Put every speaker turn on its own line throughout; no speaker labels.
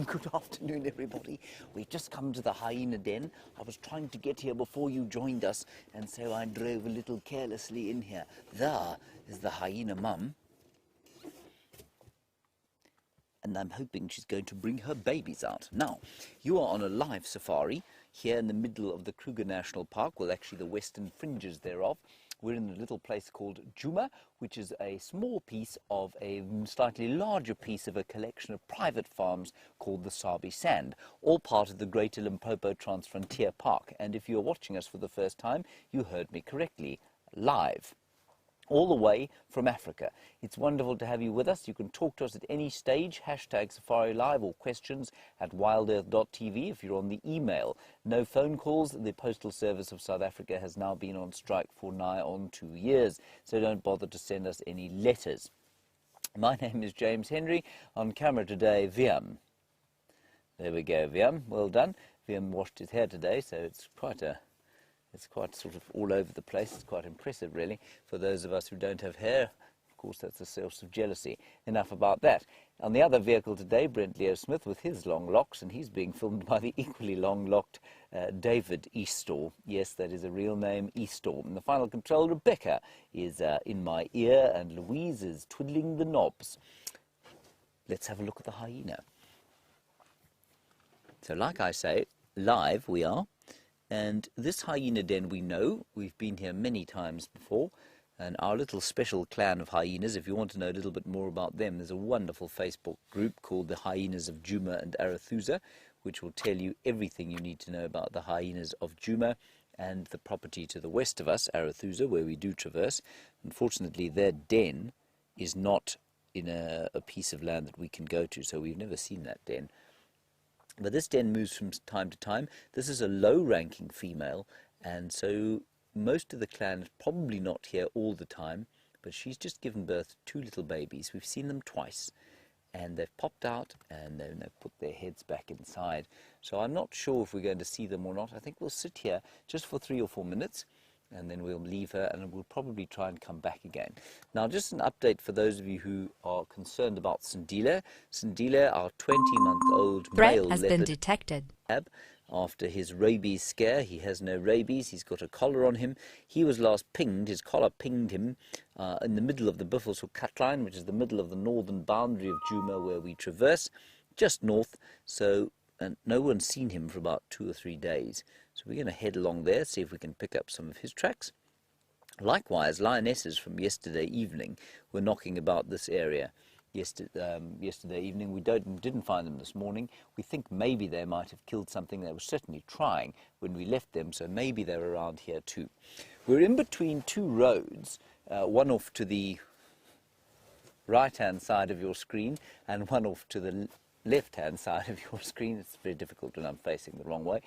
Good afternoon, everybody. We've just come to the hyena den. I was trying to get here before you joined us, and so I drove a little carelessly in here. There is the hyena mum, and I'm hoping she's going to bring her babies out. Now, you are on a live safari here in the middle of the Kruger National Park, well, actually the western fringes thereof. We're in a little place called Djuma, which is a small piece of a slightly larger piece of a collection of private farms called the Sabi Sand, all part of the Greater Limpopo Transfrontier Park. And if you're watching us for the first time, you heard me correctly, live, all the way from Africa. It's wonderful to have you with us. You can talk to us at any stage, hashtag SafariLIVE, or questions at WIldEarth.tv if you're on the email. No phone calls. The Postal Service of South Africa has now been on strike for nigh on 2 years, so don't bother to send us any letters. My name is James Henry. On camera today, Viam. There we go, Viam. Well done. Viam washed his hair today, so it's quite sort of all over the place. It's quite impressive, really, for those of us who don't have hair. Of course, that's a source of jealousy. Enough about that. On the other vehicle today, Brent Smith with his long locks, and he's being filmed by the equally long-locked David Eastor. Yes, that is a real name, Eastor. And the final control, Rebecca, is in my ear, and Louise is twiddling the knobs. Let's have a look at the hyena. So, like I say, live we are. And this hyena den we know, we've been here many times before, and our little special clan of hyenas, if you want to know a little bit more about them, there's a wonderful Facebook group called the Hyenas of Djuma and Arathusa, which will tell you everything you need to know about the hyenas of Djuma and the property to the west of us, Arathusa, where we do traverse. Unfortunately, their den is not in a piece of land that we can go to, so we've never seen that den. But this den moves from time to time. This is a low-ranking female, and so most of the clan is probably not here all the time, but she's just given birth to 2 little babies. We've seen them twice, and they've popped out, and they've put their heads back inside. So I'm not sure if we're going to see them or not. I think we'll sit here just for 3 or 4 minutes, and then we'll leave her, and we'll probably try and come back again. Now, just an update for those of you who are concerned about Sindile. Sindile, our 20-month-old male
has been detected.
After his rabies scare. He has no rabies. He's got a collar on him. He was last pinged. His collar pinged him in the middle of the Buffelshoek cut line, which is the middle of the northern boundary of Djuma where we traverse, just north. So no one's seen him for about 2 or 3 days. So we're going to head along there, see if we can pick up some of his tracks. Likewise, lionesses from yesterday evening were knocking about this area. Yesterday evening, we didn't find them this morning. We think maybe they might have killed something. They were certainly trying when we left them, so maybe they're around here too. We're in between 2 roads, one off to the right-hand side of your screen and one off to the left-hand side of your screen. It's very difficult when I'm facing the wrong way.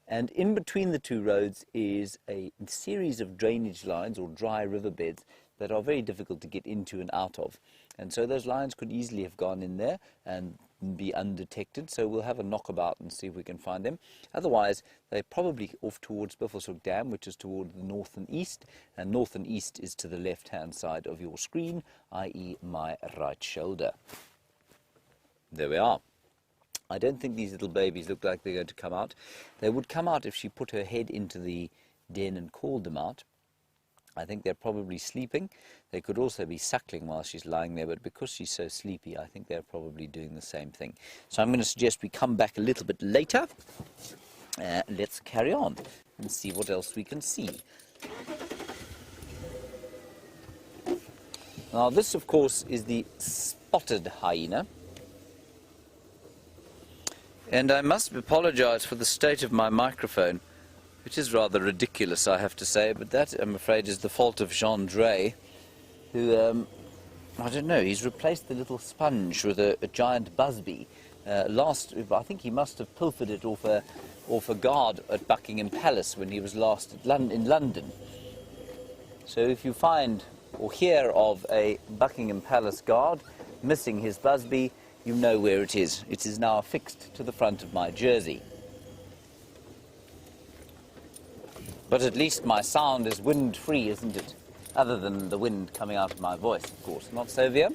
And in between the 2 roads is a series of drainage lines or dry riverbeds that are very difficult to get into and out of. And so those lions could easily have gone in there and be undetected, so we'll have a knockabout and see if we can find them. Otherwise, they're probably off towards Buffelshoek Dam, which is toward the north and east is to the left-hand side of your screen, i.e. my right shoulder. There we are. I don't think these little babies look like they're going to come out. They would come out if she put her head into the den and called them out. I think they're probably sleeping. They could also be suckling while she's lying there, but because she's so sleepy, I think they're probably doing the same thing. So I'm going to suggest we come back a little bit later. Let's carry on and see what else we can see. Now this, of course, is the spotted hyena. And I must apologize for the state of my microphone, which is rather ridiculous, I have to say, but that, I'm afraid, is the fault of Jean Drey, who, I don't know, he's replaced the little sponge with a giant busby. I think he must have pilfered it off a guard at Buckingham Palace when he was last in London. So if you find or hear of a Buckingham Palace guard missing his busby, you know where it is. It is now affixed to the front of my jersey. But at least my sound is wind-free, isn't it? Other than the wind coming out of my voice, of course. Not so, Via?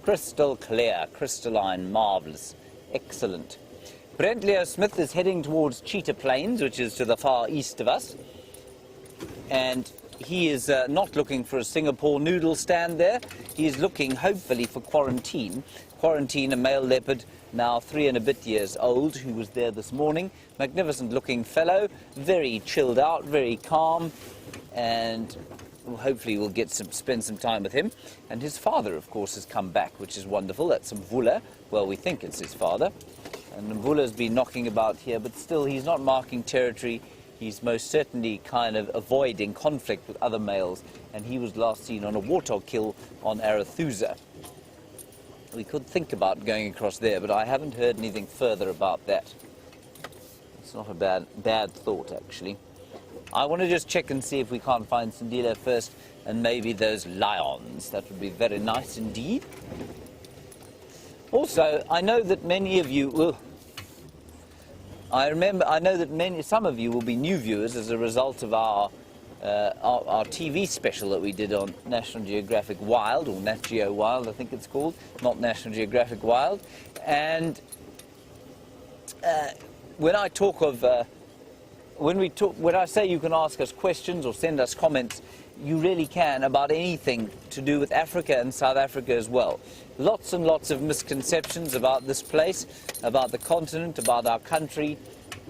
Crystal clear, crystalline, marvellous, excellent. Brent Leo Smith is heading towards Cheetah Plains, which is to the far east of us. And he is not looking for a Singapore noodle stand there. He is looking, hopefully, for Quarantine. Quarantine, a male leopard, now 3 and a bit years old, who was there this morning. Magnificent-looking fellow, very chilled out, very calm, and hopefully we'll spend some time with him. And his father, of course, has come back, which is wonderful. That's Mvula. Well, we think it's his father. And Mvula's been knocking about here, but still he's not marking territory. He's most certainly kind of avoiding conflict with other males, and he was last seen on a warthog kill on Arathusa. We could think about going across there, but I haven't heard anything further about that. It's not a bad thought, actually. I want to just check and see if we can't find Sandila first, and maybe those lions. That would be very nice indeed. Also, I know that many of you will... I know that some of you will be new viewers as a result of our TV special that we did on National Geographic Wild, or Nat Geo Wild, I think it's called, not National Geographic Wild. And when I talk of, when I say you can ask us questions or send us comments, you really can about anything to do with Africa and South Africa as well. Lots and lots of misconceptions about this place, about the continent, about our country,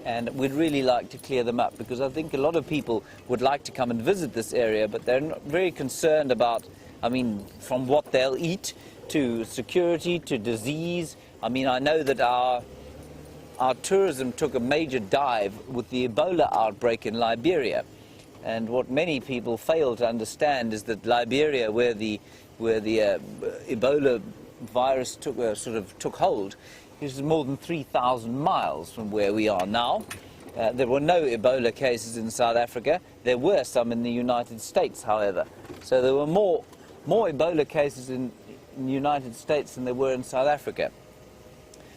and we'd really like to clear them up, because I think a lot of people would like to come and visit this area, but they're not very concerned about, I mean, from what they'll eat to security to disease. I mean, I know that our tourism took a major dive with the Ebola outbreak in Liberia. And what many people fail to understand is that Liberia, where the Ebola virus took hold, is more than 3,000 miles from where we are now. There were no Ebola cases in South Africa. There were some in the United States, however. So there were more Ebola cases in the United States than there were in South Africa.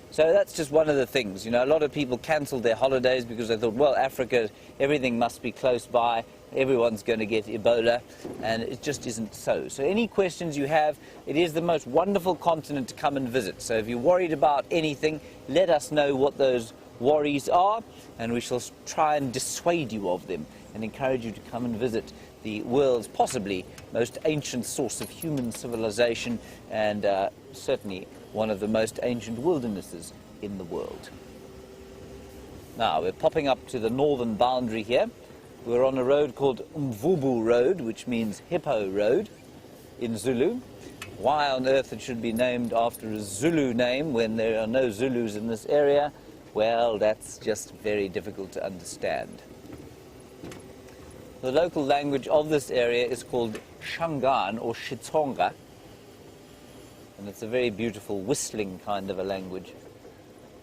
So that's just one of the things. You know, a lot of people cancelled their holidays because they thought, well, Africa, everything must be close by, everyone's going to get Ebola, and it just isn't so. So any questions you have, it is the most wonderful continent to come and visit. So if you're worried about anything, let us know what those worries are, and we shall try and dissuade you of them and encourage you to come and visit the world's possibly most ancient source of human civilization, and certainly one of the most ancient wildernesses in the world. Now, we're popping up to the northern boundary here. We're on a road called Mvubu Road, which means Hippo Road in Zulu. Why on earth it should be named after a Zulu name when there are no Zulus in this area, well, that's just very difficult to understand. The local language of this area is called Shangaan or Xitsonga, and it's a very beautiful whistling kind of a language.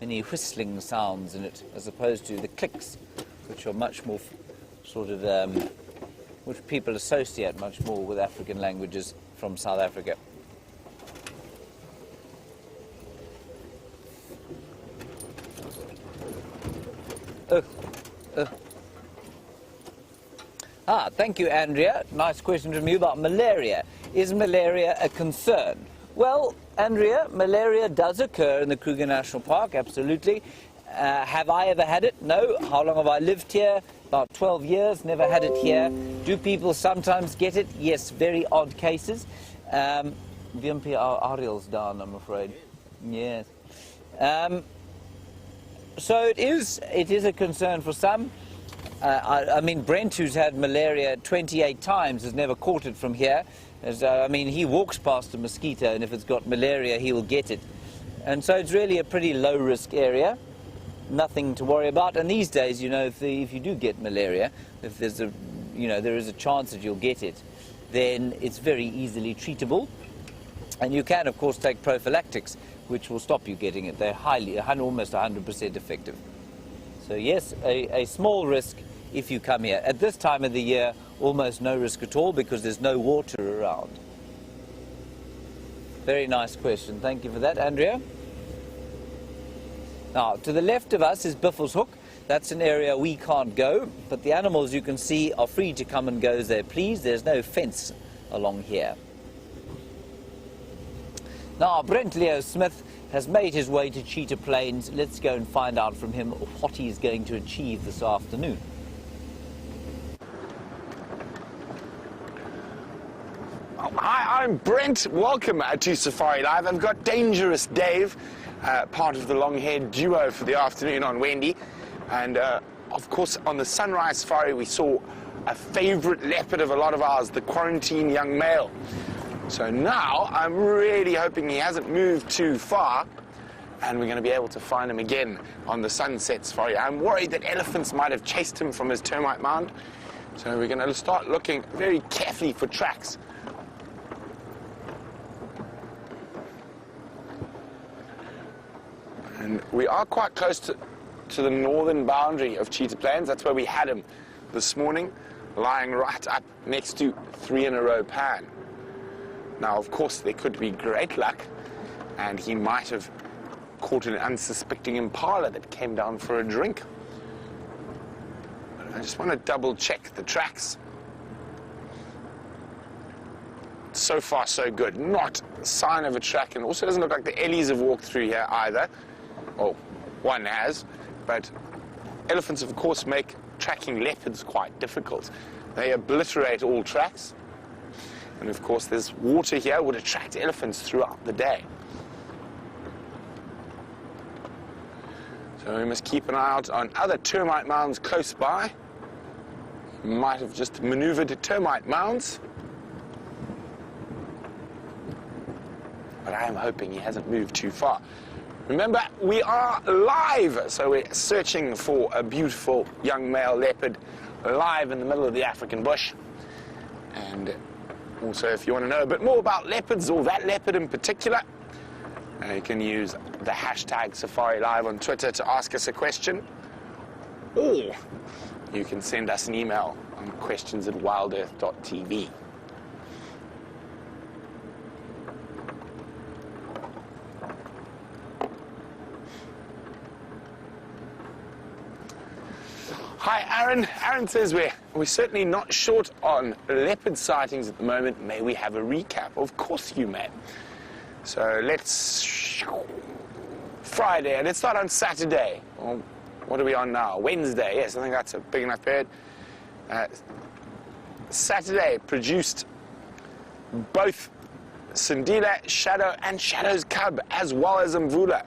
Many whistling sounds in it, as opposed to the clicks, which are much more which people associate much more with African languages from South Africa. Thank you, Andrea. Nice question from you about malaria. Is malaria a concern? Well, Andrea, malaria does occur in the Kruger National Park, absolutely. Have I ever had it? No. How long have I lived here? About 12 years, never had it here. Do people sometimes get it? Yes, very odd cases. VMP Ariel's down, I'm afraid. Yes. So it is a concern for some. I mean, Brent, who's had malaria 28 times, has never caught it from here. I mean, he walks past a mosquito, and if it's got malaria, he will get it. And so it's really a pretty low-risk area. Nothing to worry about. And these days, you know, if you do get malaria, if there's a, you know, there is a chance that you'll get it, then it's very easily treatable. And you can, of course, take prophylactics, which will stop you getting it. They're almost 100% effective. So yes, a small risk if you come here. At this time of the year, almost no risk at all because there's no water around. Very nice question. Thank you for that, Andrea. Now, to the left of us is Biffleshoek. That's an area we can't go, but the animals you can see are free to come and go as they please. There's no fence along here. Now, Brent Leo Smith has made his way to Cheetah Plains. Let's go and find out from him what he's going to achieve this afternoon.
Hi, I'm Brent. Welcome to SafariLIVE. I've got Dangerous Dave, part of the long-haired duo for the afternoon on Wendy. And, of course, on the Sunrise Safari, we saw a favourite leopard of a lot of ours, the quarantine young male. So now I'm really hoping he hasn't moved too far, and we're going to be able to find him again on the Sunset Safari. I'm worried that elephants might have chased him from his termite mound, so we're going to start looking very carefully for tracks. And we are quite close to the northern boundary of Cheetah Plains. That's where we had him this morning, lying right up next to 3 in a row pan. Now, of course, there could be great luck, and he might have caught an unsuspecting impala that came down for a drink. But I just want to double-check the tracks. So far, so good. Not a sign of a track, and also doesn't look like the Ellies have walked through here either. Oh, one has, but elephants, of course, make tracking leopards quite difficult. They obliterate all tracks. And of course, there's water here would attract elephants throughout the day. So we must keep an eye out on other termite mounds close by. Might have just maneuvered termite mounds. But I am hoping he hasn't moved too far. Remember, we are live, so we're searching for a beautiful young male leopard live in the middle of the African bush. And also, if you want to know a bit more about leopards, or that leopard in particular, you can use the hashtag SafariLIVE on Twitter to ask us a question. Or you can send us an email on questions@wildearth.tv. Hi, Aaron. Aaron says we're certainly not short on leopard sightings at the moment. May we have a recap? Of course you may. So let's... Friday. Let's start on Saturday. Well, what are we on now? Wednesday. Yes, I think that's a big enough period. Saturday produced both Sindile, Shadow, and Shadow's cub, as well as Mvula.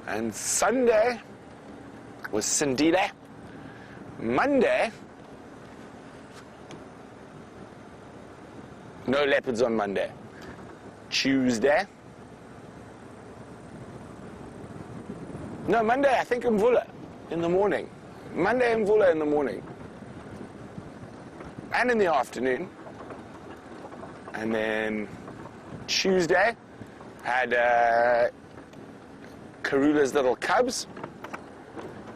And Sunday was Sindile. Monday, no leopards on Monday. Tuesday, no, Monday, I think Mvula in the morning. Monday, Mvula in the morning. And in the afternoon. And then Tuesday, had Karula's little cubs.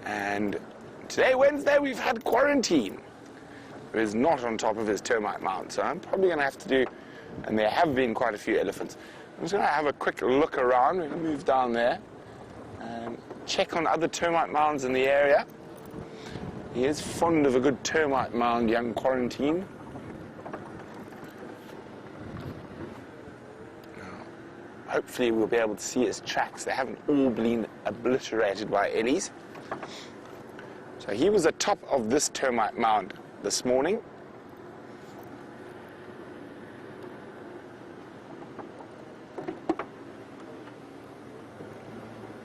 And today, Wednesday, we've had Quarantine, who is not on top of his termite mound. So I'm probably going to have to do, and there have been quite a few elephants. I'm just going to have a quick look around. We're going to move down there and check on other termite mounds in the area. He is fond of a good termite mound, young Quarantine. Hopefully we'll be able to see his tracks. They haven't all been obliterated by Ellies. So he was atop of this termite mound this morning.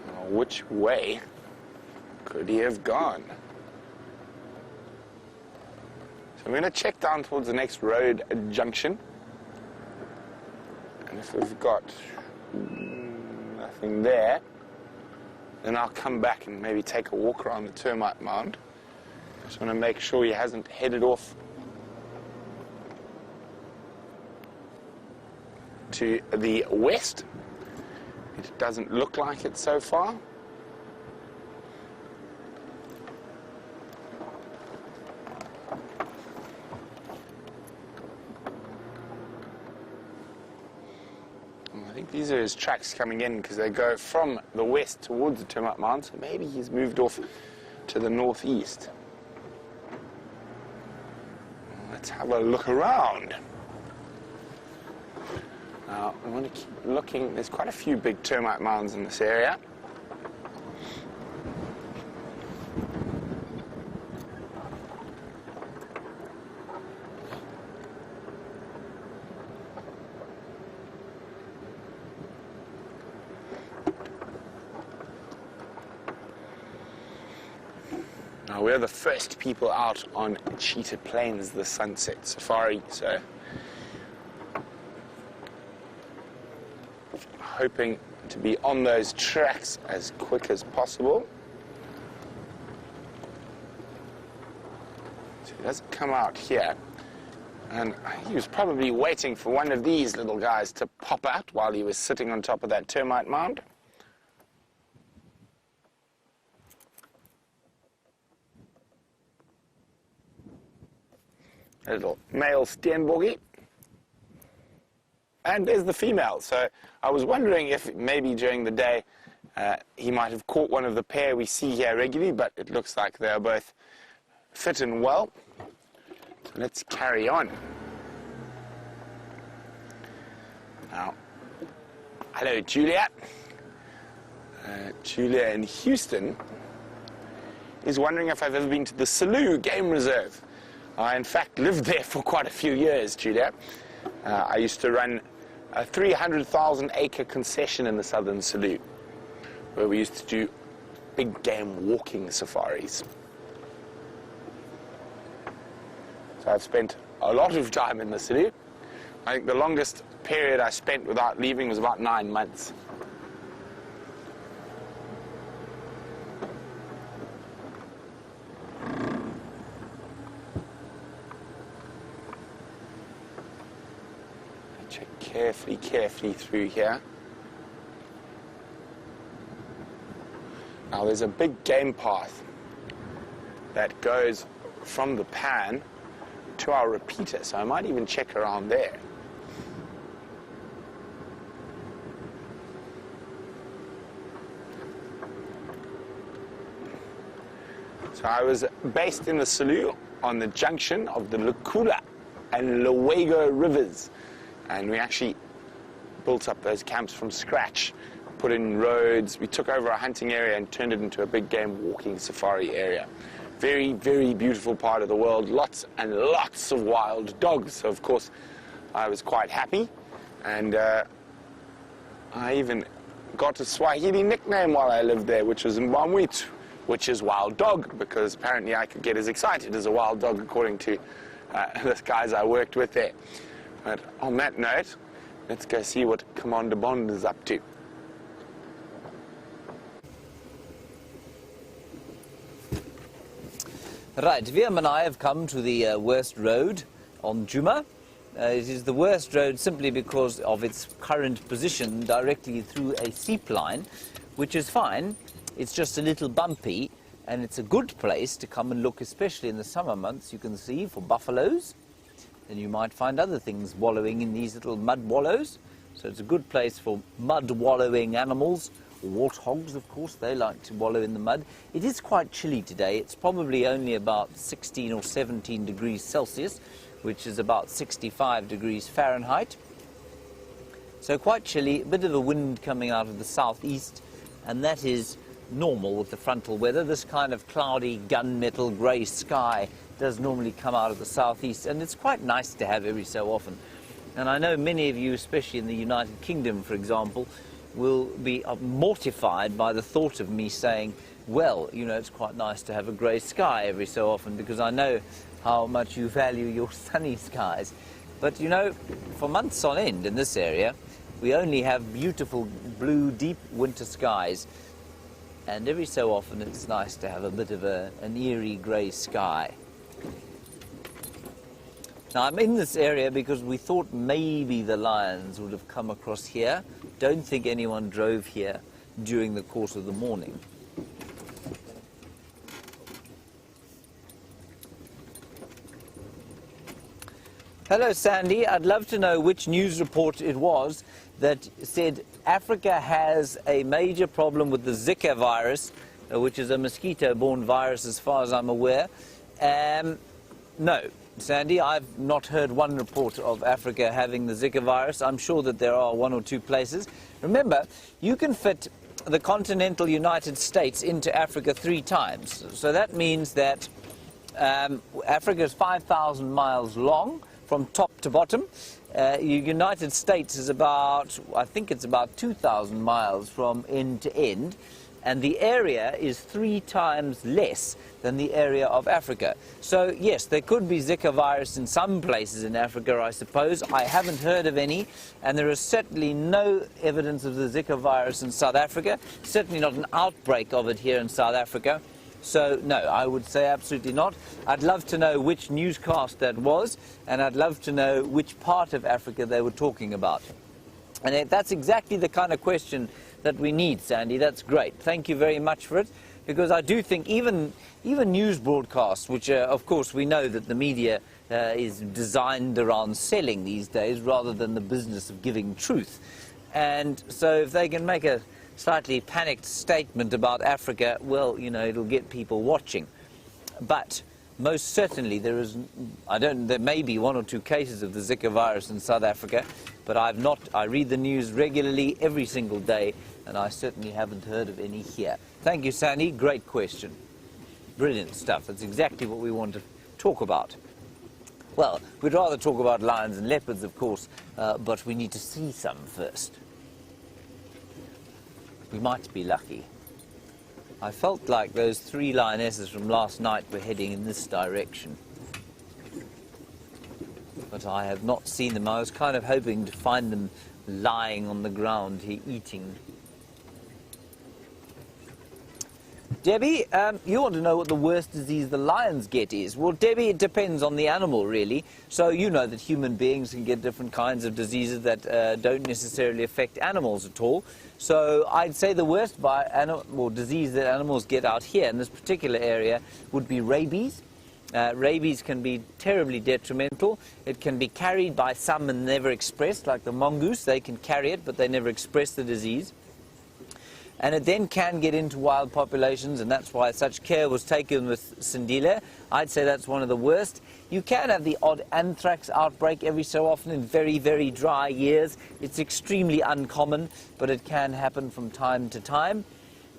Now, which way could he have gone? So I'm going to check down towards the next road junction. And if we've got nothing there, then I'll come back and maybe take a walk around the termite mound. Just want to make sure he hasn't headed off to the west. It doesn't look like it so far. I think these are his tracks coming in because they go from the west towards the termite mound, so maybe he's moved off to the northeast. Let's have a look around. Now, I want to keep looking. There's quite a few big termite mounds in this area. Now, we're the first people out on Cheetah Plains, the Sunset Safari, so hoping to be on those tracks as quick as possible. So he doesn't come out here, and he was probably waiting for one of these little guys to pop out while he was sitting on top of that termite mound. A little male steenbokkie. And there's the female. So I was wondering if maybe during the day he might have caught one of the pair we see here regularly, but it looks like they're both fit and well. So let's carry on. Now, hello, Julia. Julia in Houston is wondering if I've ever been to the Selous Game Reserve. I, in fact, lived there for quite a few years, Julia. I used to run a 300,000-acre concession in the southern Selous, where we used to do big game walking safaris. So I've spent a lot of time in the Selous. I think the longest period I spent without leaving was about 9 months. Carefully through here. Now there's a big game path that goes from the pan to our repeater, so I might even check around there. So I was based in the Selous on the junction of the Lukula and Lowego rivers. And we actually built up those camps from scratch, put in roads. We took over a hunting area and turned it into a big game walking safari area. Very, very beautiful part of the world. Lots and lots of wild dogs. So, of course, I was quite happy. And I even got a Swahili nickname while I lived there, which was Mbamwitu, which is wild dog, because apparently I could get as excited as a wild dog, according to the guys I worked with there. But on that note, let's go see what Commander Bond is up to.
Right, Viam and I have come to the worst road on Djuma. It is the worst road simply because of its current position directly through a seep line, which is fine. It's just a little bumpy, and it's a good place to come and look, especially in the summer months, you can see, for buffaloes. Then you might find other things wallowing in these little mud wallows. So it's a good place for mud wallowing animals Warthogs, of course, they like to wallow in the mud. It is quite chilly today. It's probably only about 16 or 17 degrees Celsius, which is about 65 degrees Fahrenheit. So quite chilly, a bit of a wind coming out of the southeast, and that is normal with the frontal weather. This kind of cloudy, gunmetal, grey sky does normally come out of the southeast, and it's quite nice to have every so often. And I know many of you, especially in the United Kingdom, for example, will be mortified by the thought of me saying, well, you know, it's quite nice to have a grey sky every so often, because I know how much you value your sunny skies. But, you know, for months on end in this area, we only have beautiful blue, deep winter skies. And every so often it's nice to have a bit of an eerie grey sky. Now, I'm in this area because we thought maybe the lions would have come across here. Don't think anyone drove here during the course of the morning. Hello, Sandy. I'd love to know which news report it was that said Africa has a major problem with the Zika virus, which is a mosquito-borne virus as far as I'm aware. No, Sandy, I've not heard one report of Africa having the Zika virus. I'm sure that there are one or two places. Remember, you can fit the continental United States into Africa 3 times. So that means that Africa is 5,000 miles long from top to bottom. The United States is about, I think it's about 2,000 miles from end to end. And the area is 3 times less than the area of Africa. So, yes, there could be Zika virus in some places in Africa, I suppose. I haven't heard of any, and there is certainly no evidence of the Zika virus in South Africa, certainly not an outbreak of it here in South Africa. So, no, I would say absolutely not. I'd love to know which newscast that was, and I'd love to know which part of Africa they were talking about. And that's exactly the kind of question that we need, Sandy. That's great. Thank you very much for it, because I do think even news broadcasts, which of course we know that the media is designed around selling these days rather than the business of giving truth. And so if they can make a slightly panicked statement about Africa, well, you know, it'll get people watching. But most certainly there may be 1 or 2 cases of the Zika virus in South Africa, but I read the news regularly every single day, and I certainly haven't heard of any here. Thank you, Sandy. Great question. Brilliant stuff. That's exactly what we want to talk about. Well, we'd rather talk about lions and leopards, of course, but we need to see some first. We might be lucky. I felt like those 3 lionesses from last night were heading in this direction. But I have not seen them. I was kind of hoping to find them lying on the ground here eating. Debbie, you want to know what the worst disease the lions get is. Well, Debbie, it depends on the animal, really. So you know that human beings can get different kinds of diseases that don't necessarily affect animals at all. So I'd say the worst disease that animals get out here in this particular area would be rabies. Rabies can be terribly detrimental. It can be carried by some and never expressed, like the mongoose. They can carry it, but they never express the disease. And it then can get into wild populations, and that's why such care was taken with Sindile. I'd say that's one of the worst. You can have the odd anthrax outbreak every so often in very, very dry years. It's extremely uncommon, but it can happen from time to time.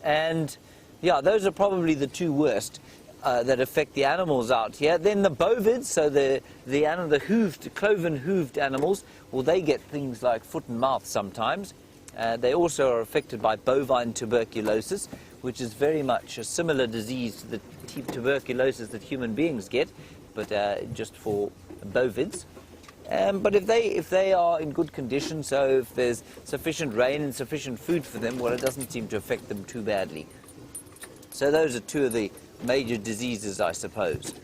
And, yeah, those are probably the 2 worst that affect the animals out here. Then the bovids, so the cloven-hooved animals, well, they get things like foot and mouth sometimes. They also are affected by bovine tuberculosis, which is very much a similar disease to the tuberculosis that human beings get, but just for bovids. But if they are in good condition, so if there's sufficient rain and sufficient food for them, well, it doesn't seem to affect them too badly. So those are 2 of the major diseases, I suppose.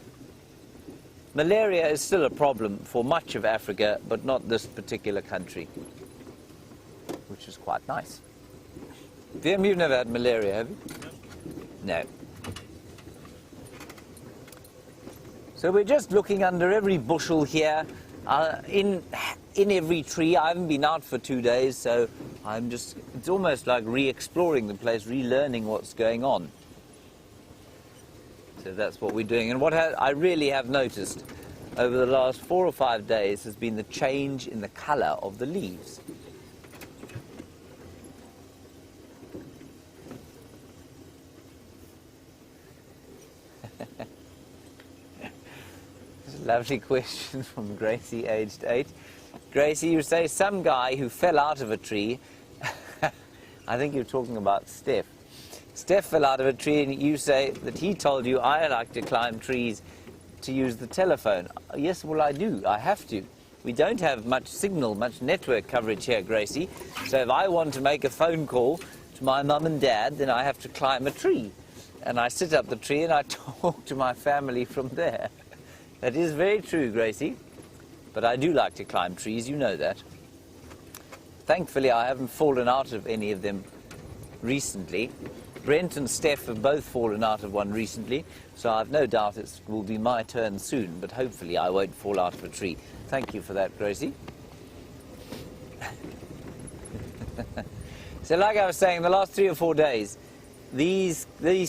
Malaria is still a problem for much of Africa, but not this particular country, which is quite nice. VM, you've never had malaria, have you? No. So we're just looking under every bushel here, in every tree. I haven't been out for 2 days, so it's almost like re-exploring the place, relearning what's going on. So that's what we're doing. And what I really have noticed over the last 4 or 5 days has been the change in the colour of the leaves. Lovely question from Gracie, aged 8. Gracie, you say some guy who fell out of a tree. I think you're talking about Steph. Steph fell out of a tree and you say that he told you, I like to climb trees to use the telephone. Yes, well, I do. I have to. We don't have much signal, much network coverage here, Gracie. So if I want to make a phone call to my mum and dad, then I have to climb a tree. And I sit up the tree and I talk to my family from there. That is very true, Gracie. But I do like to climb trees, you know that. Thankfully, I haven't fallen out of any of them recently. Brent and Steph have both fallen out of one recently, so I've no doubt it will be my turn soon, but hopefully I won't fall out of a tree. Thank you for that, Gracie. So like I was saying, the last 3 or 4 days, these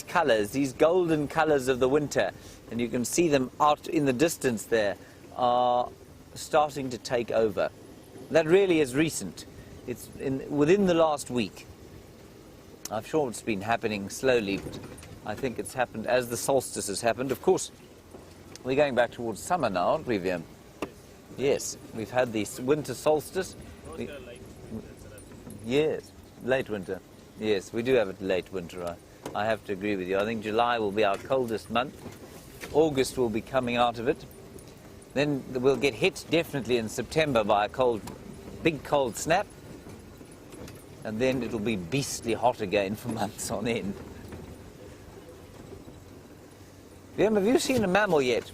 colours, these golden colours of the winter, and you can see them out in the distance there, are starting to take over. That really is recent. It's within the last week. I'm sure it's been happening slowly, but I think it's happened as the solstice has happened. Of course, we're going back towards summer now, aren't we, Viam? Yes, we've had the winter solstice. Yes, late winter. Yes, we do have a late winter. I have to agree with you. I think July will be our coldest month. August will be coming out of it. Then we'll get hit definitely in September by a big cold snap. And then it'll be beastly hot again for months on end. Liam, have you seen a mammal yet?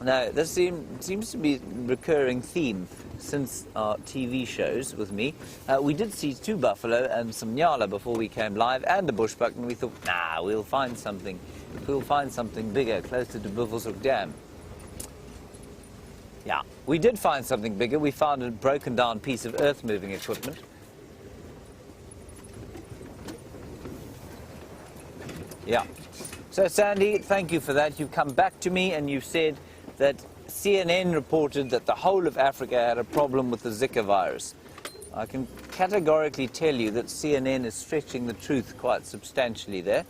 No, this seems to be a recurring theme since our TV shows with me. We did see 2 buffalo and some nyala before we came live, and a bushbuck, and we thought, nah, we'll find something. We'll find something bigger, closer to Buffelshoek Dam. Yeah, we did find something bigger. We found a broken down piece of earth-moving equipment. Yeah. So, Sandy, thank you for that. You've come back to me and you've said that CNN reported that the whole of Africa had a problem with the Zika virus. I can categorically tell you that CNN is stretching the truth quite substantially there.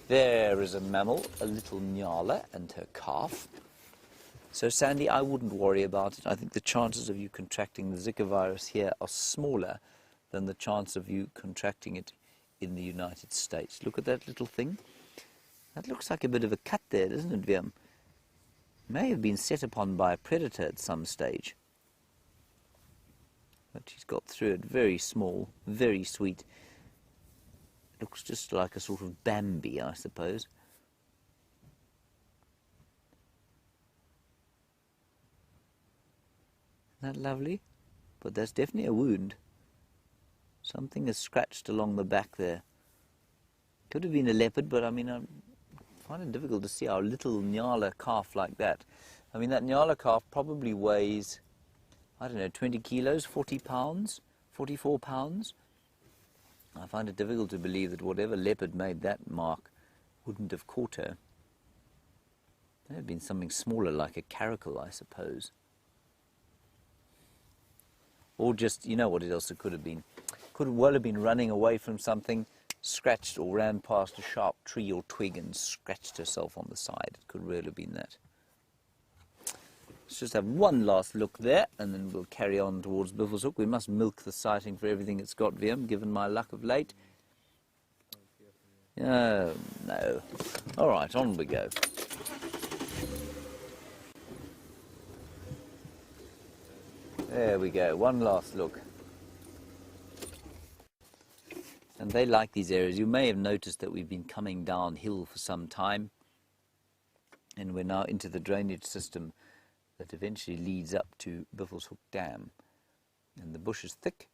There is a mammal, a little nyala and her calf. So, Sandy, I wouldn't worry about it. I think the chances of you contracting the Zika virus here are smaller than the chance of you contracting it in the United States. Look at that little thing. That looks like a bit of a cut there, doesn't it, Viam? May have been set upon by a predator at some stage. But she's got through it. Very small, very sweet. Looks just like a sort of Bambi, I suppose. Isn't that lovely? But that's definitely a wound. Something is scratched along the back there. Could have been a leopard, but I mean, I find it difficult to see our little nyala calf like that. I mean, that nyala calf probably weighs, I don't know, 20 kilos, 40 pounds, 44 pounds. I find it difficult to believe that whatever leopard made that mark wouldn't have caught her. There had been something smaller, like a caracal, I suppose. Or just, you know what else it could have been? Could well have been running away from something, scratched or ran past a sharp tree or twig and scratched herself on the side. It could really have been that. Let's just have one last look there, and then we'll carry on towards Buffelshoek. We must milk the sighting for everything it's got, Viam, given my luck of late. Oh, no. All right, on we go. There we go, one last look. And they like these areas. You may have noticed that we've been coming downhill for some time, and we're now into the drainage system that eventually leads up to Buffelshoek Dam. And the bush is thick,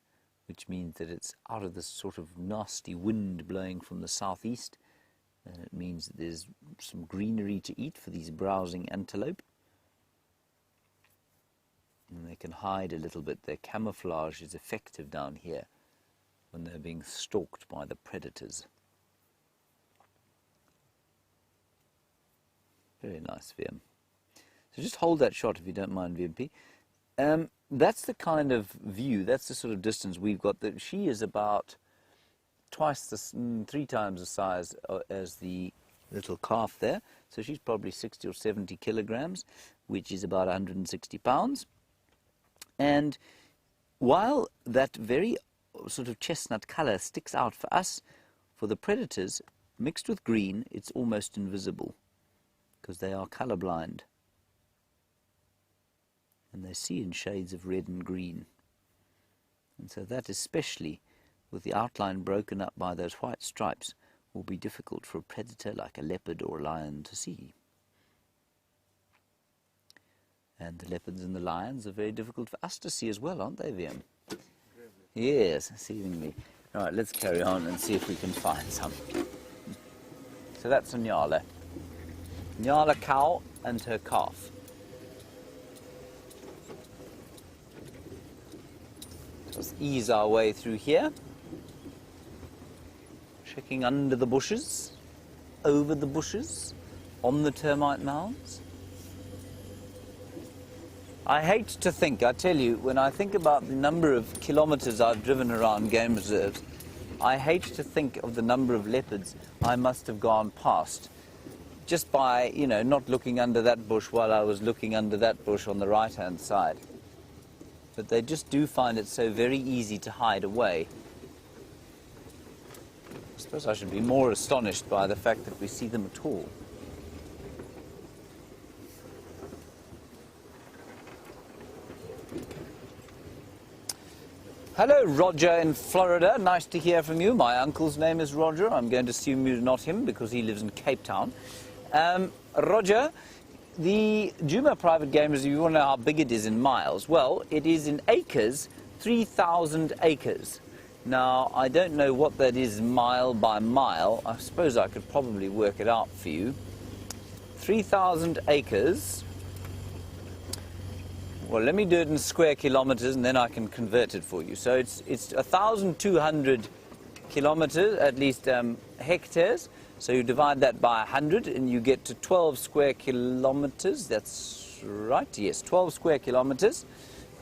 which means that it's out of this sort of nasty wind blowing from the southeast, and it means that there's some greenery to eat for these browsing antelope. And they can hide a little bit. Their camouflage is effective down here when they're being stalked by the predators. Very nice, VM. So just hold that shot if you don't mind, VMP. That's the kind of view, that's the sort of distance we've got. That she is about three times the size as the little calf there. So she's probably 60 or 70 kilograms, which is about 160 pounds. And while that very sort of chestnut color sticks out for us, for the predators, mixed with green, it's almost invisible because they are colorblind. And they see in shades of red and green. And so that, especially with the outline broken up by those white stripes, will be difficult for a predator like a leopard or a lion to see. And the leopards and the lions are very difficult for us to see as well, aren't they, VM? Yes, seemingly. All right, let's carry on and see if we can find some. So that's a Nyala. Nyala cow and her calf. Let's ease our way through here. Checking under the bushes, over the bushes, on the termite mounds. I hate to think, I tell you, when I think about the number of kilometers I've driven around game reserves, I hate to think of the number of leopards I must have gone past just by, you know, not looking under that bush while I was looking under that bush on the right-hand side. But they just do find it so very easy to hide away. I suppose I should be more astonished by the fact that we see them at all. Hello, Roger in Florida. Nice to hear from you. My uncle's name is Roger. I'm going to assume you're not him because he lives in Cape Town. Roger, the Djuma private game reserve, you want to know how big it is in miles. Well, it is in acres, 3,000 acres. Now, I don't know what that is mile by mile. I suppose I could probably work it out for you. 3,000 acres. Well, let me do it in square kilometers and then I can convert it for you. So it's 1,200 kilometers, at least hectares. So you divide that by 100 and you get to 12 square kilometers. That's right, yes, 12 square kilometers.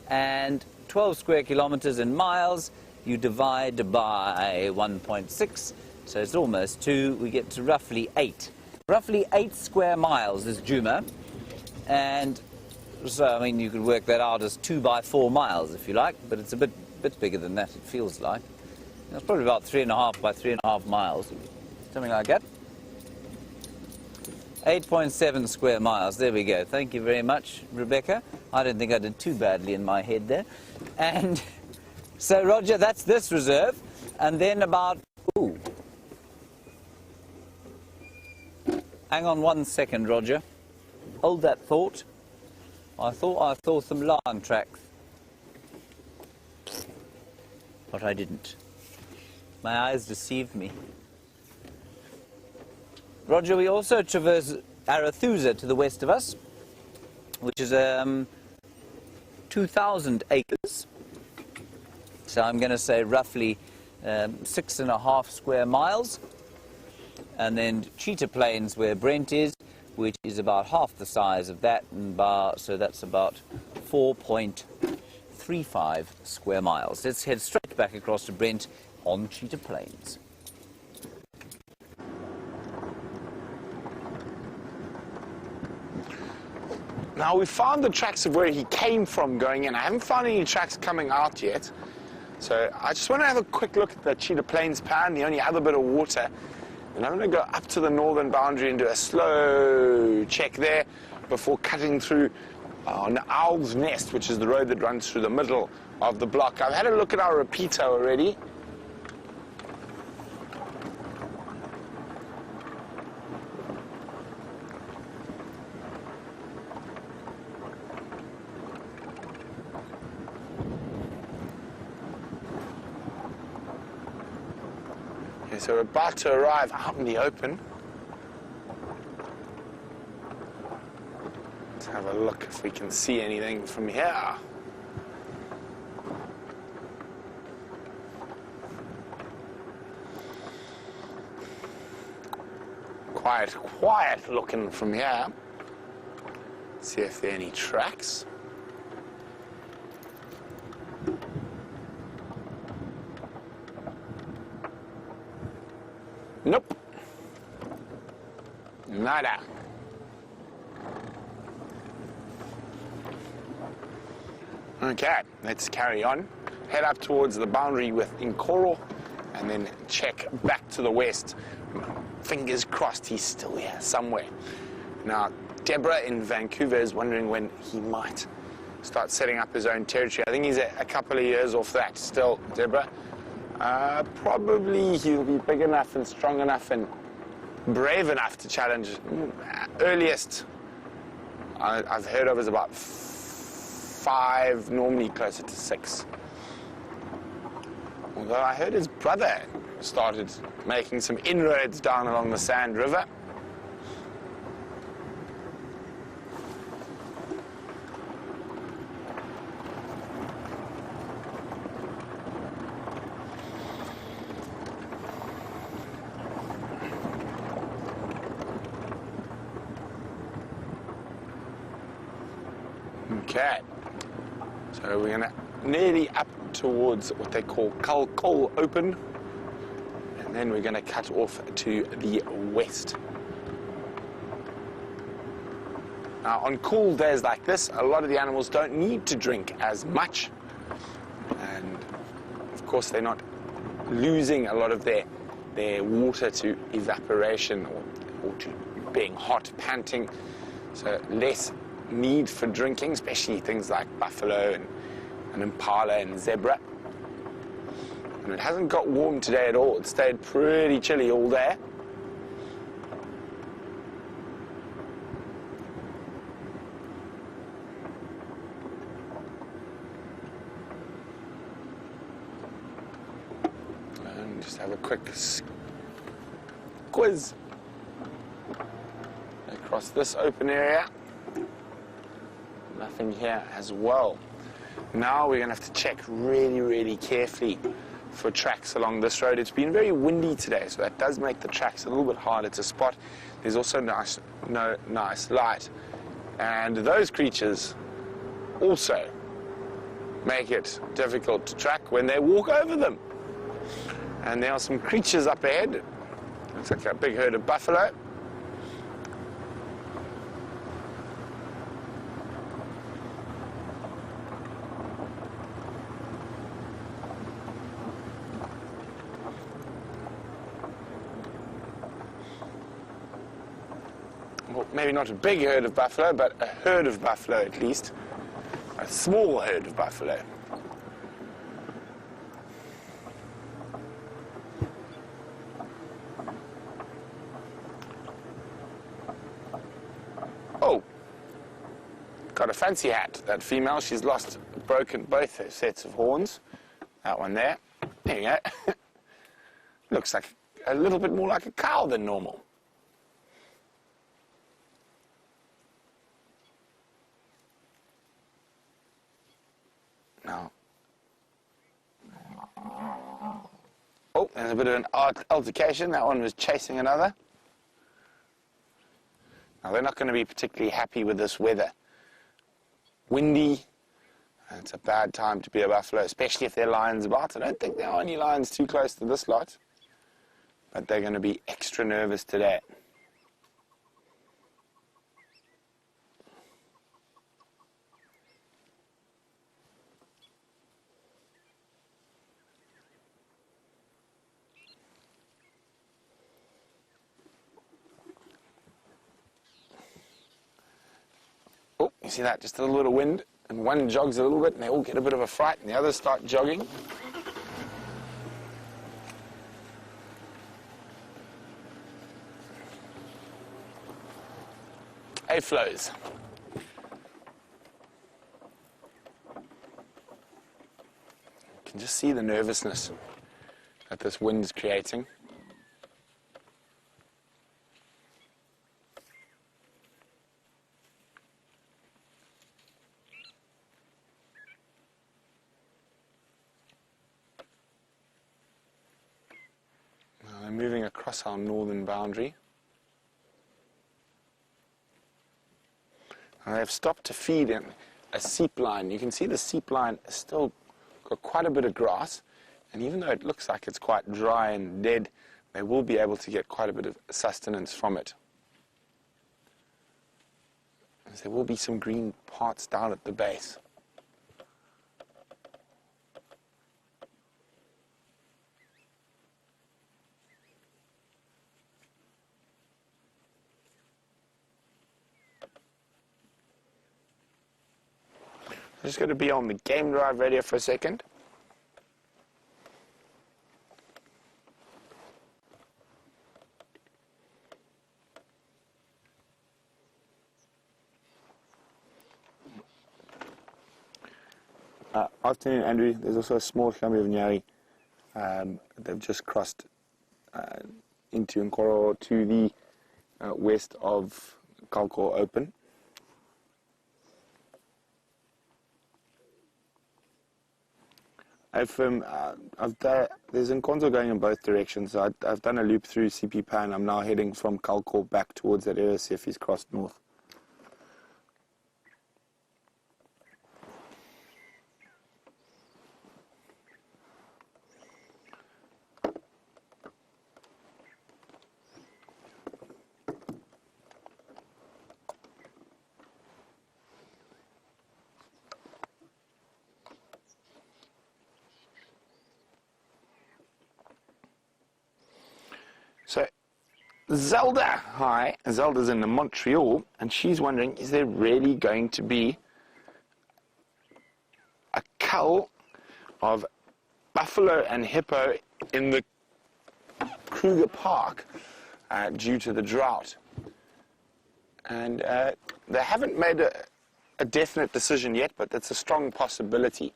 And 12 square kilometers in miles, you divide by 1.6. So it's almost 2. We get to roughly 8. Roughly 8 square miles is Djuma. And so, I mean, you could work that out as 2 by 4 miles, if you like. But it's a bit bigger than that, it feels like. It's probably about 3.5 by 3.5 miles. Something like that. 8.7 square miles. There we go. Thank you very much, Rebecca. I don't think I did too badly in my head there. And so, Roger, that's this reserve. And then about... Ooh. Hang on 1 second, Roger. Hold that thought. I thought I saw some lion tracks. But I didn't. My eyes deceived me. Roger, we also traverse Arathusa to the west of us, which is 2,000 acres. So I'm going to say roughly 6.5 square miles. And then Cheetah Plains, where Brent is, which is about half the size of that, and so that's about 4.35 square miles. Let's head straight back across to Brent on Cheetah Plains.
Now, we found the tracks of where he came from going in. I haven't found any tracks coming out yet. So I just want to have a quick look at the Cheetah Plains pan, the only other bit of water. And I'm going to go up to the northern boundary and do a slow check there before cutting through on Owl's Nest, which is the road that runs through the middle of the block. I've had a look at our repeater already. So we're about to arrive out in the open. Let's have a look if we can see anything from here. quiet looking from here. See if there are any tracks. Nope. Nada. Okay, let's carry on. Head up towards the boundary with Nkoro and then check back to the west. Fingers crossed he's still here somewhere. Now, Deborah in Vancouver is wondering when he might start setting up his own territory. I think he's a couple of years off that still, Deborah. Probably he'll be big enough and strong enough and brave enough to challenge. Earliest I've heard of is about 5, normally closer to 6. Although I heard his brother started making some inroads down along the Sand River. Okay, so we're going to nearly up towards what they call Kalkol Open, and then we're going to cut off to the west. Now, on cool days like this, a lot of the animals don't need to drink as much, and of course they're not losing a lot of their water to evaporation or to being hot, panting, so less need for drinking, especially things like buffalo and impala and zebra. And it hasn't got warm today at all. It stayed pretty chilly all day. And just have a quick quiz across this open area. Nothing here as well. Now we're going to have to check really, really carefully for tracks along this road. It's been very windy today, so that does make the tracks a little bit harder to spot. There's also nice light. And those creatures also make it difficult to track when they walk over them. And there are some creatures up ahead. Looks like a big herd of buffalo. Well, maybe not a big herd of buffalo, but a herd of buffalo at least. A small herd of buffalo. Oh, got a fancy hat. That female, she's broken both her sets of horns. That one there. There you go. Looks like a little bit more like a cow than normal. Now, oh, there's a bit of an altercation. That one was chasing another. Now, they're not going to be particularly happy with this weather. Windy. It's a bad time to be a buffalo, especially if there are lions about. I don't think there are any lions too close to this lot, but they're going to be extra nervous today. Oh, you see that? Just a little bit of wind, and one jogs a little bit, and they all get a bit of a fright, and the others start jogging. Hey, flows. You can just see the nervousness that this wind is creating. Now they're moving across our northern boundary. They've stopped to feed in a seep line. You can see the seep line has still got quite a bit of grass, and even though it looks like it's quite dry and dead, they will be able to get quite a bit of sustenance from it. There will be some green parts down at the base. I'm just going to be on the game drive radio for a second. Afternoon, Andrew. There's also a small family of Nyari. They've just crossed into Nkoro to the west of Kalko Open. There's Nkonzo going in both directions. So I've done a loop through CP Pan. I'm now heading from Kalko back towards that area, see if he's crossed north. So, Zelda, hi. Zelda's in Montreal, and she's wondering, is there really going to be a cull of buffalo and hippo in the Kruger Park due to the drought? And they haven't made a definite decision yet, but it's a strong possibility.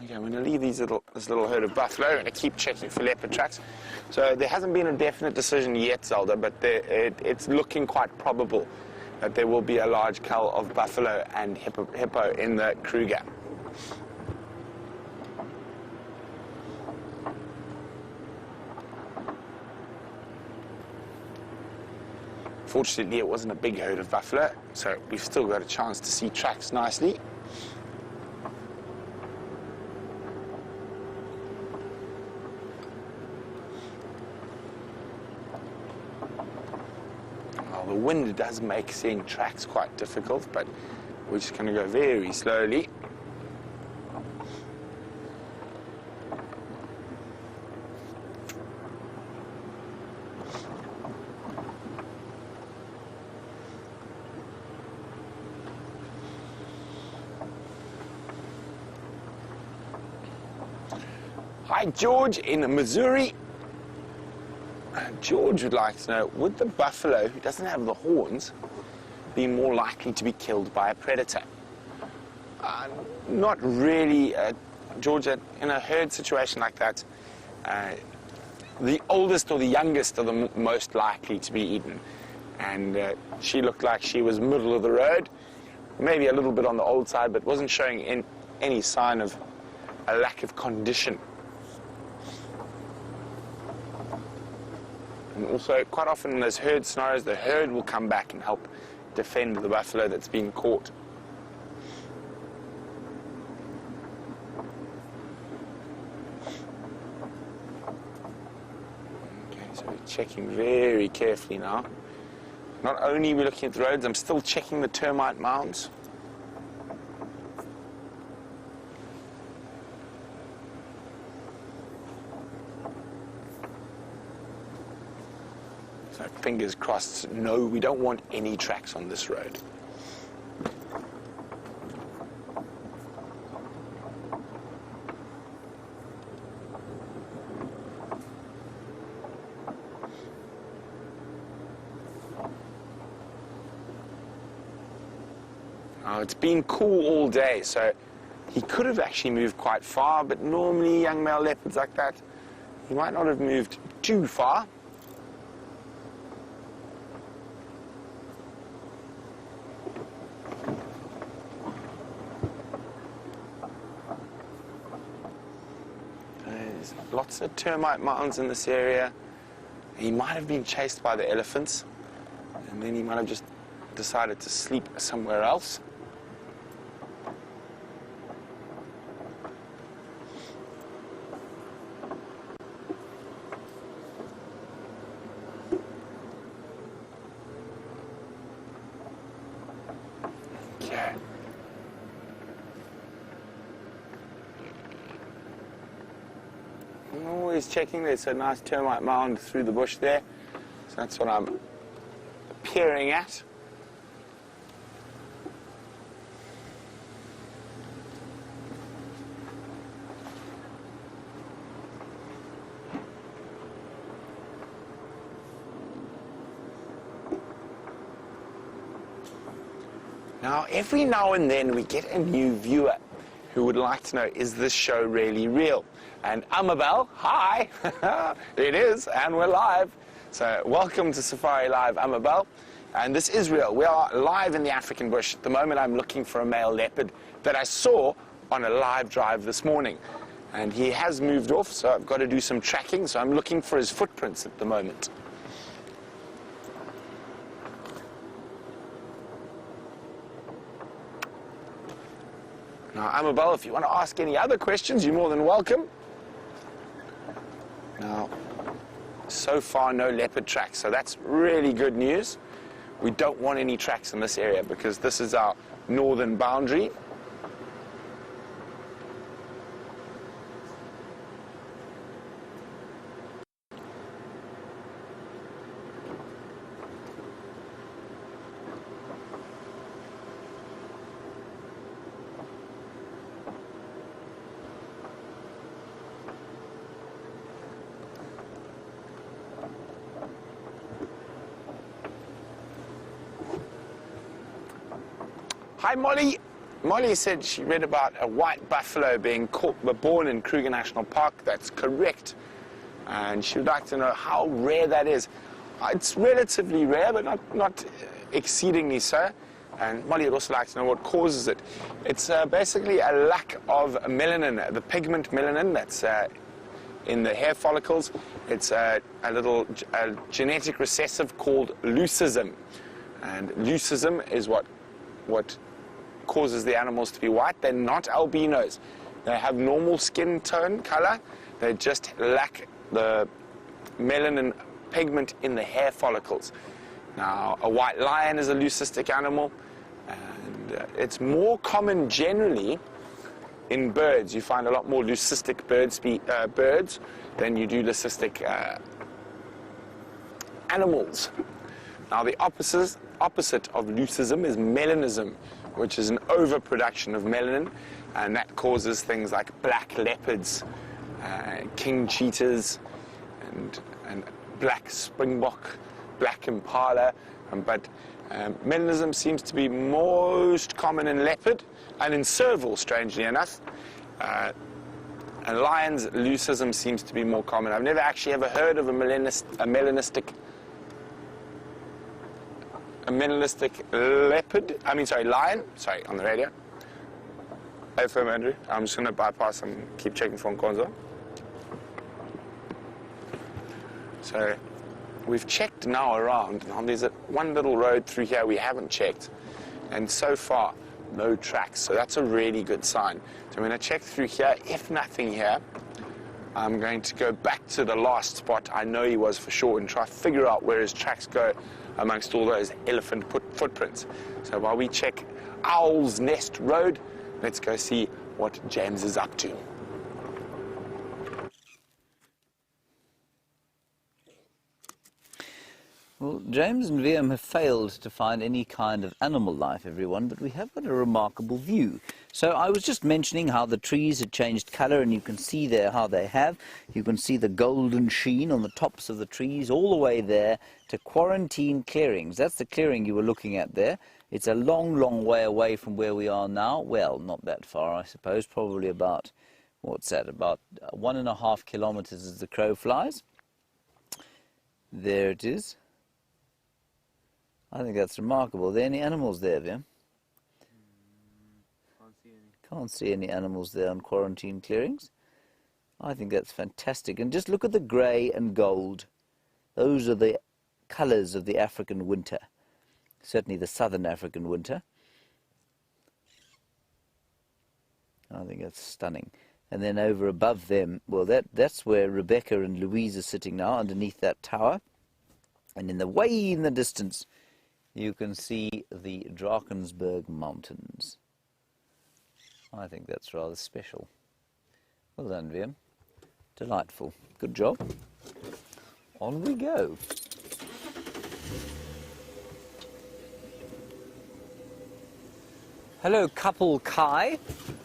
Okay, I'm going to leave this little herd of buffalo. I'm going to keep checking for leopard tracks. So there hasn't been a definite decision yet, Zelda, but it's looking quite probable that there will be a large cull of buffalo and hippo in the Kruger. Fortunately, it wasn't a big herd of buffalo, so we've still got a chance to see tracks nicely. The wind does make seeing tracks quite difficult, but we're just going to go very slowly. Hi, George in Missouri. George would like to know, would the buffalo, who doesn't have the horns, be more likely to be killed by a predator? Not really, George. In a herd situation like that, the oldest or the youngest are the most likely to be eaten. And she looked like she was middle of the road, maybe a little bit on the old side, but wasn't showing any sign of a lack of condition. And also, quite often in those herd scenarios, the herd will come back and help defend the buffalo that's been caught. Okay, so we're checking very carefully now. Not only are we looking at the roads, I'm still checking the termite mounds. So fingers crossed, no, we don't want any tracks on this road. It's been cool all day, so he could have actually moved quite far, but normally young male leopards like that, he might not have moved too far. There's lots of termite mounds in this area. He might have been chased by the elephants, and then he might have just decided to sleep somewhere else. Okay. I'm always checking. There's a nice termite mound through the bush there. So that's what I'm peering at. Now, every now and then we get a new viewer who would like to know, is this show really real? And Amabel, hi! It is, and we're live. So welcome to SafariLIVE, Amabel. And this is real. We are live in the African bush. At the moment, I'm looking for a male leopard that I saw on a live drive this morning. And he has moved off, so I've got to do some tracking. So I'm looking for his footprints at the moment. Now, Amabel, if you want to ask any other questions, you're more than welcome. Now, so far, no leopard tracks, so that's really good news. We don't want any tracks in this area because this is our northern boundary. Hi, Molly. Molly said she read about a white buffalo being born in Kruger National Park. That's correct. And she would like to know how rare that is. It's relatively rare, but not exceedingly so. And Molly would also like to know what causes it. It's basically a lack of melanin, the pigment melanin that's in the hair follicles. It's a genetic recessive called leucism. And leucism is what causes the animals to be white. They're not albinos. They have normal skin tone color. They just lack the melanin pigment in the hair follicles. Now, a white lion is a leucistic animal, and it's more common generally in birds. You find a lot more leucistic birds than you do leucistic animals. Now, the opposite of leucism is melanism, which is an overproduction of melanin, and that causes things like black leopards, king cheetahs, and black springbok, black impala. But melanism seems to be most common in leopard and in serval, strangely enough. And lions, leucism seems to be more common. I've never actually ever heard of a melanistic lion. Sorry, on the radio. Hey, firm Andrew. I'm just going to bypass and keep checking for Nkonzo. So, we've checked now around. Now, there's one little road through here we haven't checked. And so far, no tracks. So that's a really good sign. So I'm going to check through here. If nothing here, I'm going to go back to the last spot I know he was for sure and try to figure out where his tracks go amongst all those elephant footprints. So while we check Owl's Nest Road, let's go see what James is up to.
Well, James and VM have failed to find any kind of animal life, everyone, but we have got a remarkable view. So I was just mentioning how the trees had changed colour, and you can see there how they have. You can see the golden sheen on the tops of the trees all the way there to quarantine clearings. That's the clearing you were looking at there. It's a long, long way away from where we are now. Well, not that far, I suppose, probably about, what's that, about 1.5 kilometres as the crow flies. There it is. I think that's remarkable. Are there any animals there, Vim?
Can't see any.
Can't see any animals there on quarantine clearings. I think that's fantastic. And just look at the grey and gold. Those are the colours of the African winter. certainly the southern African winter. I think that's stunning. And then over above them, well, that's where Rebecca and Louise are sitting now, underneath that tower. And way in the distance, you can see the Drakensberg Mountains. I think that's rather special. Well done, Liam. Delightful. Good job. On we go. Hello, couple Kai.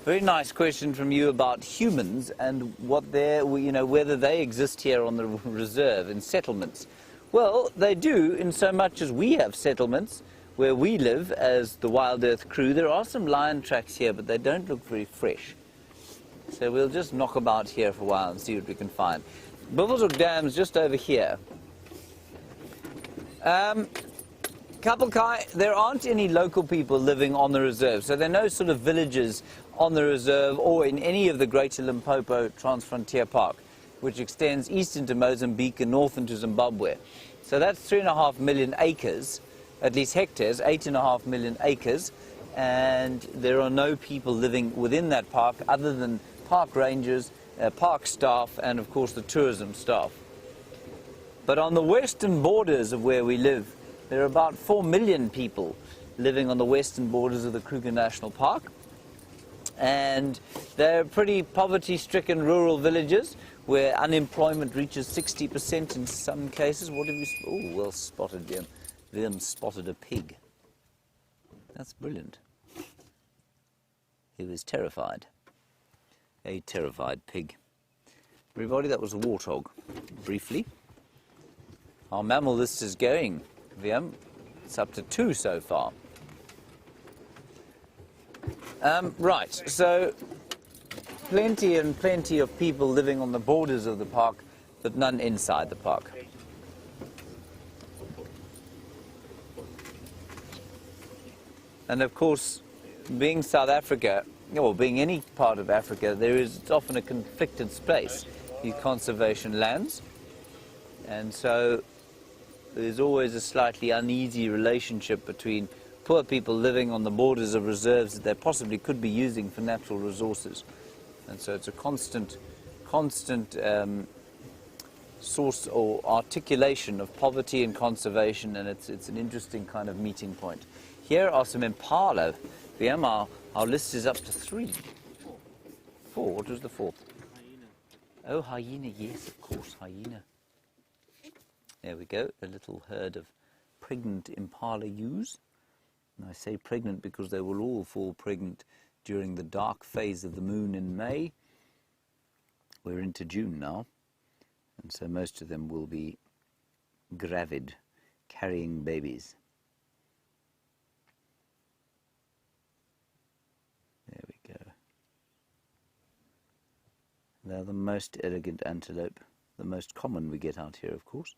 Very nice question from you about humans and what whether they exist here on the reserve in settlements. Well, they do, in so much as we have settlements where we live as the WIldEarth crew. There are some lion tracks here, but they don't look very fresh. So we'll just knock about here for a while and see what we can find. Buffelshoek Dam's just over here. Couple Kai, there aren't any local people living on the reserve, so there are no sort of villages on the reserve or in any of the Greater Limpopo Transfrontier Park, which extends east into Mozambique and north into Zimbabwe. So that's 3.5 million acres, at least hectares, 8.5 million acres, and there are no people living within that park other than park rangers, park staff, and of course the tourism staff. But on the western borders of where we live, there are about 4 million people living on the western borders of the Kruger National Park. And they're pretty poverty-stricken rural villages where unemployment reaches 60% in some cases. What have you... Oh, well spotted, Liam. Liam spotted a pig. That's brilliant. He was terrified. A terrified pig. Everybody, that was a warthog. Briefly. Our mammal list is going, Liam. It's up to 2 so far. Right, so plenty and plenty of people living on the borders of the park, but none inside the park. And of course, being South Africa, or being any part of Africa, it's often a conflicted space, these conservation lands. And so there's always a slightly uneasy relationship between poor people living on the borders of reserves that they possibly could be using for natural resources. And so it's a constant source or articulation of poverty and conservation, and it's an interesting kind of meeting point. Here are some impala. Our list is up to 3. 4. What was the 4th?
Hyena.
Oh, hyena, yes, of course, hyena. There we go, a little herd of pregnant impala ewes. And I say pregnant because they will all fall pregnant during the dark phase of the moon in May. We're into June now, and so most of them will be gravid, carrying babies. There we go. They're the most elegant antelope, the most common we get out here, of course.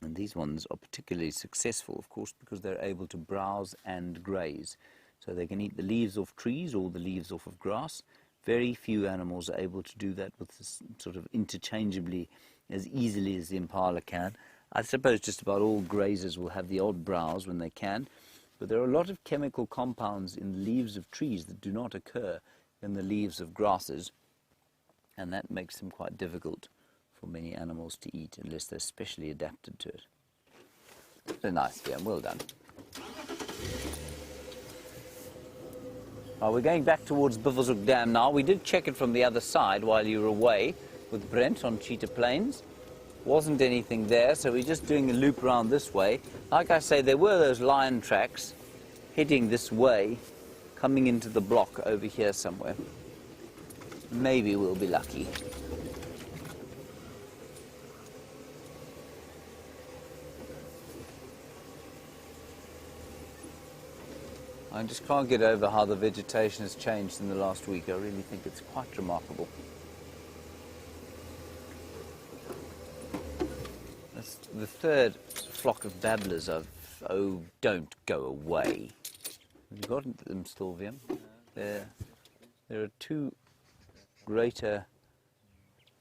And these ones are particularly successful, of course, because they're able to browse and graze. So they can eat the leaves off trees or the leaves off of grass. Very few animals are able to do that with this sort of interchangeably as easily as the impala can. I suppose just about all grazers will have the odd browse when they can, but there are a lot of chemical compounds in the leaves of trees that do not occur in the leaves of grasses, and that makes them quite difficult for many animals to eat unless they're specially adapted to it. Very nice, Liam. Well done. We're going back towards Buffelshoek Dam now. We did check it from the other side while you were away with Brent on Cheetah Plains. Wasn't anything there, so we're just doing a loop around this way. Like I say, there were those lion tracks heading this way, coming into the block over here somewhere. Maybe we'll be lucky. I just can't get over how the vegetation has changed in the last week. I really think it's quite remarkable. That's the 3rd flock of babblers I've... Oh, don't go away. Have you got them still, Liam? There are 2 greater,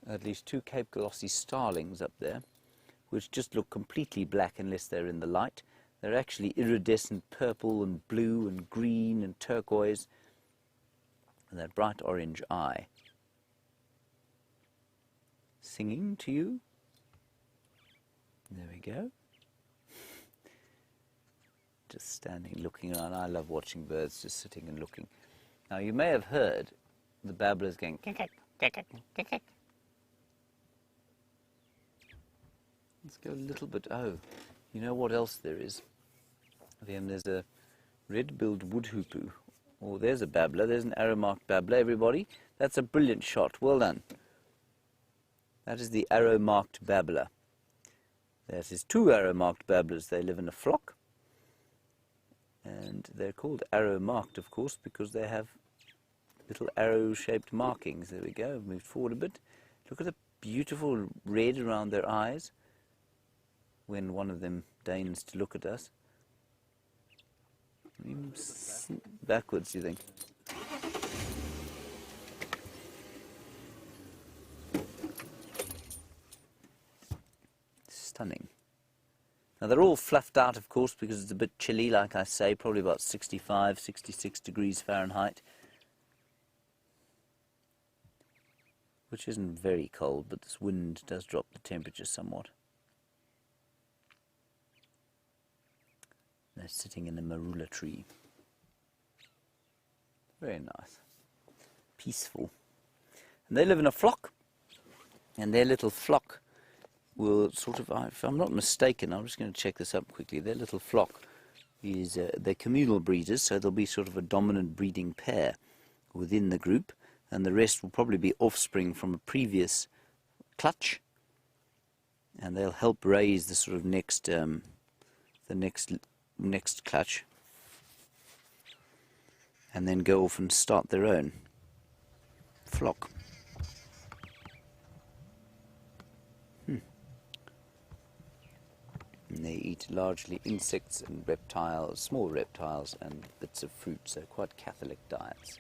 at least 2 Cape Colossi starlings up there, which just look completely black unless they're in the light. They're actually iridescent purple and blue and green and turquoise, and that bright orange eye. Singing to you. There we go. Just standing, looking around. I love watching birds just sitting and looking. Now, you may have heard the babblers going kik-kik, kik-kik, kik-kik. Let's go a little bit. Oh, you know what else there is? There's a red-billed woodhoopoo. Oh, there's a babbler. There's an arrow-marked babbler, everybody. That's a brilliant shot. Well done. That is the arrow-marked babbler. That is two arrow-marked babblers. They live in a flock. And they're called arrow-marked, of course, because they have little arrow-shaped markings. There we go. I've moved forward a bit. Look at the beautiful red around their eyes when one of them deigns to look at us. Backwards, you think? Stunning. Now they're all fluffed out, of course, because it's a bit chilly, like I say, probably about 65, 66 degrees Fahrenheit. Which isn't very cold, but this wind does drop the temperature somewhat. They're sitting in a marula tree. Very nice. Peaceful. And they live in a flock. And their little flock will sort of, if I'm not mistaken, I'm just going to check this up quickly. Their little flock is, they're communal breeders, so there'll be sort of a dominant breeding pair within the group. And the rest will probably be offspring from a previous clutch. And they'll help raise the sort of next clutch, and then go off and start their own flock. And they eat largely insects and reptiles, small reptiles and bits of fruit, so quite Catholic diets.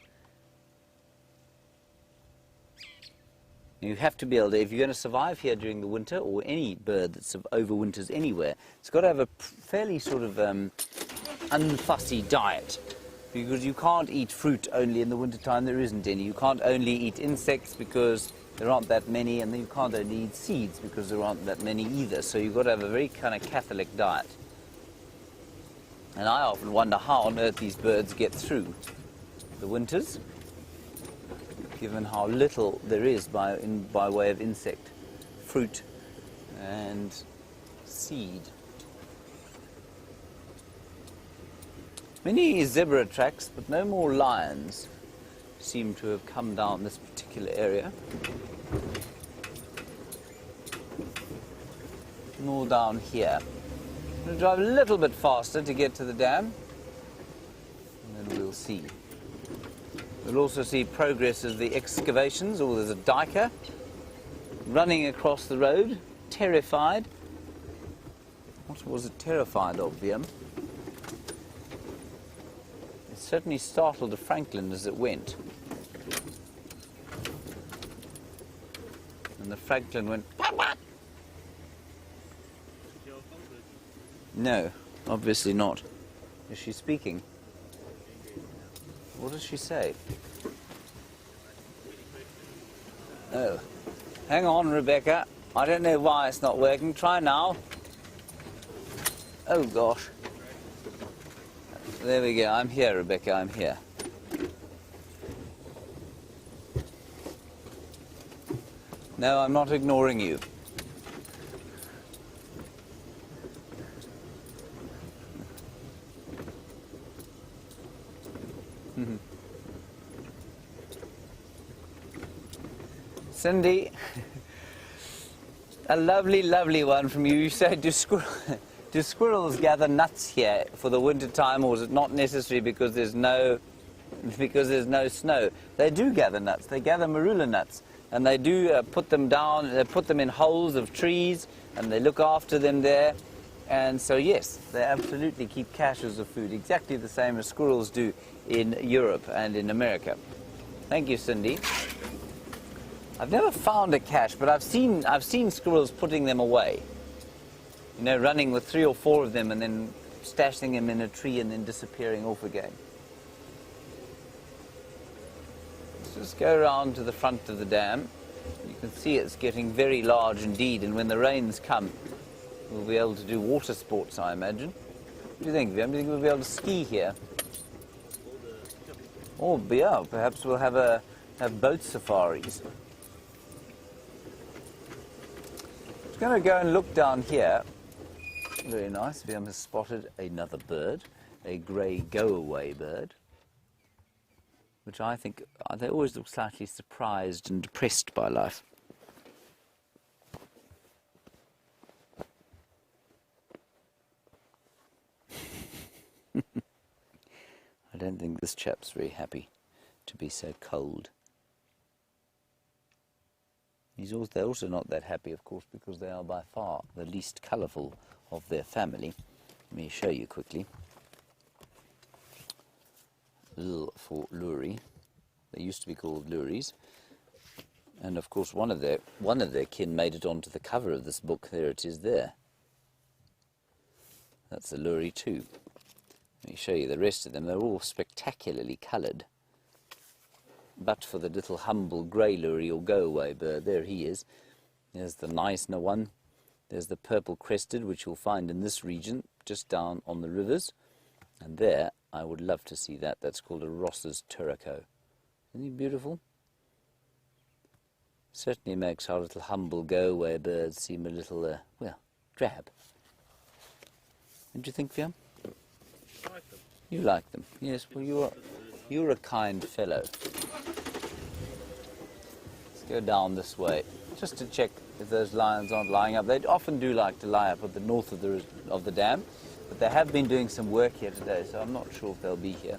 You have to be able to, if you're going to survive here during the winter, or any bird that overwinters anywhere, it's got to have a fairly sort of unfussy diet, because you can't eat fruit only in the wintertime. There isn't any. You can't only eat insects because there aren't that many, and then you can't only eat seeds because there aren't that many either. So you've got to have a very kind of Catholic diet. And I often wonder how on earth these birds get through the winters, given how little there is by way of insect, fruit, and seed. Many zebra tracks, but no more lions seem to have come down this particular area. Nor down here. I'm going to drive a little bit faster to get to the dam, and then we'll see. We'll also see progress of the excavations. Oh, there's a diker running across the road, terrified. What was it terrified of, Liam? It certainly startled a Franklin as it went. And the Franklin went, "What?" No, obviously not. Is she speaking? What does she say? Oh, hang on, Rebecca. I don't know why it's not working. Try now. Oh, gosh. There we go. I'm here, Rebecca. I'm here. No, I'm not ignoring you. Cindy, a lovely, lovely one from you. You said, do squirrels gather nuts here for the winter time, or is it not necessary because there's no snow? They do gather nuts. They gather marula nuts, and they do put them down. They put them in holes of trees, and they look after them there. And so, yes, they absolutely keep caches of food, exactly the same as squirrels do in Europe and in America. Thank you, Cindy. I've never found a cache, but I've seen squirrels putting them away. You know, running with 3 or 4 of them and then stashing them in a tree and then disappearing off again. Let's just go around to the front of the dam. You can see it's getting very large indeed, and when the rains come, we'll be able to do water sports, I imagine. What do you think, Vim? Do you think we'll be able to ski here? Or, yeah, perhaps we'll have boat safaris. I'm going to go and look down here. Very nice. Vim has spotted another bird, a grey go-away bird, which I think they always look slightly surprised and depressed by life. I don't think this chap's very happy to be so cold. They're also not that happy, of course, because they are by far the least colourful of their family. Let me show you quickly. L for Luri. They used to be called Luris. And of course one of their kin made it onto the cover of this book. There it is there. That's a Luri too. Let me show you the rest of them. They're all spectacularly coloured. But for the little humble grey Luri or go-away bird, there he is. There's the nicer one. There's the purple-crested, which you'll find in this region, just down on the rivers. And there, I would love to see that. That's called a Ross's Turrico. Isn't he beautiful? Certainly makes our little humble go-away birds seem a little, well, drab. Don't you think, Fiam?
I like them.
You like them? Yes, well, you're a kind fellow. Let's go down this way, just to check if those lions aren't lying up. They often do like to lie up at the north of the dam, but they have been doing some work here today, so I'm not sure if they'll be here.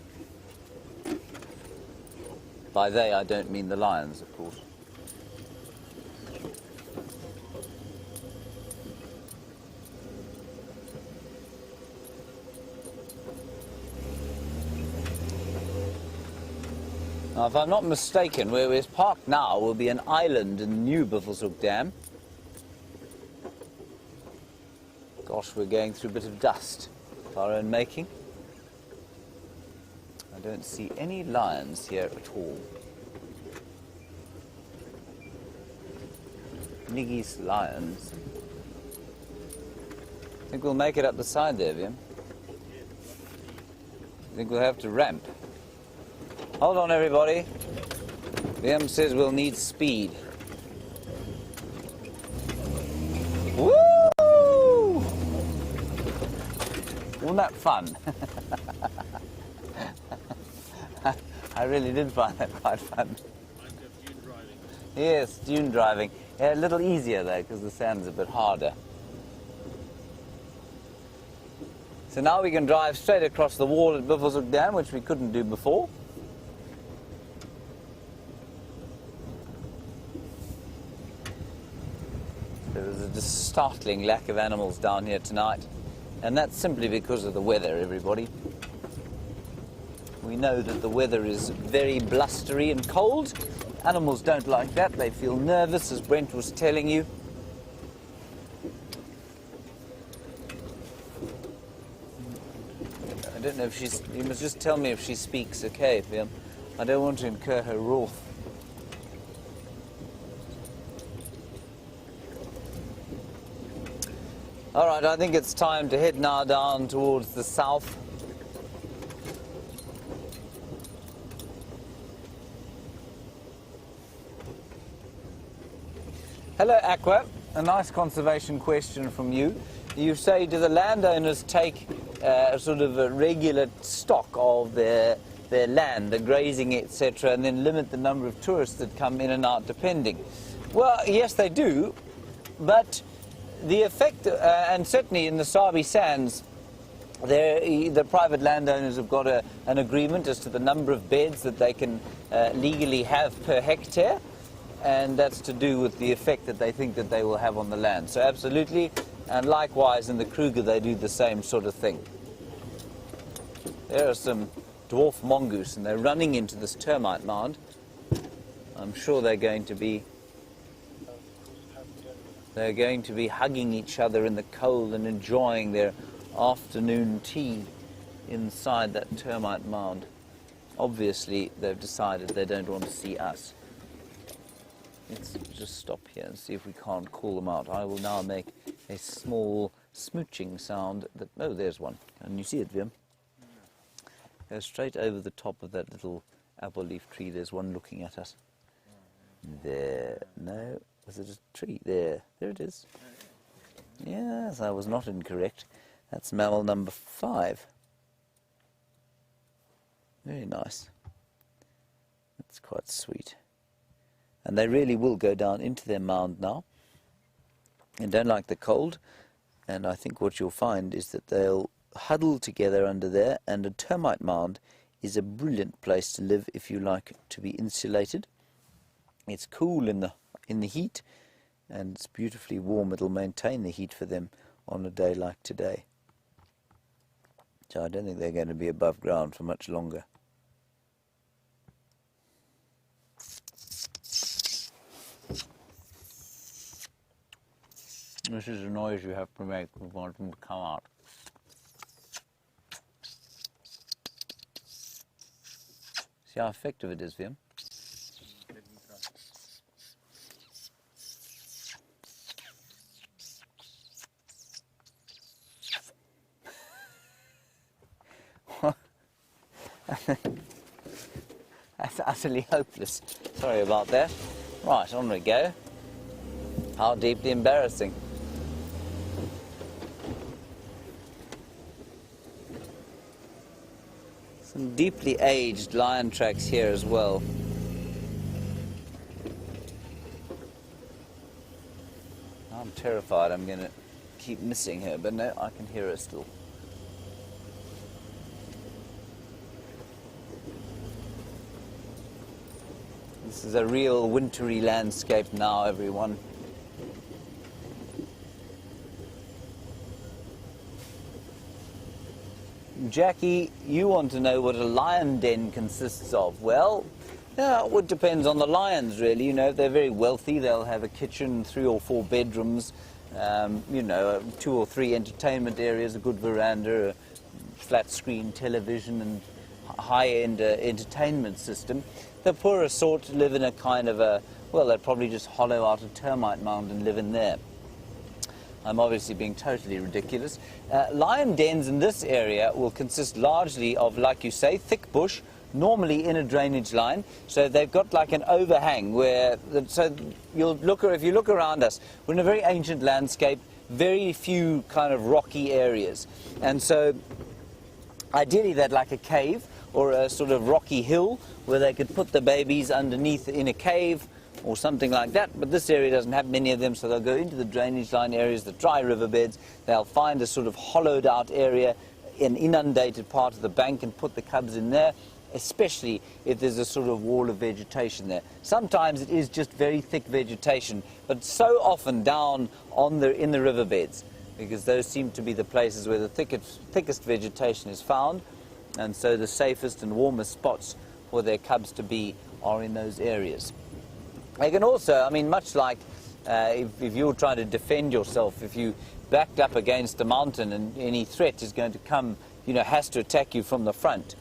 By they, I don't mean the lions, of course. Now, if I'm not mistaken, where we're parked now will be an island in the new Buffelshoek Dam. Gosh, we're going through a bit of dust of our own making. I don't see any lions here at all. Niggy's lions. I think we'll make it up the side there, Viam. I think we'll have to ramp. Hold on, everybody. VM says we'll need speed. Woo! Wasn't that fun? I really did find that quite fun.
Dune driving.
Yes, dune driving. Yeah, a little easier though, because the sand's a bit harder. So now we can drive straight across the wall at Buffelshoek Dam, which we couldn't do before. There is a startling lack of animals down here tonight, and that's simply because of the weather, everybody. We know that the weather is very blustery and cold. Animals don't like that. They feel nervous, as Brent was telling you. I don't know if she's... You must just tell me if she speaks okay, Liam. I don't want to incur her wrath. All right, I think it's time to head now down towards the south. Hello, Aqua. A nice conservation question from you. You say, do the landowners take a sort of a regular stock of their land, the grazing, etc., and then limit the number of tourists that come in and out depending? Well, yes, they do, but the effect, and certainly in the Sabi Sands, the private landowners have got an agreement as to the number of beds that they can legally have per hectare, and that's to do with the effect that they think that they will have on the land. So absolutely, and likewise in the Kruger they do the same sort of thing. There are some dwarf mongoose and they're running into this termite mound. I'm sure they're going to be... They're going to be hugging each other in the cold and enjoying their afternoon tea inside that termite mound. Obviously, they've decided they don't want to see us. Let's just stop here and see if we can't call them out. I will now make a small smooching sound. Oh, there's one. Can you see it, Wim? Go straight over the top of that little apple leaf tree. There's one looking at us. There. No. Was it a tree? There. There it is. Yes, I was not incorrect. That's mammal number 5. Very nice. That's quite sweet. And they really will go down into their mound now. They don't like the cold. And I think what you'll find is that they'll huddle together under there. And a termite mound is a brilliant place to live if you like to be insulated. It's cool in the heat, and it's beautifully warm. It'll maintain the heat for them on a day like today. So I don't think they're going to be above ground for much longer. This is the noise you have to make if you want them to come out. See how effective it is, Wim? That's utterly hopeless. Sorry about that. Right, on we go. How deeply embarrassing. Some deeply aged lion tracks here as well. I'm terrified I'm going to keep missing her, but no, I can hear her still. This is a real wintry landscape now, everyone. Jackie, you want to know what a lion den consists of. Well, it depends on the lions, really. You know, if they're very wealthy, they'll have a kitchen, 3 or 4 bedrooms, 2 or 3 entertainment areas, a good veranda, a flat-screen television, and high-end entertainment system. The poorer sort live in a kind of they'd probably just hollow out a termite mound and live in there. I'm obviously being totally ridiculous. Lion dens in this area will consist largely of, like you say, thick bush, normally in a drainage line. So they've got like an overhang where, so if you look around us, we're in a very ancient landscape, very few kind of rocky areas. And so ideally they'd like a cave or a sort of rocky hill where they could put the babies underneath in a cave or something like that, but this area doesn't have many of them, so they'll go into the drainage line areas, the dry riverbeds. They'll find a sort of hollowed out area, an inundated part of the bank, and put the cubs in there, especially if there's a sort of wall of vegetation there. Sometimes it is just very thick vegetation, but so often down in the riverbeds, because those seem to be the places where the thickest vegetation is found, and so the safest and warmest spots for their cubs to be are in those areas. They can also, much like if you're trying to defend yourself, if you backed up against a mountain and any threat is going to come, has to attack you from the front,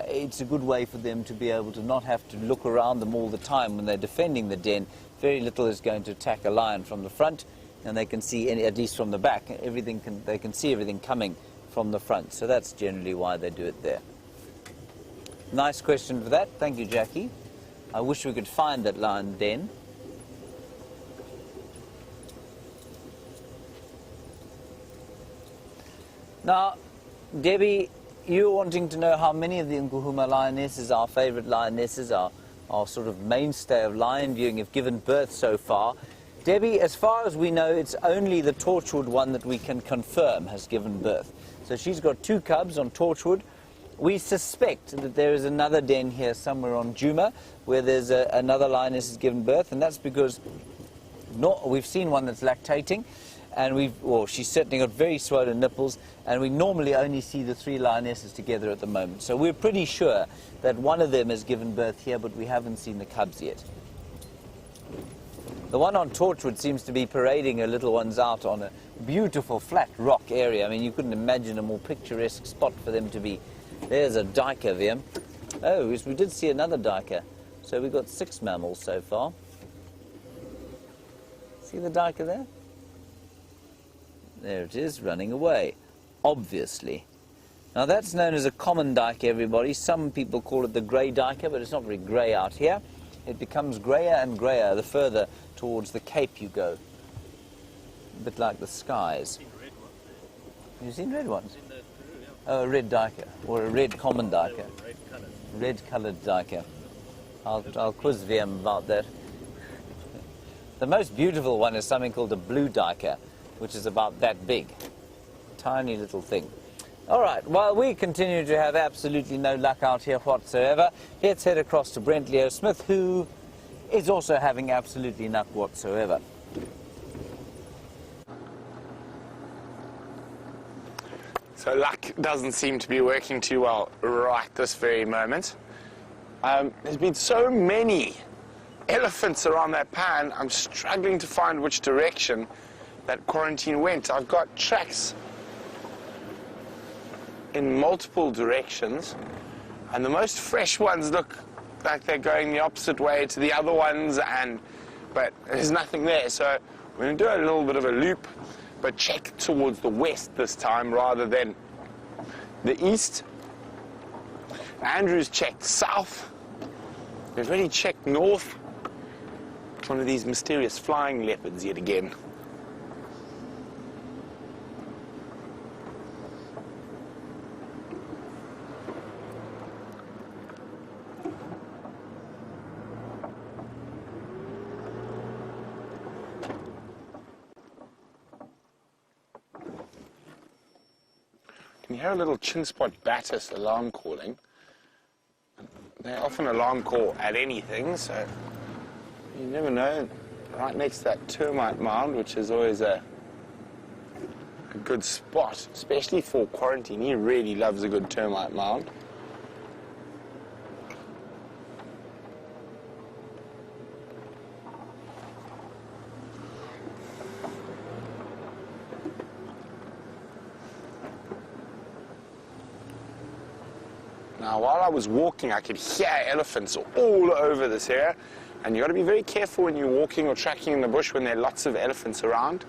it's a good way for them to be able to not have to look around them all the time when they're defending the den. Very little is going to attack a lion from the front, and they can see, at least from the back, they can see everything coming from the front. So that's generally why they do it there. Nice question for that. Thank you, Jackie. I wish we could find that lion den. Now, Debbie, you're wanting to know how many of the Nkuhuma lionesses, our favourite lionesses, our sort of mainstay of lion viewing, have given birth so far. Debbie, as far as we know, it's only the Torchwood one that we can confirm has given birth. So she's got 2 cubs on Torchwood. We suspect that there is another den here somewhere on Djuma where there's another lioness has given birth, and that's because we've seen one that's lactating, and she's certainly got very swollen nipples, and we normally only see the 3 lionesses together at the moment. So we're pretty sure that one of them has given birth here, but we haven't seen the cubs yet. The one on Torchwood seems to be parading her little ones out on a beautiful flat rock area. I mean, you couldn't imagine a more picturesque spot for them to be. There's a duiker there. Oh, yes, we did see another duiker. So we've got 6 mammals so far. See the duiker there? There it is, running away, obviously. Now that's known as a common duiker, everybody. Some people call it the grey duiker, but it's not very grey out here. It becomes greyer and greyer the further towards the Cape you go. A bit like the skies. You've seen red ones? Oh, a red duiker, or a red common duiker. Red-coloured duiker. I'll quiz VM about that. The most beautiful one is something called a blue duiker, which is about that big. Tiny little thing. All right, while we continue to have absolutely no luck out here whatsoever, let's head across to Brent Leo Smith, who is also having absolutely luck whatsoever.
So luck doesn't seem to be working too well right this very moment. There's been so many elephants around that pan, I'm struggling to find which direction that quarantine went. I've got tracks in multiple directions, and the most fresh ones look like they're going the opposite way to the other ones, but there's nothing there. So we're going to do a little bit of a loop, but check towards the west this time rather than the east. Andrew's checked south. We've already checked north. It's one of these mysterious flying leopards yet again. Can you hear a little chin spot batis alarm calling? They often alarm call at anything, so you never know. Right next to that termite mound, which is always a good spot, especially for quarantine. He really loves a good termite mound. Now, while I was walking, I could hear elephants all over this area, and you've got to be very careful when you're walking or tracking in the bush when there are lots of elephants around.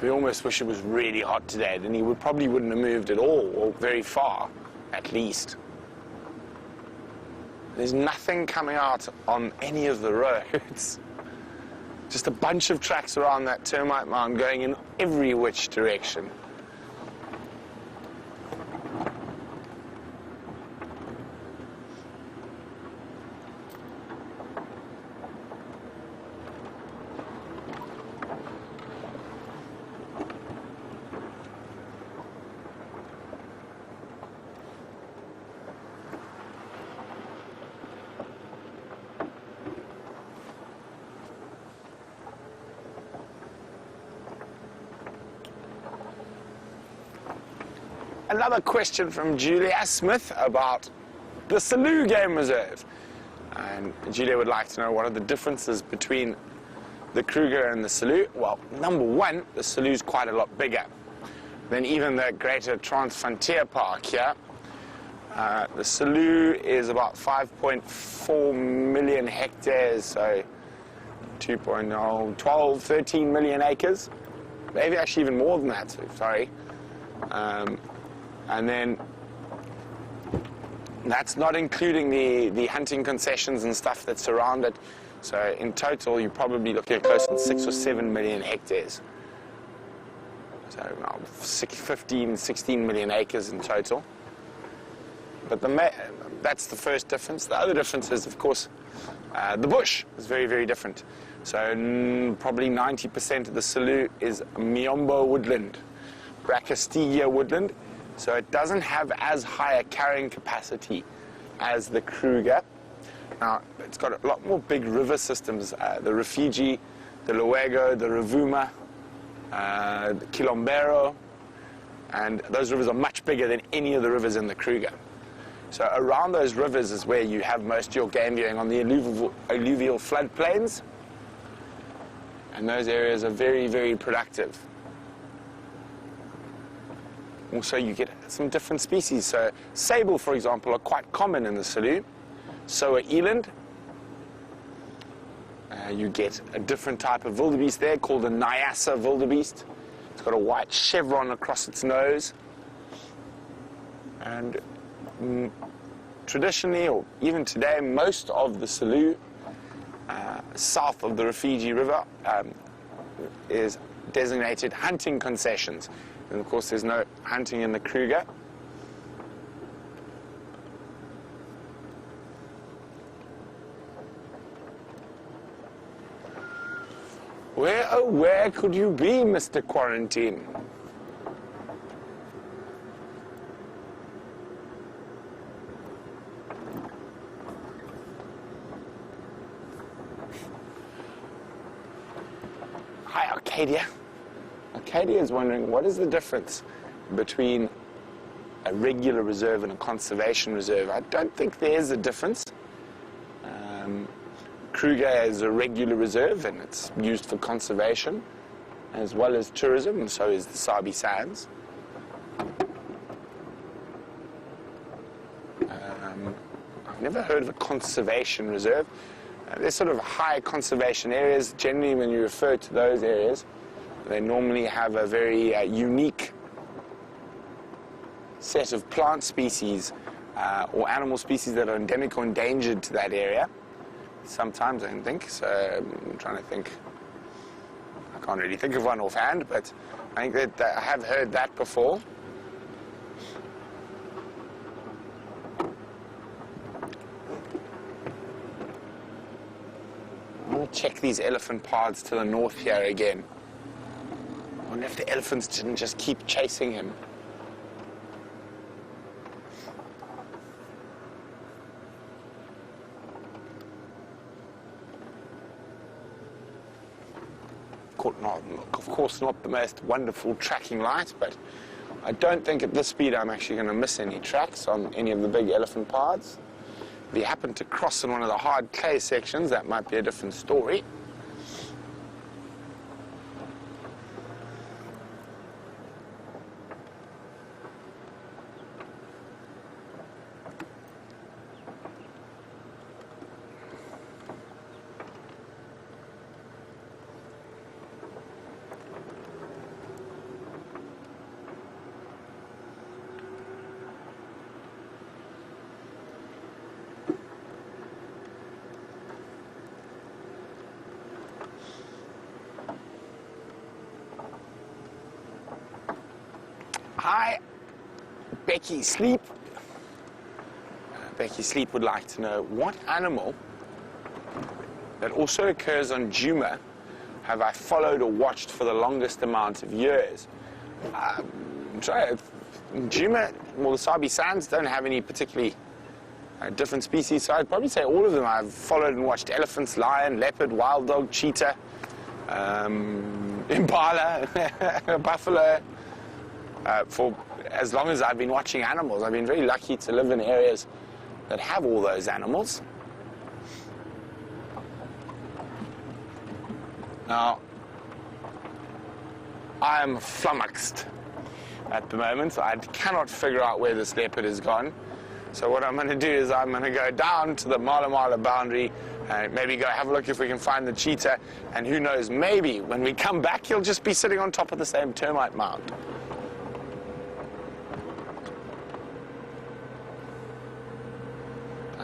We almost wish it was really hot today, then he probably wouldn't have moved at all, or very far, at least. There's nothing coming out on any of the roads. Just a bunch of tracks around that termite mound going in every which direction. Another question from Julia Smith about the Selous Game Reserve. And Julia would like to know what are the differences between the Kruger and the Selous. Well, number one, the Selous is quite a lot bigger than even the Greater Transfrontier Park here. The Selous is about 5.4 million hectares, so 12, 13 million acres. Maybe actually even more than that, sorry. And then that's not including the hunting concessions and stuff that surround it. So in total, you're probably looking at close to 6 or 7 million hectares. So 15, 16 million acres in total. But that's the first difference. The other difference is, of course, the bush is very, very different. So probably 90% of the Selous is Miombo woodland, Brachystegia woodland. So it doesn't have as high a carrying capacity as the Kruger. Now, it's got a lot more big river systems, the Rufiji, the Luego, the Rovuma, the Kilombero, and those rivers are much bigger than any of the rivers in the Kruger. So around those rivers is where you have most of your game viewing, on the alluvial floodplains, and those areas are very, very productive. Also, you get some different species. So sable, for example, are quite common in the Selous. So are eland. You get a different type of wildebeest there called a Nyassa wildebeest. It's got a white chevron across its nose. And traditionally, or even today, most of the Selous south of the Rufiji River is designated hunting concessions. And of course, there's no hunting in the Kruger. Where, oh, where could you be, Mr. Quarantine? Hi, Arcadia. Arcadia is wondering, what is the difference between a regular reserve and a conservation reserve? I don't think there is a difference. Kruger is a regular reserve and it's used for conservation as well as tourism, and so is the Sabi Sands. I've never heard of a conservation reserve. There's sort of high conservation areas. Generally, when you refer to those areas, they normally have a very unique set of plant species or animal species that are endemic or endangered to that area. Sometimes, I think. So I'm trying to think. I can't really think of one offhand, but I think that I have heard that before. I'm going to check these elephant paths to the north here again. I wonder if the elephants didn't just keep chasing him. Of course, not the most wonderful tracking light, but I don't think at this speed I'm actually going to miss any tracks on any of the big elephant paths. If you happen to cross in one of the hard clay sections, that might be a different story. Hi, Becky Sleep. Becky Sleep would like to know, what animal that also occurs on Djuma have I followed or watched for the longest amount of years? Djuma, well, the Sabi Sands don't have any particularly different species, so I'd probably say all of them. I've followed and watched elephants, lion, leopard, wild dog, cheetah, impala, buffalo. For as long as I've been watching animals. I've been very lucky to live in areas that have all those animals. Now, I am flummoxed at the moment. I cannot figure out where this leopard has gone. So what I'm going to do is I'm going to go down to the Mala Mala boundary and maybe go have a look if we can find the cheetah. And who knows, maybe when we come back, he'll just be sitting on top of the same termite mound.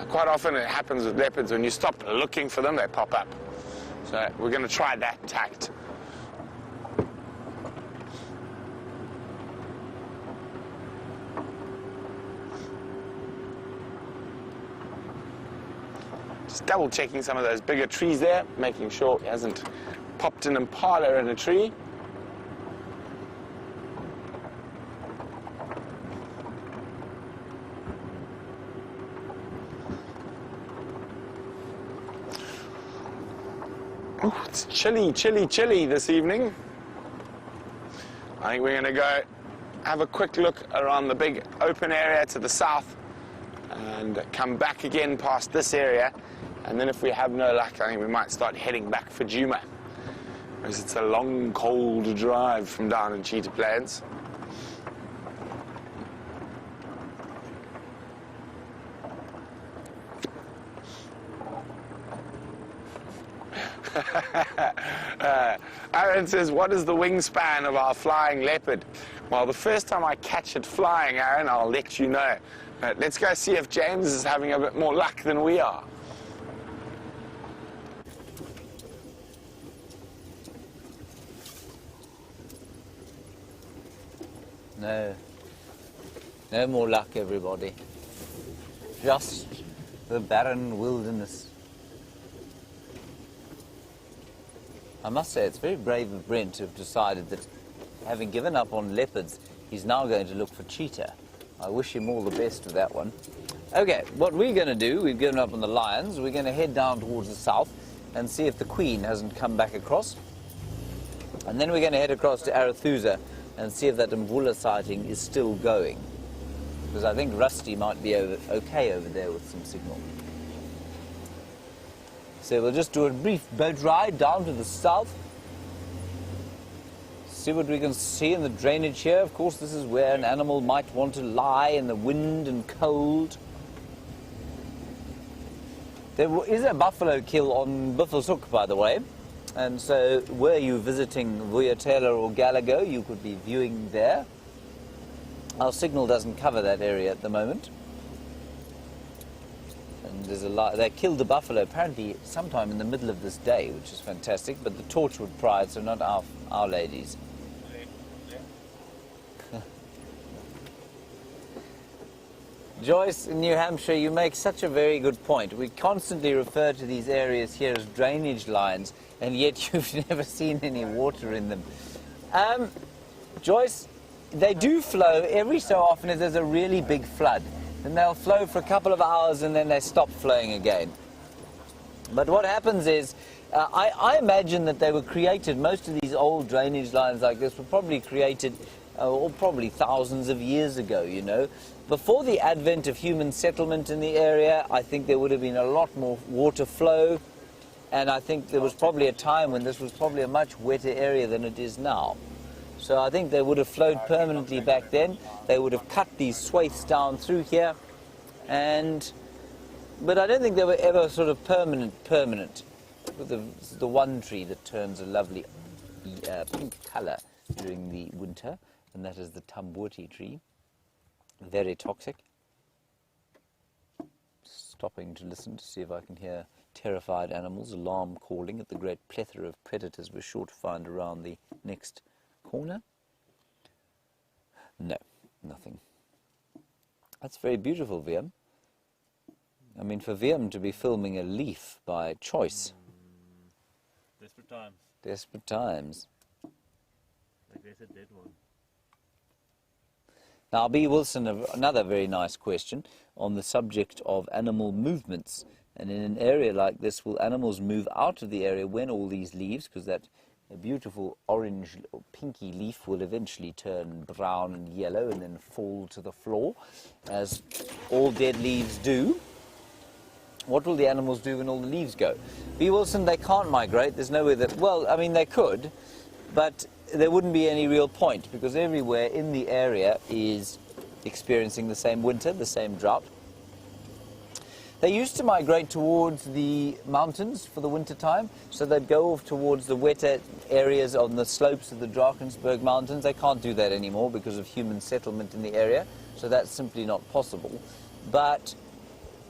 Quite often it happens with leopards, when you stop looking for them, they pop up. So we're going to try that tact. Just double checking some of those bigger trees there, making sure he hasn't popped an impala in a tree. Oh, it's chilly, chilly, chilly this evening. I think we're going to go have a quick look around the big open area to the south and come back again past this area. And then if we have no luck, I think we might start heading back for Djuma, because it's a long, cold drive from down in Cheetah Plains. Aaron says, what is the wingspan of our flying leopard? Well, the first time I catch it flying, Aaron, I'll let you know. But let's go see if James is having a bit more luck than we are.
No more luck, everybody. Just the barren wilderness. I must say, it's very brave of Brent to have decided that, having given up on leopards, he's now going to look for cheetah. I wish him all the best with that one. Okay, what we're going to do, we've given up on the lions, we're going to head down towards the south and see if the queen hasn't come back across. And then we're going to head across to Arathusa and see if that Mvula sighting is still going. Because I think Rusty might be okay over there with some signal. So we'll just do a brief boat ride down to the south. See what we can see in the drainage here. Of course, this is where an animal might want to lie in the wind and cold. There is a buffalo kill on Buffelshoek, by the way. And so, were you visiting Vuyatela or Gallagher, you could be viewing there. Our signal doesn't cover that area at the moment. And there's they killed the buffalo apparently sometime in the middle of this day, which is fantastic. But the Torchwood Pride, so not our ladies. Joyce, in New Hampshire, you make such a very good point. We constantly refer to these areas here as drainage lines, and yet you've never seen any water in them. Joyce, they do flow every so often if there's a really big flood. Then they'll flow for a couple of hours and then they stop flowing again. But what happens is, I imagine that they were created, most of these old drainage lines like this were probably created probably thousands of years ago, you know. Before the advent of human settlement in the area, I think there would have been a lot more water flow, and I think there was probably a time when this was probably a much wetter area than it is now. So I think they would have flowed permanently back then. They would have cut these swathes down through here, but I don't think they were ever sort of permanent. This is the one tree that turns a lovely pink colour during the winter, and that is the Tambuti tree. Very toxic. Stopping to listen to see if I can hear terrified animals, alarm calling at the great plethora of predators we're sure to find around the next corner. No, nothing. That's very beautiful, VM. I mean, for VM to be filming a leaf by choice.
Desperate times.
Desperate times.
Like there's a dead one.
Now, B. Wilson, another very nice question on the subject of animal movements. And in an area like this, will animals move out of the area when all these leaves, because that beautiful orange or pinky leaf will eventually turn brown and yellow and then fall to the floor, as all dead leaves do. What will the animals do when all the leaves go? B. Wilson, they can't migrate. There's nowhere that, well, I mean, they could, but there wouldn't be any real point, because everywhere in the area is experiencing the same winter, the same drought. They used to migrate towards the mountains for the winter time, so they'd go off towards the wetter areas on the slopes of the Drakensberg Mountains. They can't do that anymore because of human settlement in the area, so that's simply not possible. But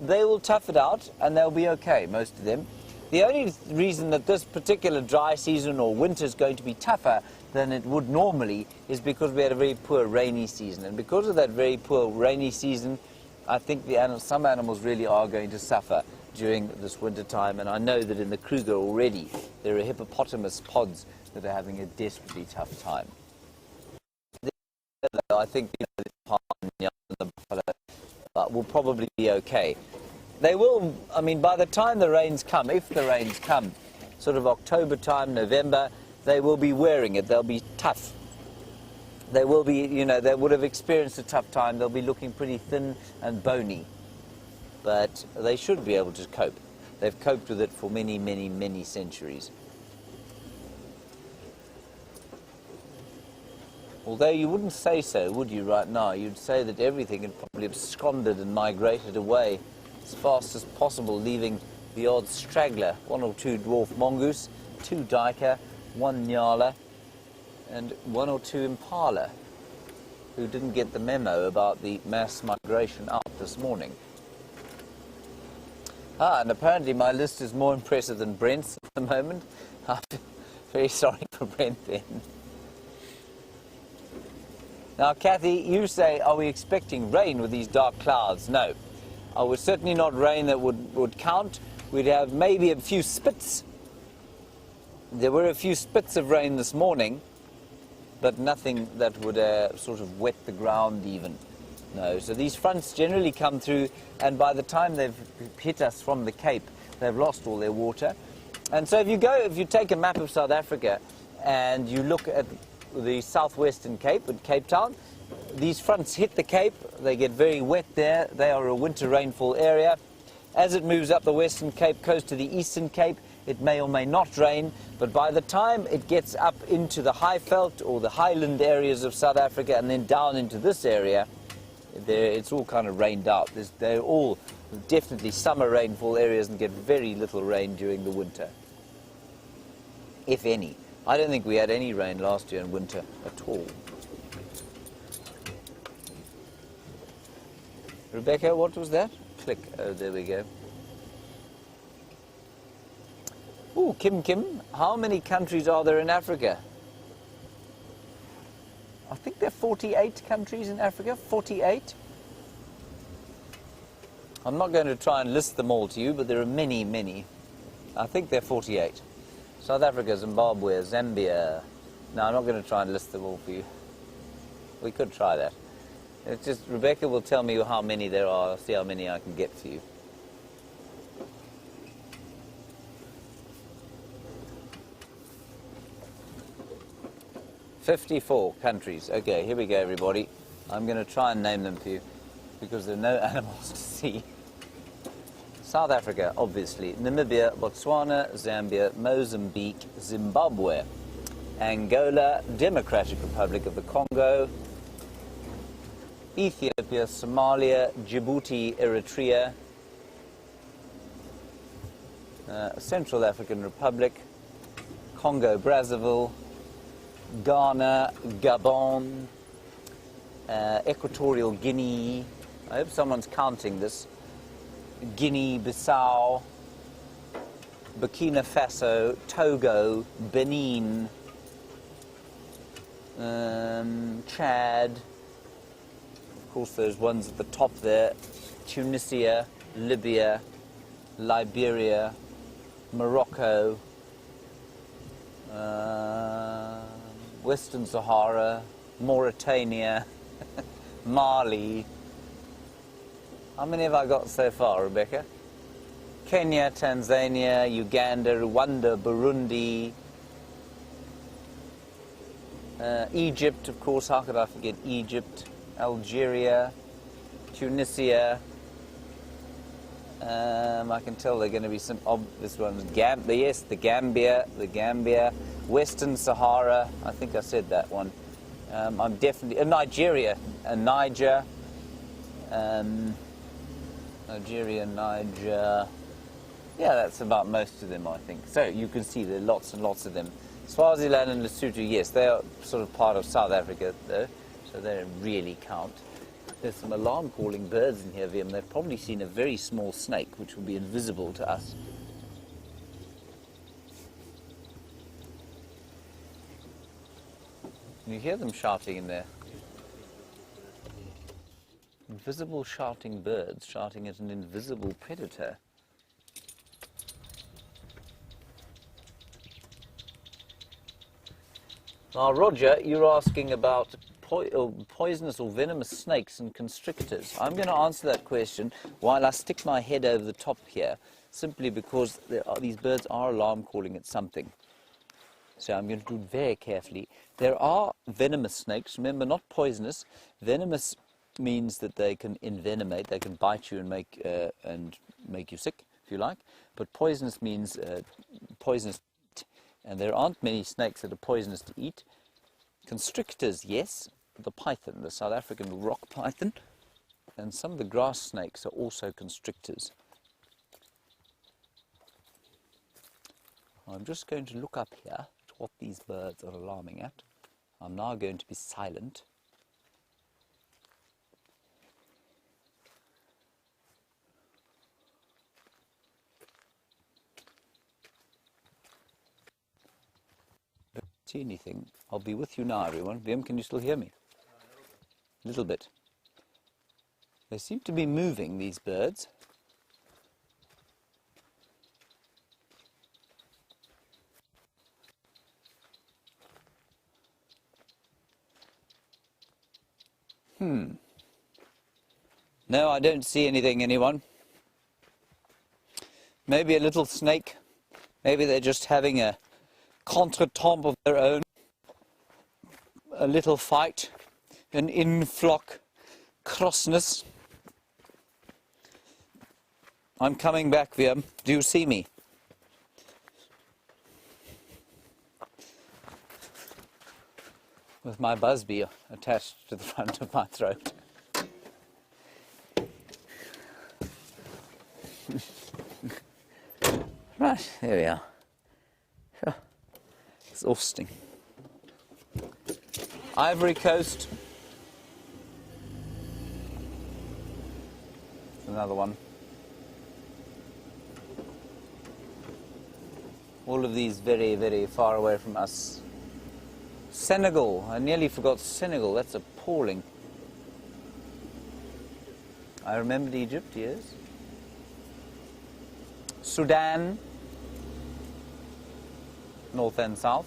they will tough it out, and they'll be okay, most of them. The only reason that this particular dry season or winter is going to be tougher than it would normally is because we had a very poor rainy season. And because of that very poor rainy season, I think some animals really are going to suffer during this winter time. And I know that in the Kruger already, there are hippopotamus pods that are having a desperately tough time. I think the buffalo will probably be okay. They will, I mean, by the time the rains come, if the rains come, sort of October time, November, they will be wearing it. They'll be tough. They will be, you know, they would have experienced a tough time. They'll be looking pretty thin and bony. But they should be able to cope. They've coped with it for many, many, many centuries. Although you wouldn't say so, would you, right now? You'd say that everything had probably absconded and migrated away as fast as possible, leaving the odd straggler, 1 or 2 dwarf mongoose, 2 duiker, 1 nyala, and 1 or 2 impala, who didn't get the memo about the mass migration out this morning. And apparently my list is more impressive than Brent's at the moment. I'm very sorry for Brent then. Now, Kathy, you say, are we expecting rain with these dark clouds? No. It was certainly not rain that would count. We'd have maybe a few spits. There were a few spits of rain this morning, but nothing that would sort of wet the ground even. No. So these fronts generally come through, and by the time they've hit us from the Cape, they've lost all their water. And so if you take a map of South Africa and you look at the southwestern Cape, at Cape Town, these fronts hit the Cape, they get very wet there, they are a winter rainfall area. As it moves up the Western Cape coast to the Eastern Cape, it may or may not rain, but by the time it gets up into the Highveld or the highland areas of South Africa and then down into this area, it's all kind of rained out. They're all definitely summer rainfall areas and get very little rain during the winter, if any. I don't think we had any rain last year in winter at all. Rebecca, what was that? Click. Oh, there we go. Ooh, Kim, how many countries are there in Africa? I think there are 48 countries in Africa. 48? I'm not going to try and list them all to you, but there are many, many. I think there are 48. South Africa, Zimbabwe, Zambia. No, I'm not going to try and list them all for you. We could try that. It's just, Rebecca will tell me how many there are. I'll see how many I can get for you. "54 countries. Okay, here we go, everybody. I'm going to try and name them for you because there are no animals to see. South Africa, obviously. Namibia, Botswana, Zambia, Mozambique, Zimbabwe, Angola, Democratic Republic of the Congo, Ethiopia, Somalia, Djibouti, Eritrea, Central African Republic, Congo, Brazzaville, Ghana, Gabon, Equatorial Guinea. I hope someone's counting this. Guinea-Bissau, Burkina Faso, Togo, Benin, Chad, of course those ones at the top there, Tunisia, Libya, Liberia, Morocco, Western Sahara, Mauritania, Mali. How many have I got so far, Rebecca? Kenya, Tanzania, Uganda, Rwanda, Burundi, Egypt, of course, how could I forget Egypt, Algeria, Tunisia. I can tell there are going to be some obvious ones. The Gambia, Western Sahara, I think I said that one. I'm definitely, Nigeria, Niger, Nigeria, Niger. Yeah, that's about most of them, I think. So you can see there are lots and lots of them. Swaziland and Lesotho, yes, they are sort of part of South Africa, though, so they don't really count. There's some alarm-calling birds in here, Vim. They've probably seen a very small snake, which will be invisible to us. Can you hear them shouting in there? Invisible shouting birds shouting at an invisible predator. Now, Roger, you're asking about poisonous or venomous snakes and constrictors? I'm going to answer that question while I stick my head over the top here, simply because these birds are alarm calling at something. So I'm going to do it very carefully. There are venomous snakes, remember, not poisonous. Venomous means that they can envenomate, they can bite you and make you sick, if you like. But poisonous means poisonous. And there aren't many snakes that are poisonous to eat. Constrictors, yes. The python, the South African rock python, and some of the grass snakes are also constrictors. I'm just going to look up here at what these birds are alarming at. I'm now going to be silent. Don't see anything. I'll be with you now, everyone. Liam, can you still hear me? A little bit. They seem to be moving, these birds. No, I don't see anything, anyone. Maybe a little snake. Maybe they're just having a contretemps of their own. A little fight. An in-flock crossness. I'm coming back, Liam. Do you see me? With my busby attached to the front of my throat. Right, there we are. Exhausting. Ivory Coast. Another one. All of these very, very far away from us. Senegal. I nearly forgot Senegal. That's appalling. I remembered Egypt, yes. Sudan. North and south.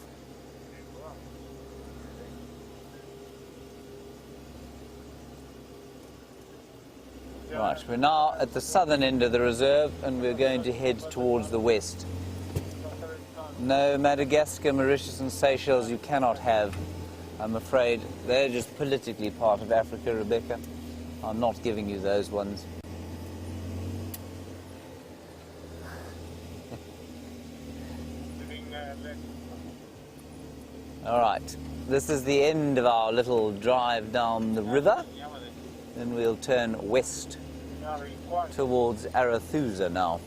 Right, we're now at the southern end of the reserve and we're going to head towards the west. No, Madagascar, Mauritius and Seychelles you cannot have, I'm afraid. They're just politically part of Africa, Rebecca. I'm not giving you those ones. All right, this is the end of our little drive down the river. Then we'll turn west towards Arathusa now.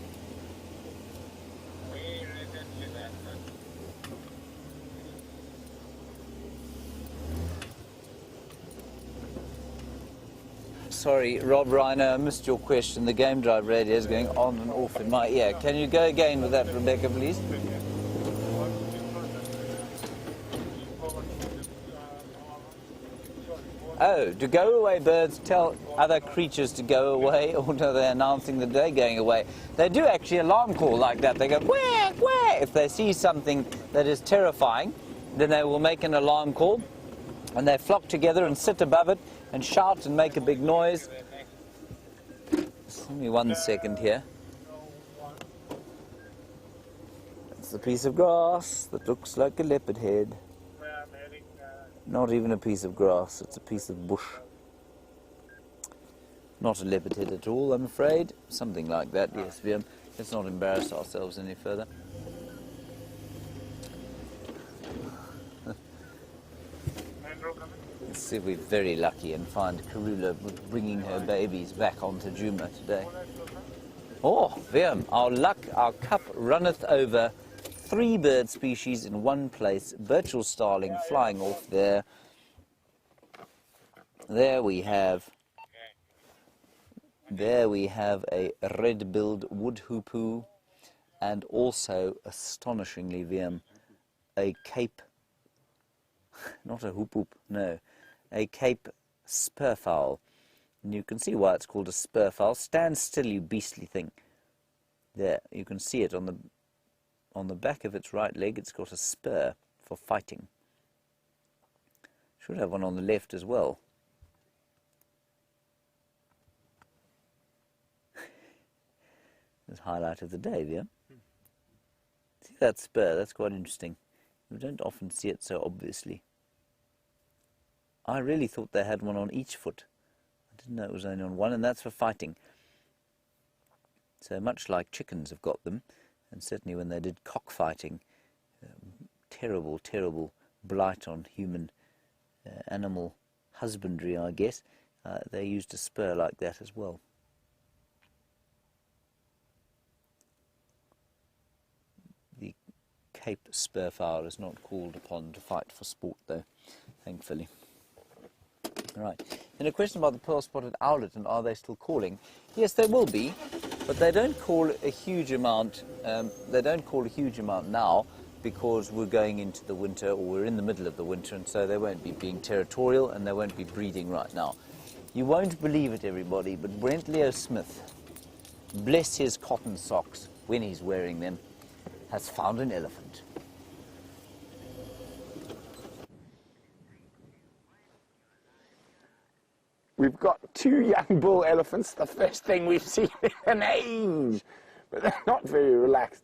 Sorry, Rob Reiner, I missed your question. The game drive radio is going on and off in my ear. Can you go again with that, Rebecca, please? Oh, do go away birds tell other creatures to go away, or are they announcing that they're going away? They do actually alarm call like that. They go, quack, quack. If they see something that is terrifying, then they will make an alarm call, and they flock together and sit above it and shout and make a big noise. Just give me 1 second here. That's a piece of grass that looks like a leopard head. Not even a piece of grass, it's a piece of bush. Not a leopard head at all, I'm afraid. Something like that, yes. Let's not embarrass ourselves any further. Let's see if we're very lucky and find Karula bringing her babies back onto Juma today. Oh, Viam, our luck, our cup runneth over. 3 bird species in one place. Birchall starling flying off there. There we have a red-billed wood hoopoo, and also, astonishingly, Viam, a Cape, not a hoop-hoop, no, a Cape spurfowl. And you can see why it's called a spurfowl. Stand still, you beastly thing. There, you can see it on the back of its right leg. It's got a spur for fighting. Should have one on the left as well. There's highlight of the day there. See that spur? That's quite interesting. We don't often see it so obviously. I really thought they had one on each foot. I didn't know it was only on one, and that's for fighting. So much like chickens have got them, and certainly when they did cockfighting, terrible, terrible blight on human animal husbandry, I guess, they used a spur like that as well. The Cape spurfowl is not called upon to fight for sport, though, thankfully. Right. Then a question about the pearl-spotted owlet, and are they still calling? Yes, they will be, but they don't call a huge amount. They don't call a huge amount now because we're going into the winter, or we're in the middle of the winter, and so they won't be being territorial and they won't be breeding right now. You won't believe it, everybody, but Brent Leo Smith, bless his cotton socks when he's wearing them, has found an elephant.
We've got 2 young bull elephants, the first thing we've seen in an age, but they're not very relaxed.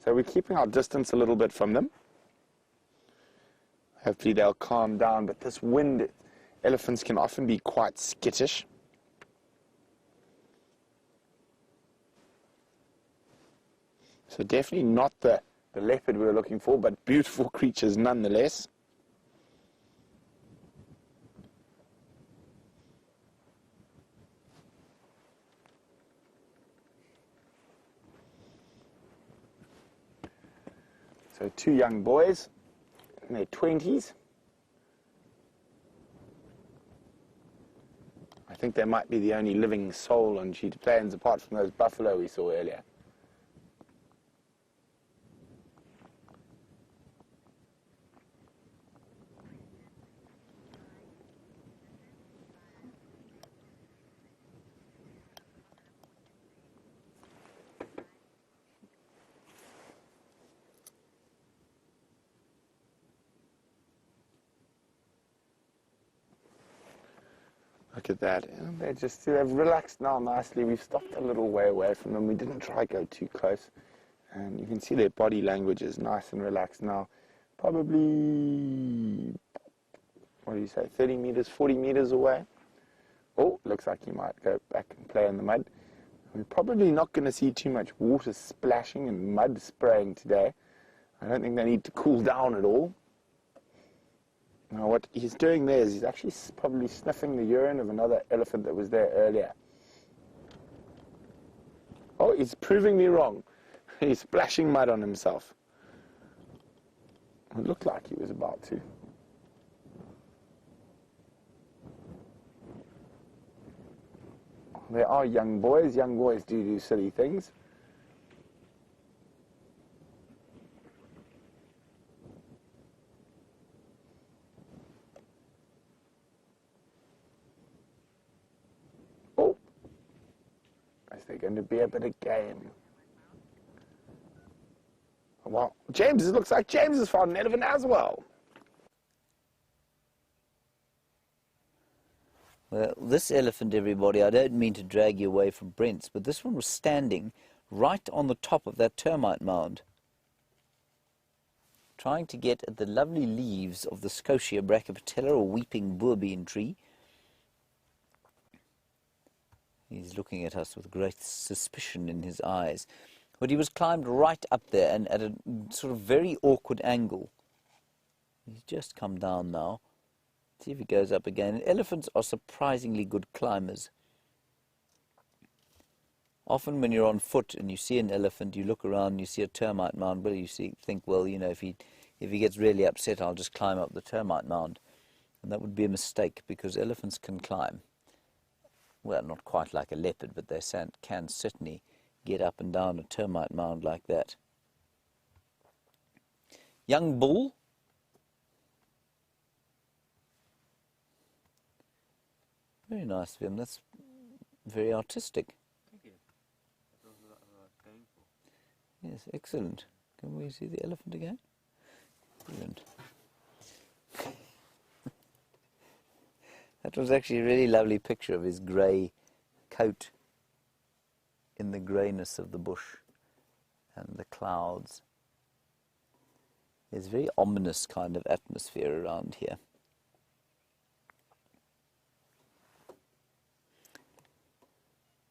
So we're keeping our distance a little bit from them. Hopefully they'll calm down, but this wind, elephants can often be quite skittish. So definitely not the leopard we were looking for, but beautiful creatures nonetheless. So 2 young boys in their 20s. I think they might be the only living soul on Cheetah Plains apart from those buffalo we saw earlier. Look at that. And they've relaxed now nicely. We've stopped a little way away from them. We didn't try to go too close. And you can see their body language is nice and relaxed now. Probably, what do you say, 30 meters, 40 meters away. Oh, looks like he might go back and play in the mud. We're probably not going to see too much water splashing and mud spraying today. I don't think they need to cool down at all. Now what he's doing there is he's actually probably sniffing the urine of another elephant that was there earlier. Oh, he's proving me wrong. He's splashing mud on himself. It looked like he was about to. There are young boys. Young boys do silly things. They're going to be a bit of game. Well, James, it looks like James has found an elephant as well.
Well, this elephant, everybody, I don't mean to drag you away from Brent's, but this one was standing right on the top of that termite mound, trying to get at the lovely leaves of the Scotia brachypetala, or weeping bourbean tree. He's looking at us with great suspicion in his eyes. But he was climbed right up there and at a sort of very awkward angle. He's just come down now. See if he goes up again. And elephants are surprisingly good climbers. Often when you're on foot and you see an elephant, you look around and you see a termite mound, but you think, well, you know, if he gets really upset, I'll just climb up the termite mound. And that would be a mistake, because elephants can climb. Well, not quite like a leopard, but they can certainly get up and down a termite mound like that. Young bull. Very nice of him. That's very artistic.
Thank you. That was what I was going for.
Yes, excellent. Can we see the elephant again? Brilliant. That was actually a really lovely picture of his grey coat in the greyness of the bush and the clouds. There's a very ominous kind of atmosphere around here.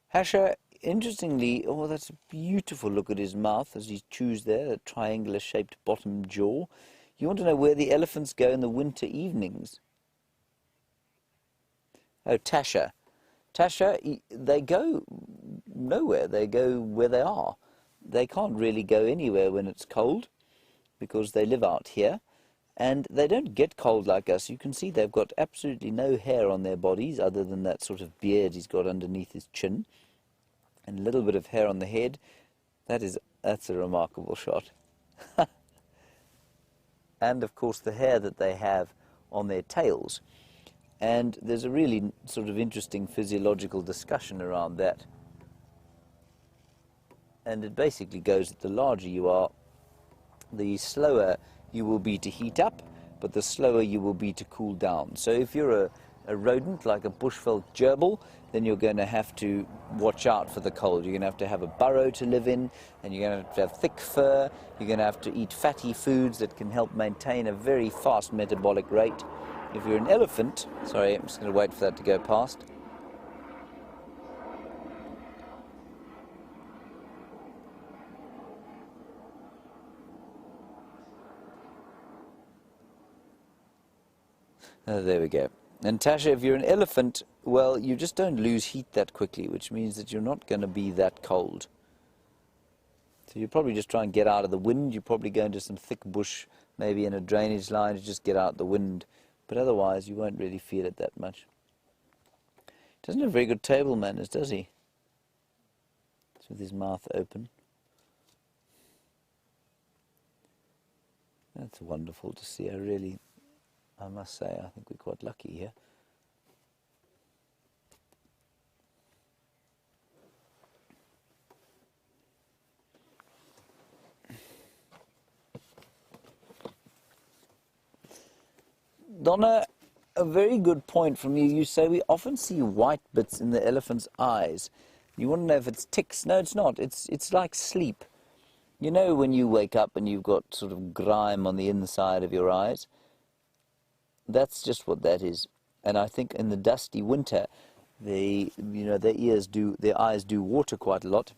Hasha, interestingly, oh, that's a beautiful look at his mouth as he chews there, a triangular-shaped bottom jaw. You want to know where the elephants go in the winter evenings? Oh, Tasha. Tasha, they go nowhere. They go where they are. They can't really go anywhere when it's cold because they live out here. And they don't get cold like us. You can see they've got absolutely no hair on their bodies other than that sort of beard he's got underneath his chin. And a little bit of hair on the head. That's a remarkable shot. And, of course, the hair that they have on their tails. And there's a really sort of interesting physiological discussion around that. And it basically goes that the larger you are, the slower you will be to heat up, but the slower you will be to cool down. So if you're a rodent like a bushveld gerbil, then you're going to have to watch out for the cold. You're going to have a burrow to live in, and you're going to have thick fur. You're going to have to eat fatty foods that can help maintain a very fast metabolic rate. If you're an elephant, sorry, I'm just going to wait for that to go past. There we go. And Tasha, if you're an elephant, well, you just don't lose heat that quickly, which means that you're not going to be that cold. So you probably just try and get out of the wind. You probably go into some thick bush, maybe in a drainage line to just get out the wind. But otherwise, you won't really feel it that much. Doesn't have very good table manners, does he? It's with his mouth open. That's wonderful to see. I must say, I think we're quite lucky here. Donna, a very good point from you. You say we often see white bits in the elephant's eyes. You want to know if it's ticks. No, it's not. It's like sleep. You know when you wake up and you've got sort of grime on the inside of your eyes? That's just what that is. And I think in the dusty winter, their eyes do water quite a lot.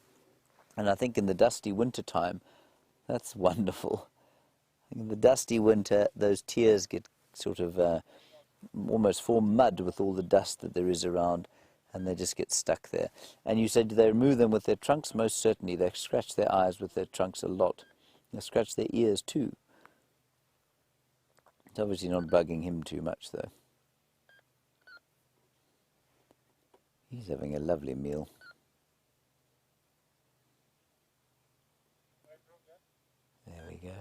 And I think in the dusty winter time, that's wonderful. In the dusty winter, those tears get sort of almost form mud with all the dust that there is around, and they just get stuck there. And you said, do they remove them with their trunks? Most certainly. They scratch their eyes with their trunks a lot. They scratch their ears too. It's obviously not bugging him too much, though. He's having a lovely meal. There we go.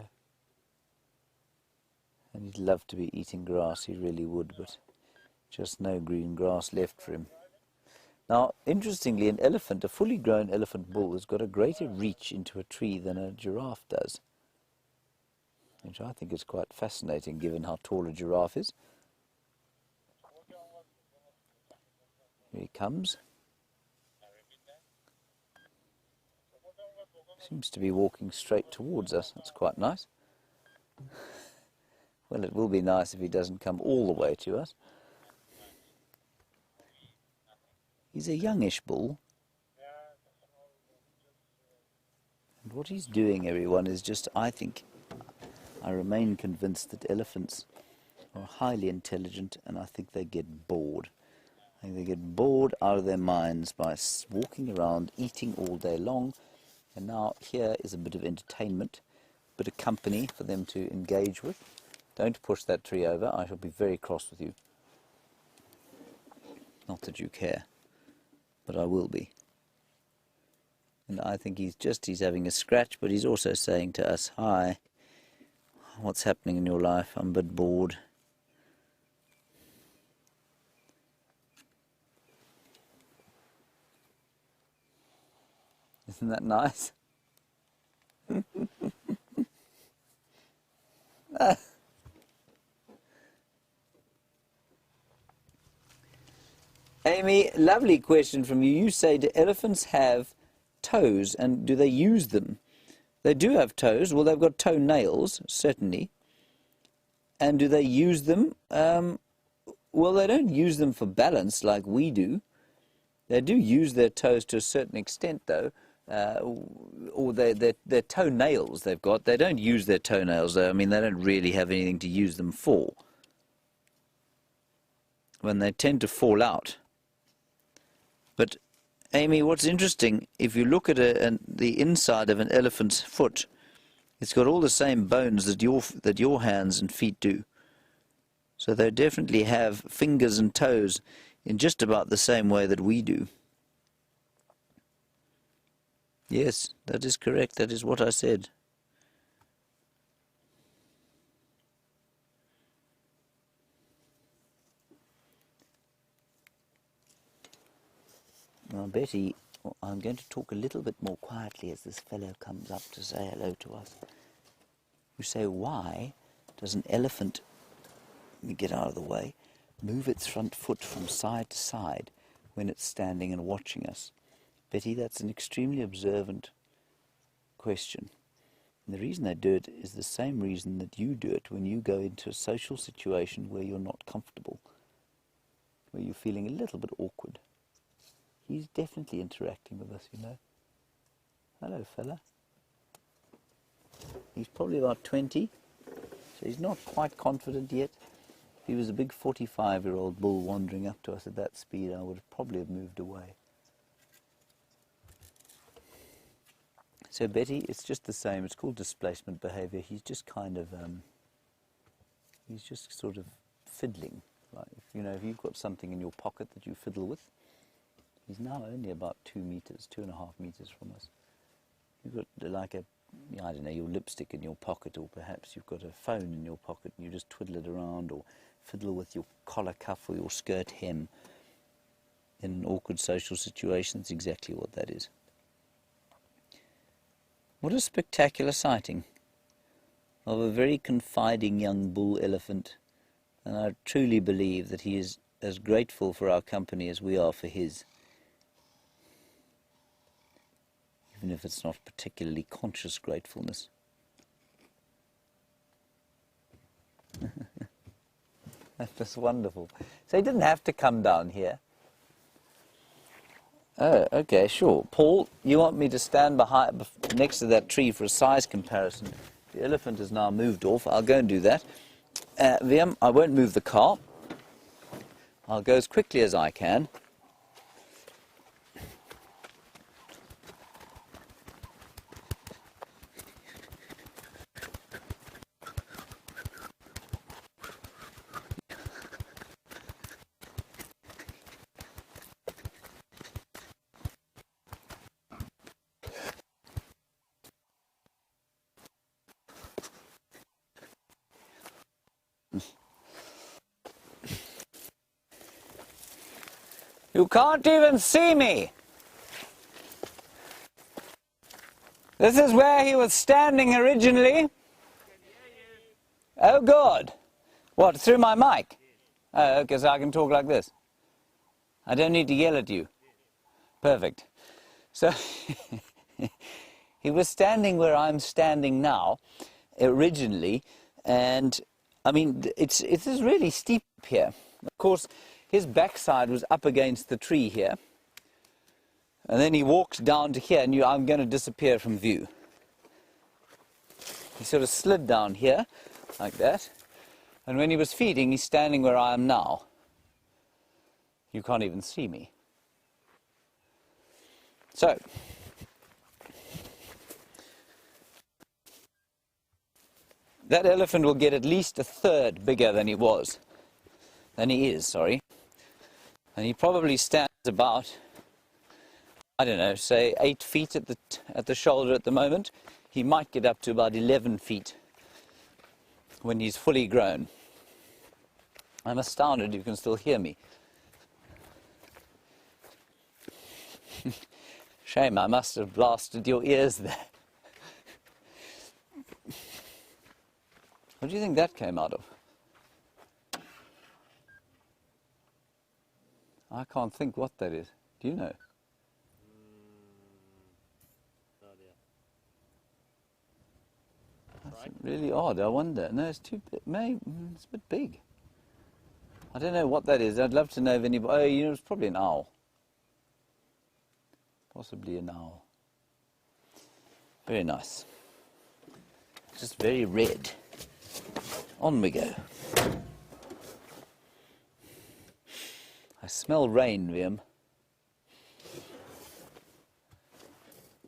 And he'd love to be eating grass, he really would, but just no green grass left for him. Now, interestingly, an elephant, a fully grown elephant bull, has got a greater reach into a tree than a giraffe does, which I think is quite fascinating given how tall a giraffe is. Here he comes. Seems to be walking straight towards us. That's quite nice. Well, it will be nice if he doesn't come all the way to us. He's a youngish bull. And what he's doing, everyone, is just, I remain convinced that elephants are highly intelligent, and I think they get bored. I think they get bored out of their minds by walking around, eating all day long. And now here is a bit of entertainment, a bit of company for them to engage with. Don't push that tree over. I shall be very cross with you. Not that you care, but I will be. And I think he's having a scratch, but he's also saying to us, hi, what's happening in your life? I'm a bit bored. Isn't that nice? Amy, lovely question from you. You say, do elephants have toes, and do they use them? They do have toes. Well, they've got toenails, certainly. And do they use them? Well, they don't use them for balance like we do. They do use their toes to a certain extent, though, or their toenails they've got. They don't use their toenails, though. I mean, they don't really have anything to use them for. When they tend to fall out. But, Amy, what's interesting, if you look at the inside of an elephant's foot, it's got all the same bones that your hands and feet do. So they definitely have fingers and toes in just about the same way that we do. Yes, that is correct. That is what I said. Now, Betty, I'm going to talk a little bit more quietly as this fellow comes up to say hello to us. You say, why does an elephant, let me get out of the way, move its front foot from side to side when it's standing and watching us? Betty, that's an extremely observant question. And the reason they do it is the same reason that you do it when you go into a social situation where you're not comfortable, where you're feeling a little bit awkward. He's definitely interacting with us, you know. Hello, fella. He's probably about 20, so he's not quite confident yet. If he was a big 45-year-old bull wandering up to us at that speed, I would probably have moved away. So, Betty, it's just the same. It's called displacement behavior. He's just kind of, he's just sort of fiddling. Like, if you've got something in your pocket that you fiddle with, he's now only about 2 meters, 2.5 meters from us. You've got like I don't know, your lipstick in your pocket, or perhaps you've got a phone in your pocket and you just twiddle it around or fiddle with your collar cuff or your skirt hem in an awkward social situation. It's exactly what that is. What a spectacular sighting of a very confiding young bull elephant, and I truly believe that he is as grateful for our company as we are for his. Even if it's not particularly conscious gratefulness. That was wonderful. So he didn't have to come down here. Oh, okay, sure. Paul, you want me to stand next to that tree for a size comparison? The elephant has now moved off. I'll go and do that. Liam, I won't move the car. I'll go as quickly as I can. You can't even see me. This is where he was standing originally. Oh, good. What, through my mic? Oh, okay, so I can talk like this. I don't need to yell at you. Perfect. So, he was standing where I'm standing now, originally, and, I mean, it is really steep here. Of course, his backside was up against the tree here. And then he walked down to here, and I'm going to disappear from view. He sort of slid down here, like that. And when he was feeding, he's standing where I am now. You can't even see me. So, that elephant will get at least a third bigger than he is, sorry. And he probably stands about, I don't know, say 8 feet at the shoulder at the moment. He might get up to about 11 feet when he's fully grown. I'm astounded you can still hear me. Shame, I must have blasted your ears there. What do you think that came out of? I can't think what that is. Do you know?
No idea.
That's really odd. I wonder. No, it's too big. It's a bit big. I don't know what that is. I'd love to know if anybody... Oh, you know, it's probably an owl. Possibly an owl. Very nice. Just very red. On we go. I smell rain, Liam.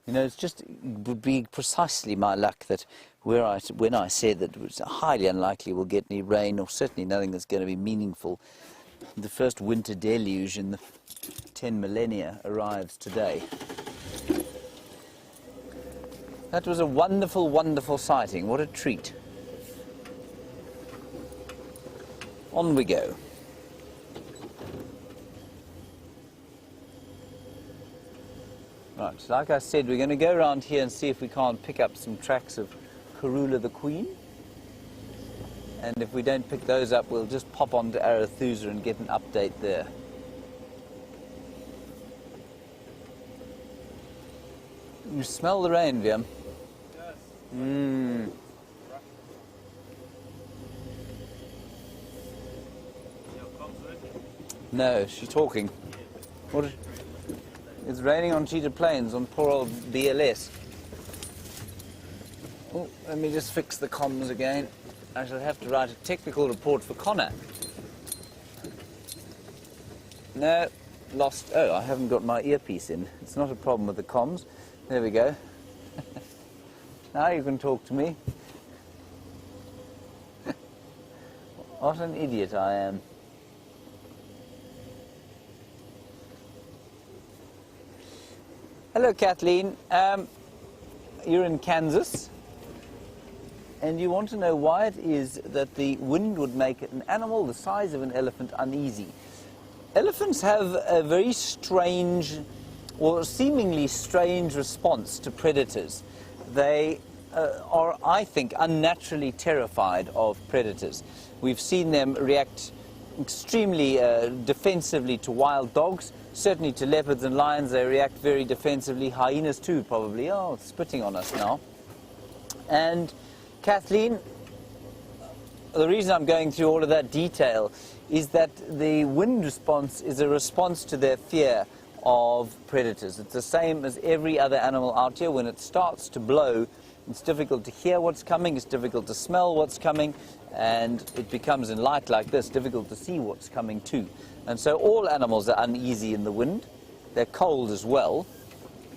You know, it would be precisely my luck that when I said that it was highly unlikely we'll get any rain, or certainly nothing that's going to be meaningful, the first winter deluge in the 10 millennia arrives today. That was a wonderful, wonderful sighting. What a treat. On we go. Right, like I said, we're going to go around here and see if we can't pick up some tracks of Karula the Queen. And if we don't pick those up, we'll just pop on to Arathusa and get an update there. You smell the rain, Liam?
Yes.
Mmm. No, she's talking. What? It's raining on Cheetah Plains, on poor old BLS. Oh, let me just fix the comms again. I shall have to write a technical report for Connor. No, lost. Oh, I haven't got my earpiece in. It's not a problem with the comms. There we go. Now you can talk to me. What an idiot I am. Hello, Kathleen. You're in Kansas, and you want to know why it is that the wind would make an animal the size of an elephant uneasy. Elephants have a very strange, or seemingly strange, response to predators. They are, I think, unnaturally terrified of predators. We've seen them react extremely defensively to wild dogs. Certainly to leopards and lions, they react very defensively. Hyenas too, probably. Oh, it's spitting on us now. And Kathleen, the reason I'm going through all of that detail is that the wind response is a response to their fear of predators. It's the same as every other animal out here. When it starts to blow, it's difficult to hear what's coming, it's difficult to smell what's coming, and it becomes, in light like this, difficult to see what's coming too. And so all animals are uneasy in the wind. They're cold as well.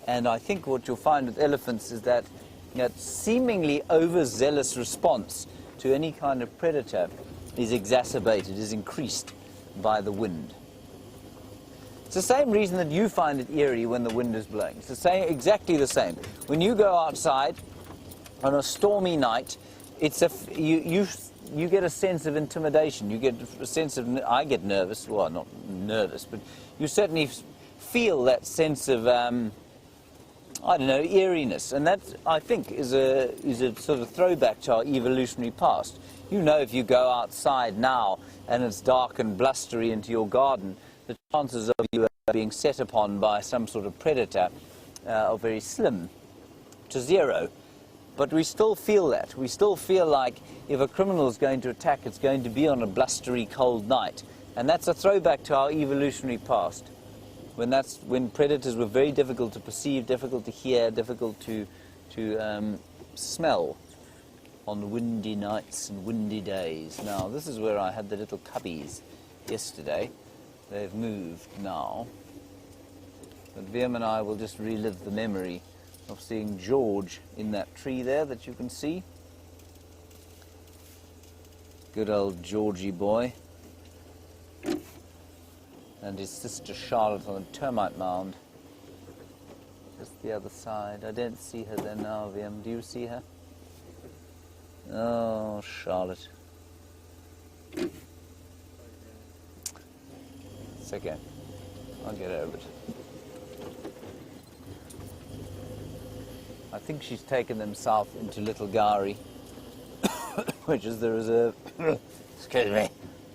And I think what you'll find with elephants is that seemingly overzealous response to any kind of predator is exacerbated, is increased by the wind. It's the same reason that you find it eerie when the wind is blowing. It's the same, exactly the same. When you go outside on a stormy night, it's you get a sense of intimidation. You get a sense of, I get nervous, well, not nervous, but you certainly feel that sense of, I don't know, eeriness. And that, I think, is a sort of throwback to our evolutionary past. You know, if you go outside now and it's dark and blustery into your garden, the chances of you being set upon by some sort of predator are very slim to zero. But we still feel that. We still feel like if a criminal is going to attack, it's going to be on a blustery, cold night. And that's a throwback to our evolutionary past, when predators were very difficult to perceive, difficult to hear, difficult to smell on windy nights and windy days. Now, this is where I had the little cubbies yesterday. They've moved now. But Liam and I will just relive the memory of seeing George in that tree there that you can see. Good old Georgie boy. And his sister Charlotte on a termite mound. Just the other side. I don't see her there now, Liam. Do you see her? Oh, Charlotte. It's okay. I'll get over it. I think she's taken them south into Little Gowrie, which is the reserve, excuse me,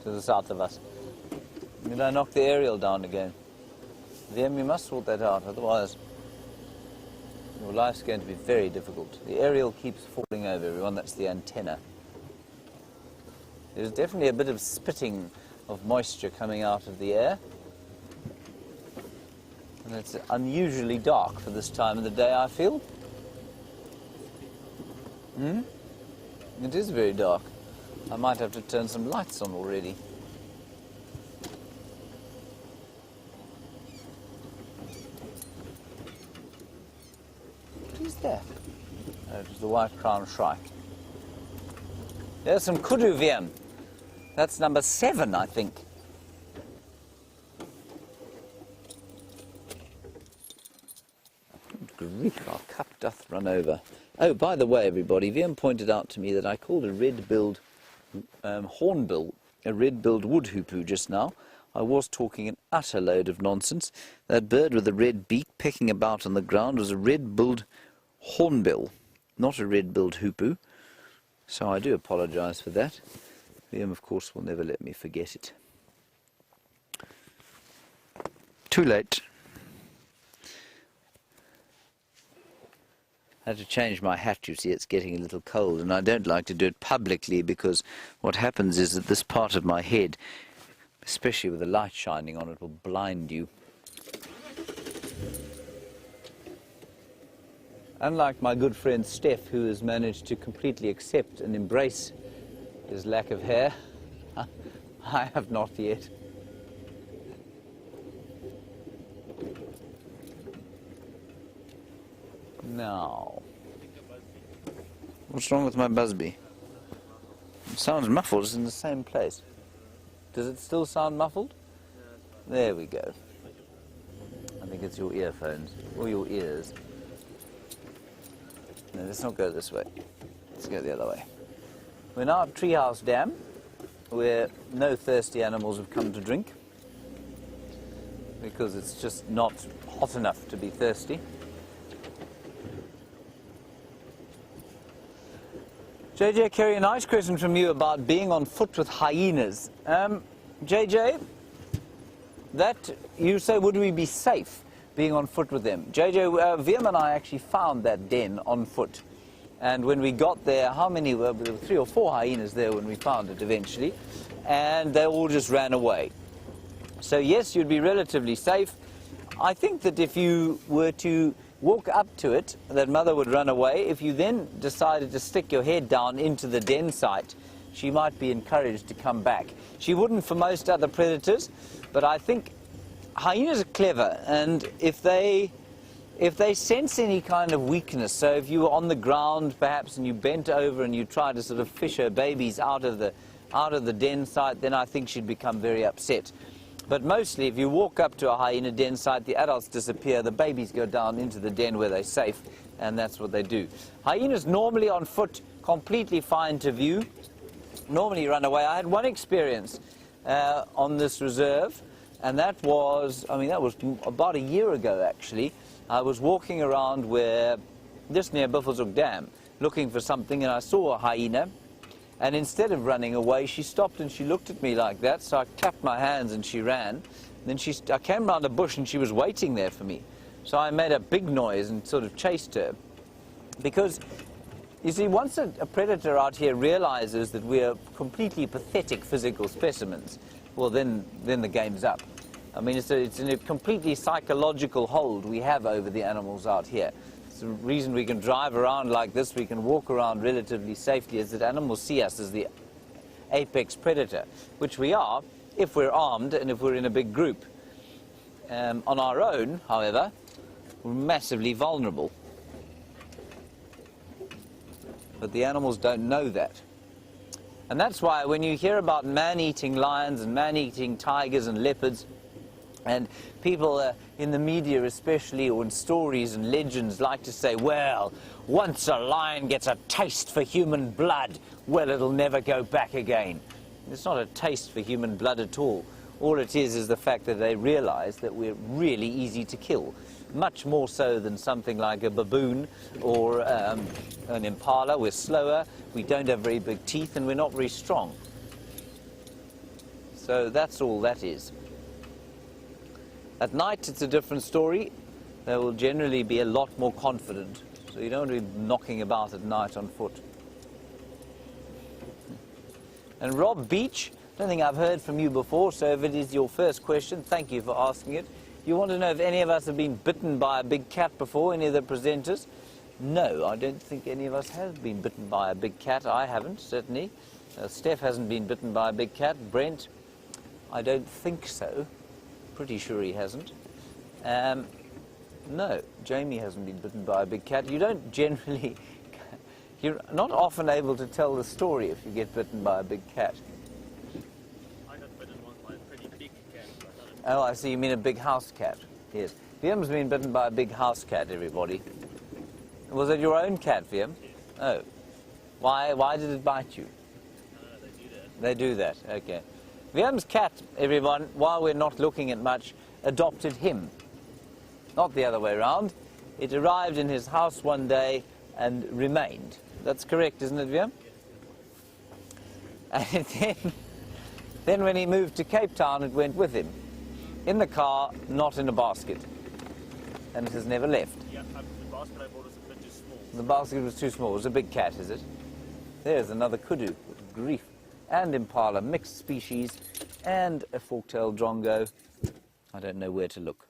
to the south of us. Did I knock the aerial down again? Then we must sort that out, otherwise your life's going to be very difficult. The aerial keeps falling over, everyone. That's the antenna. There's definitely a bit of spitting of moisture coming out of the air. And it's unusually dark for this time of the day, I feel. It is very dark. I might have to turn some lights on already. What is that? Oh, it was the white crown shrike. There's some kudu VM. That's number 7, I think. Grief, our cup doth run over. Oh, by the way, everybody, VM pointed out to me that I called a red-billed hornbill a red-billed wood hoopoo just now. I was talking an utter load of nonsense. That bird with the red beak pecking about on the ground was a red-billed hornbill, not a red-billed hoopoo. So I do apologise for that. VM, of course, will never let me forget it. Too late. I had to change my hat, you see. It's getting a little cold, and I don't like to do it publicly because what happens is that this part of my head, especially with the light shining on it, will blind you. Unlike my good friend Steph, who has managed to completely accept and embrace his lack of hair, I have not yet. Now, what's wrong with my Busby? It sounds muffled. It's in the same place. Does it still sound muffled? There we go. I think it's your earphones or your ears. No, let's not go this way. Let's go the other way. We're now at Treehouse Dam, where no thirsty animals have come to drink because it's just not hot enough to be thirsty. JJ, Kerry, a nice question from you about being on foot with hyenas. JJ, that you say, would we be safe being on foot with them? JJ, VM and I actually found that den on foot. And when we got there, how many were there? 3 or 4 hyenas there when we found it eventually. And they all just ran away. So yes, you'd be relatively safe. I think that if you were to walk up to it, that mother would run away. If you then decided to stick your head down into the den site, she might be encouraged to come back. She wouldn't for most other predators, but I think hyenas are clever, and if they sense any kind of weakness, so if you were on the ground perhaps and you bent over and you tried to sort of fish her babies out of the den site, then I think she'd become very upset. But mostly, if you walk up to a hyena den site, the adults disappear, the babies go down into the den where they're safe, and that's what they do. Hyenas normally on foot, completely fine to view, normally run away. I had one experience on this reserve, and that was about a year ago, actually. I was walking around just near Buffelshoek Dam, looking for something, and I saw a hyena. And instead of running away, she stopped and she looked at me like that, so I clapped my hands and she ran. Then I came round a bush and she was waiting there for me. So I made a big noise and sort of chased her. Because, you see, once a predator out here realizes that we're completely pathetic physical specimens, well, then the game's up. I mean, it's a completely psychological hold we have over the animals out here. The reason we can drive around like this, we can walk around relatively safely, is that animals see us as the apex predator, which we are if we're armed and if we're in a big group. On our own, however, we're massively vulnerable. But the animals don't know that. And that's why when you hear about man-eating lions and man-eating tigers and leopards, and people in the media especially, or in stories and legends, like to say, well, once a lion gets a taste for human blood, well, it'll never go back again. It's not a taste for human blood at all. All it is the fact that they realize that we're really easy to kill, much more so than something like a baboon or an impala. We're slower, we don't have very big teeth, and we're not very strong. So that's all that is. At night, it's a different story. They will generally be a lot more confident. So you don't want to be knocking about at night on foot. And Rob Beach, I don't think I've heard from you before, so if it is your first question, thank you for asking it. You want to know if any of us have been bitten by a big cat before, any of the presenters? No, I don't think any of us have been bitten by a big cat. I haven't, certainly. Steph hasn't been bitten by a big cat. Brent, I don't think so. Pretty sure he hasn't. No, Jamie hasn't been bitten by a big cat. You don't generally... You're not often able to tell the story if you get bitten by a big cat.
I got bitten once by a pretty big cat.
Oh, I see. You mean a big house cat. Yes. Viam's been bitten by a big house cat, everybody. Was it your own cat, Viam?
Yes.
Oh. Why did it bite you?
They do that.
They do that, okay. Viam's cat, everyone, while we're not looking at much, adopted him. Not the other way around. It arrived in his house one day and remained. That's correct, isn't it, Viam? And then when he moved to Cape Town, it went with him. In the car, not in a basket. And it has never left.
Yeah, the basket I bought was a bit too small.
The basket was too small. It was a big cat, is it? There's another kudu. Good grief. And impala, mixed species, and a fork-tailed drongo. I don't know where to look.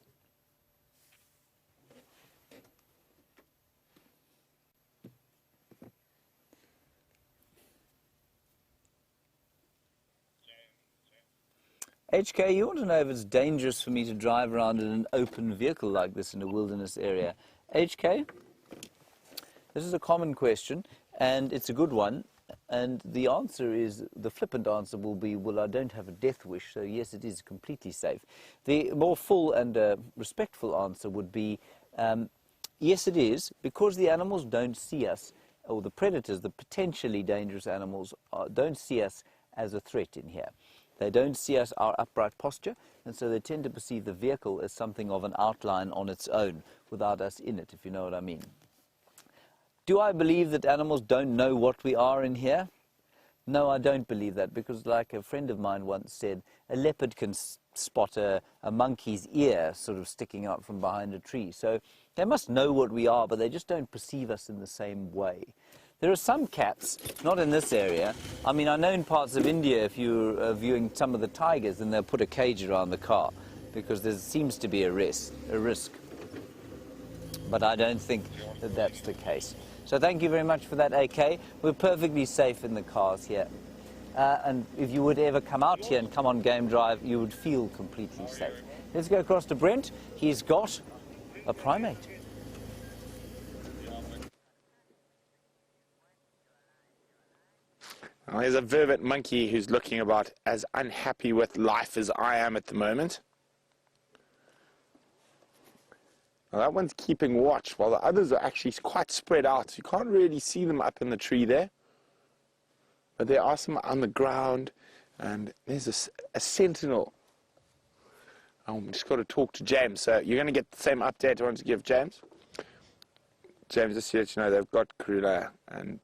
HK, you want to know if it's dangerous for me to drive around in an open vehicle like this in a wilderness area? HK, this is a common question, and it's a good one. And the answer is, the flippant answer will be, well, I don't have a death wish, so yes, it is completely safe. The more full and respectful answer would be, yes, it is, because the animals don't see us, or the predators, the potentially dangerous animals, don't see us as a threat in here. They don't see us, our upright posture, and so they tend to perceive the vehicle as something of an outline on its own, without us in it, if you know what I mean. Do I believe that animals don't know what we are in here? No, I don't believe that, because like a friend of mine once said, a leopard can spot a monkey's ear sort of sticking out from behind a tree. So they must know what we are, but they just don't perceive us in the same way. There are some cats, not in this area. I mean, I know in parts of India, if you're viewing some of the tigers, then they'll put a cage around the car, because there seems to be a risk. But I don't think that that's the case. So thank you very much for that, AK. We're perfectly safe in the cars here. And if you would ever come out here and come on Game Drive, you would feel completely safe. Let's go across to Brent. He's got a primate.
Now, here's a vervet monkey who's looking about as unhappy with life as I am at the moment. Now, that one's keeping watch, while the others are actually quite spread out. You can't really see them up in the tree there. But there are some on the ground, and there's a sentinel. Oh, we just got to talk to James. So you're going to get the same update I want to give James. James, just to let you know, they've got Karula and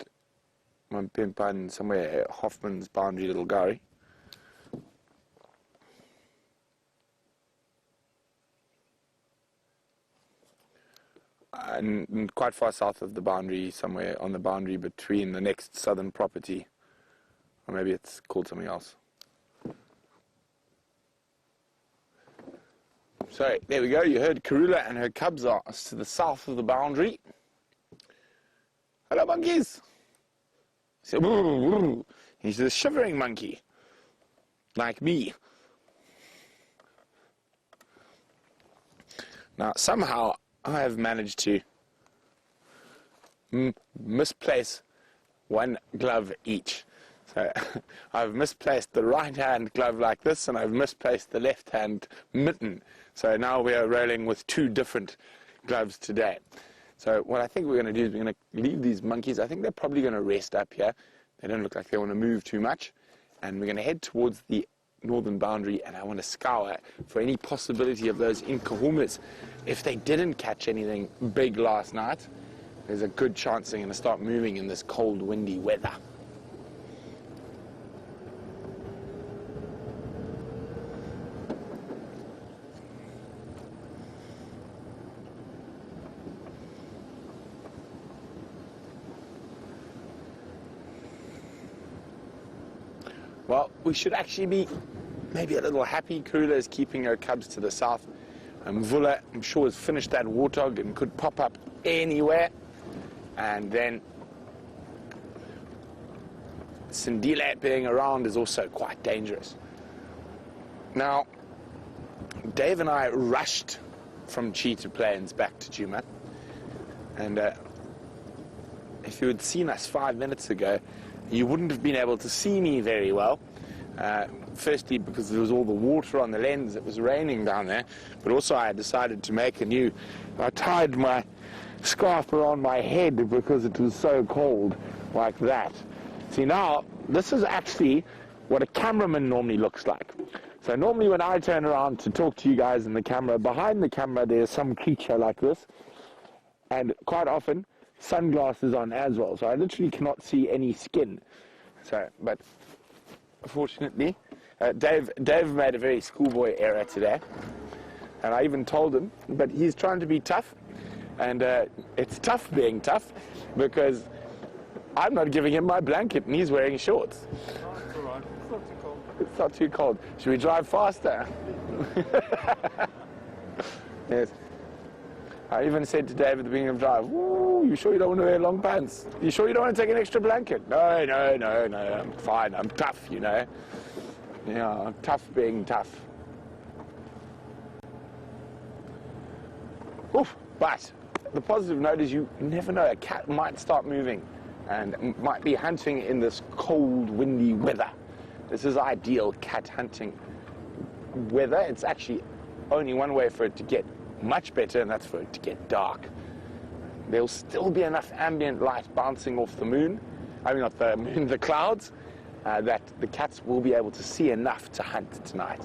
Mampimpan somewhere, Hoffman's boundary little gully. And quite far south of the boundary, somewhere on the boundary between the next southern property. Or maybe it's called something else. So, there we go. You heard Karula and her cubs are to the south of the boundary. Hello, monkeys. So, he's a shivering monkey, like me. Now, somehow, I have managed to misplace one glove each. So, I've misplaced the right-hand glove like this, and I've misplaced the left-hand mitten. So now we are rolling with two different gloves today. So what I think we're going to do is we're going to leave these monkeys. I think they're probably going to rest up here. They don't look like they want to move too much. And we're going to head towards the northern boundary, and I want to scour for any possibility of those inkahumas. If they didn't catch anything big last night, there's a good chance they're going to start moving in this cold, windy weather. Well, we should actually be maybe a little happy. Karula is keeping her cubs to the south. Mvula, I'm sure, has finished that warthog and could pop up anywhere. And then Sindile being around is also quite dangerous. Now, Dave and I rushed from Cheetah Plains back to Djuma. And if you had seen us 5 minutes ago, you wouldn't have been able to see me very well. Firstly, because there was all the water on the lens, it was raining down there, but also I had decided to make I tied my scarf around my head because it was so cold, like that. See, now, this is actually what a cameraman normally looks like. So normally when I turn around to talk to you guys in the camera, behind the camera there's some creature like this, and quite often sunglasses on as well, so I literally cannot see any skin. So, but fortunately, Dave made a very schoolboy error today, and I even told him, but he's trying to be tough, and it's tough being tough, because I'm not giving him my blanket and he's wearing shorts.
Oh, it's all right. It's not too cold.
It's not too cold. Should we drive faster? Yes. I even said to Dave at the beginning of the drive, "Ooh, you sure you don't want to wear long pants? You sure you don't want to take an extra blanket?" No, I'm fine. I'm tough, you know. Yeah, I'm tough being tough. Oof, but the positive note is you never know. A cat might start moving and might be hunting in this cold, windy weather. This is ideal cat hunting weather. It's actually only one way for it to get much better, and that's for it to get dark. There'll still be enough ambient light bouncing off the moon, I mean not the moon, the clouds, that the cats will be able to see enough to hunt tonight.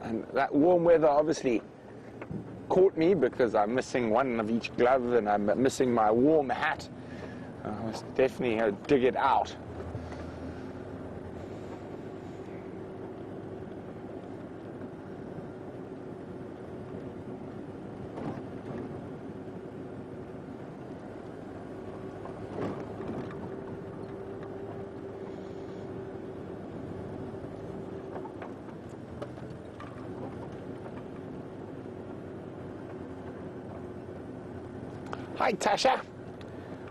And that warm weather obviously caught me because I'm missing one of each glove and I'm missing my warm hat. I must definitely dig it out. Hi, Tasha.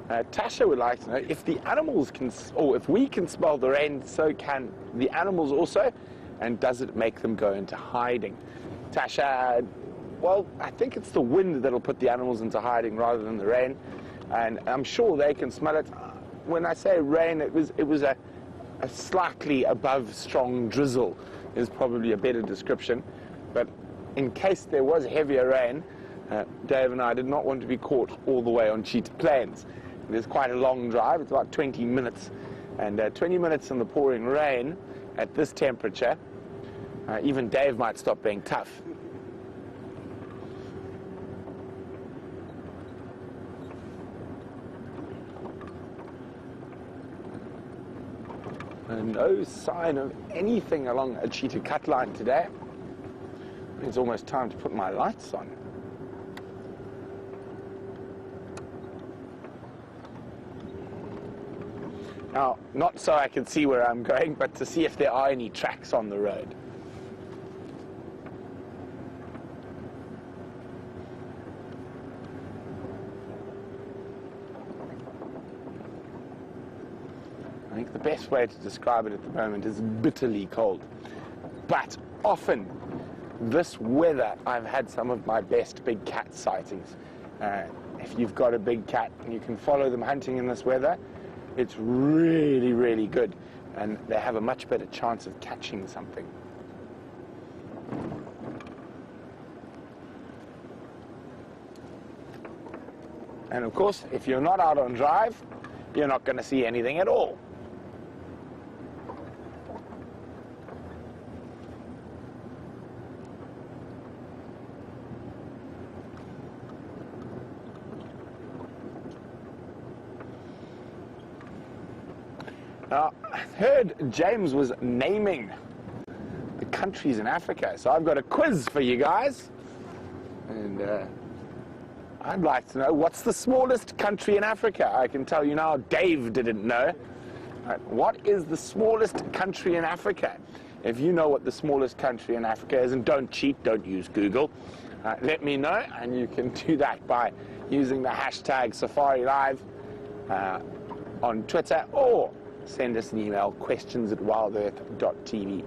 Tasha would like to know if the animals can, or if we can smell the rain, so can the animals also, and does it make them go into hiding? Tasha, well, I think it's the wind that'll put the animals into hiding rather than the rain, and I'm sure they can smell it. When I say rain, it was a slightly above strong drizzle is probably a better description, but in case there was heavier rain, Dave and I did not want to be caught all the way on Cheetah Plains. It's quite a long drive. It's about 20 minutes. And 20 minutes in the pouring rain at this temperature, even Dave might stop being tough. And no sign of anything along a cheetah cut line today. It's almost time to put my lights on. Now, not so I can see where I'm going, but to see if there are any tracks on the road. I think the best way to describe it at the moment is bitterly cold. But often, this weather, I've had some of my best big cat sightings. If you've got a big cat and you can follow them hunting in this weather, it's really, really good, and they have a much better chance of catching something. And of course, if you're not out on drive, you're not going to see anything at all. Now, I heard James was naming the countries in Africa, so I've got a quiz for you guys. And I'd like to know, what's the smallest country in Africa? I can tell you now, Dave didn't know. What is the smallest country in Africa? If you know what the smallest country in Africa is, and don't cheat, don't use Google, let me know, and you can do that by using the hashtag SafariLIVE on Twitter, or send us an email, questions@wildearth.tv.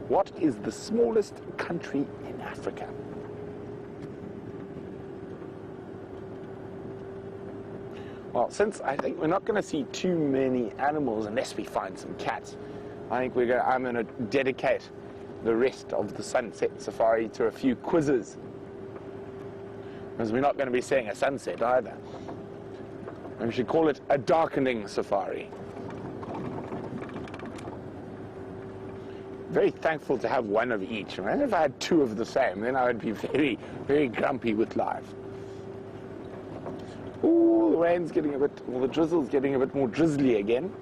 What is the smallest country in Africa? Well, since I think we're not going to see too many animals unless we find some cats, I think I'm going to dedicate the rest of the sunset safari to a few quizzes. Because we're not going to be seeing a sunset either. And we should call it a darkening safari. Very thankful to have one of each. Imagine if I had two of the same, then I would be very, very grumpy with life. Ooh, the rain's getting a bit, well, the drizzle's getting a bit more drizzly again.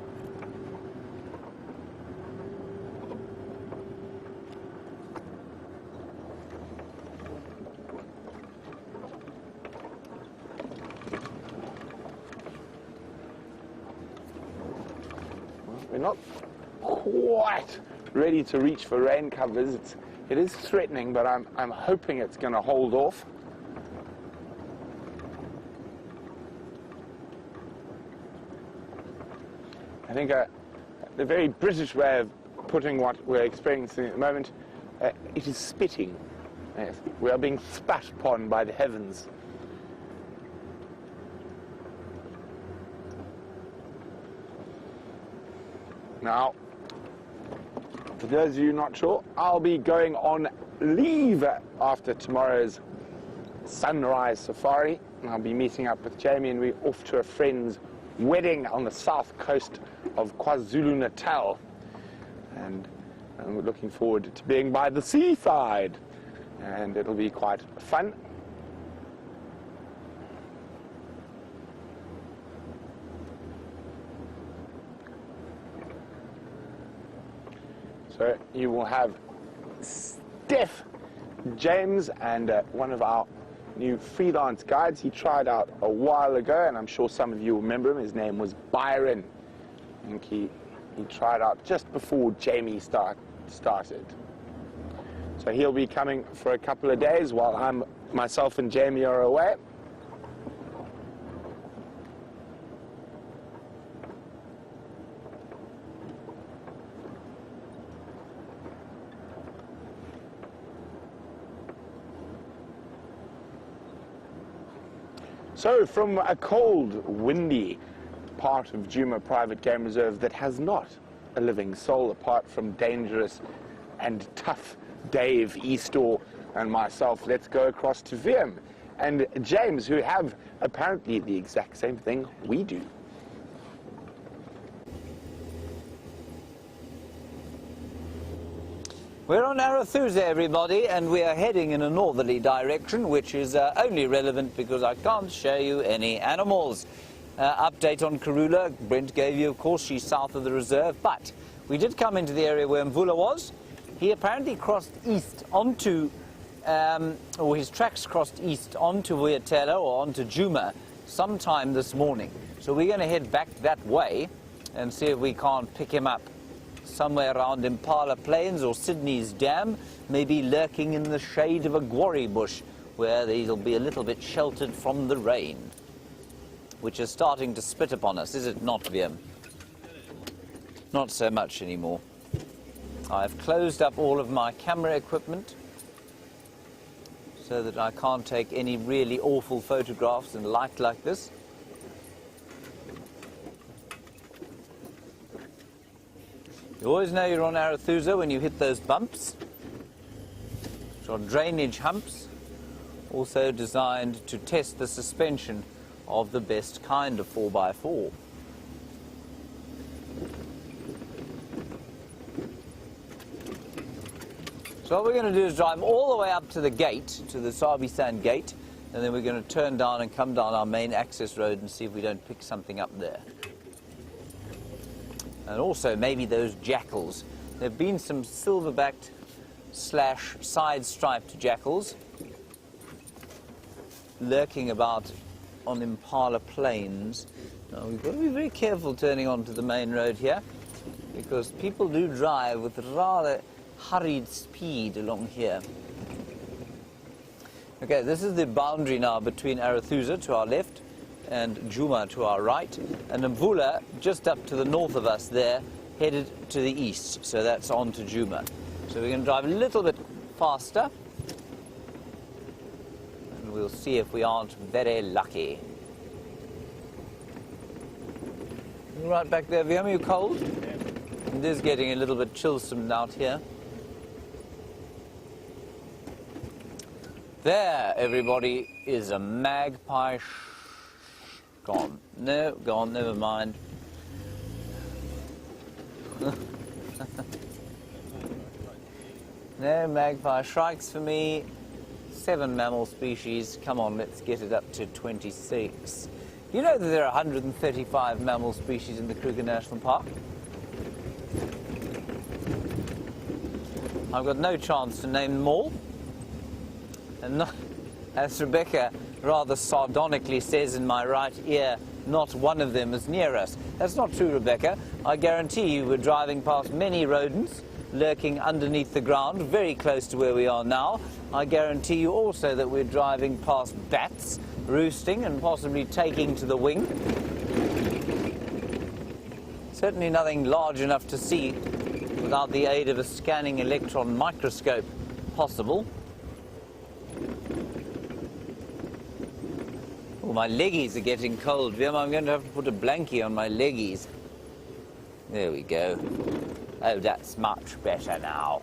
We're not quite ready to reach for rain covers. It is threatening, but I'm hoping it's going to hold off. I think the very British way of putting what we're experiencing at the moment, it is spitting. Yes, we are being spat upon by the heavens. Now, for those of you not sure, I'll be going on leave after tomorrow's sunrise safari. And I'll be meeting up with Jamie, and we're off to a friend's wedding on the south coast of KwaZulu-Natal. And we're looking forward to being by the seaside. And it'll be quite fun. So you will have Steph, James, and one of our new freelance guides. He tried out a while ago, and I'm sure some of you remember him. His name was Byron. I think he tried out just before Jamie started. So he'll be coming for a couple of days while myself and Jamie are away. So from a cold, windy part of Djuma Private Game Reserve that has not a living soul apart from dangerous and tough Dave Eastaugh and myself, let's go across to Wiem and James, who have apparently the exact same thing we do.
We're on Arathusa, everybody, and we are heading in a northerly direction, which is only relevant because I can't show you any animals. Update on Karula, Brent gave you, of course, she's south of the reserve, but we did come into the area where Mvula was. He apparently crossed east onto, or his tracks crossed east onto Vuyatela or onto Djuma sometime this morning. So we're going to head back that way and see if we can't pick him up somewhere around Impala Plains or Sydney's Dam, maybe lurking in the shade of a guarri bush where he'll be a little bit sheltered from the rain, which is starting to spit upon us, is it not, Wiem? Not so much anymore. I've closed up all of my camera equipment so that I can't take any really awful photographs in light like this. You always know you're on Arathusa when you hit those bumps, which are drainage humps, also designed to test the suspension of the best kind of 4x4. So what we're going to do is drive all the way up to the gate, to the Sabi-San gate, and then we're going to turn down and come down our main access road and see if we don't pick something up there. And also maybe those jackals. There have been some silverbacked / side-striped jackals. lurking about on Impala Plains. Now, we've got to be very careful turning onto the main road here, because people do drive with rather hurried speed along here. Okay, this is the boundary now between Arathusa to our left and Djuma to our right, and Mvula just up to the north of us there, headed to the east, so that's on to Djuma. So we're going to drive a little bit faster, and we'll see if we aren't very lucky. Right back there, Viam, are you cold? It is getting a little bit chillsome out here. There, everybody, is a magpie gone. No, gone, never mind. No magpie shrikes for me. 7 mammal species. Come on, let's get it up to 26. You know that there are 135 mammal species in the Kruger National Park? I've got no chance to name them all. And not, as Rebecca rather sardonically says in my right ear, not one of them is near us. That's not true, Rebecca. I guarantee you we're driving past many rodents lurking underneath the ground, very close to where we are now. I guarantee you also that we're driving past bats roosting and possibly taking to the wing. Certainly nothing large enough to see without the aid of a scanning electron microscope possible. Oh, my leggies are getting cold. Viam, I'm going to have to put a blankie on my leggies. There we go. Oh, that's much better now.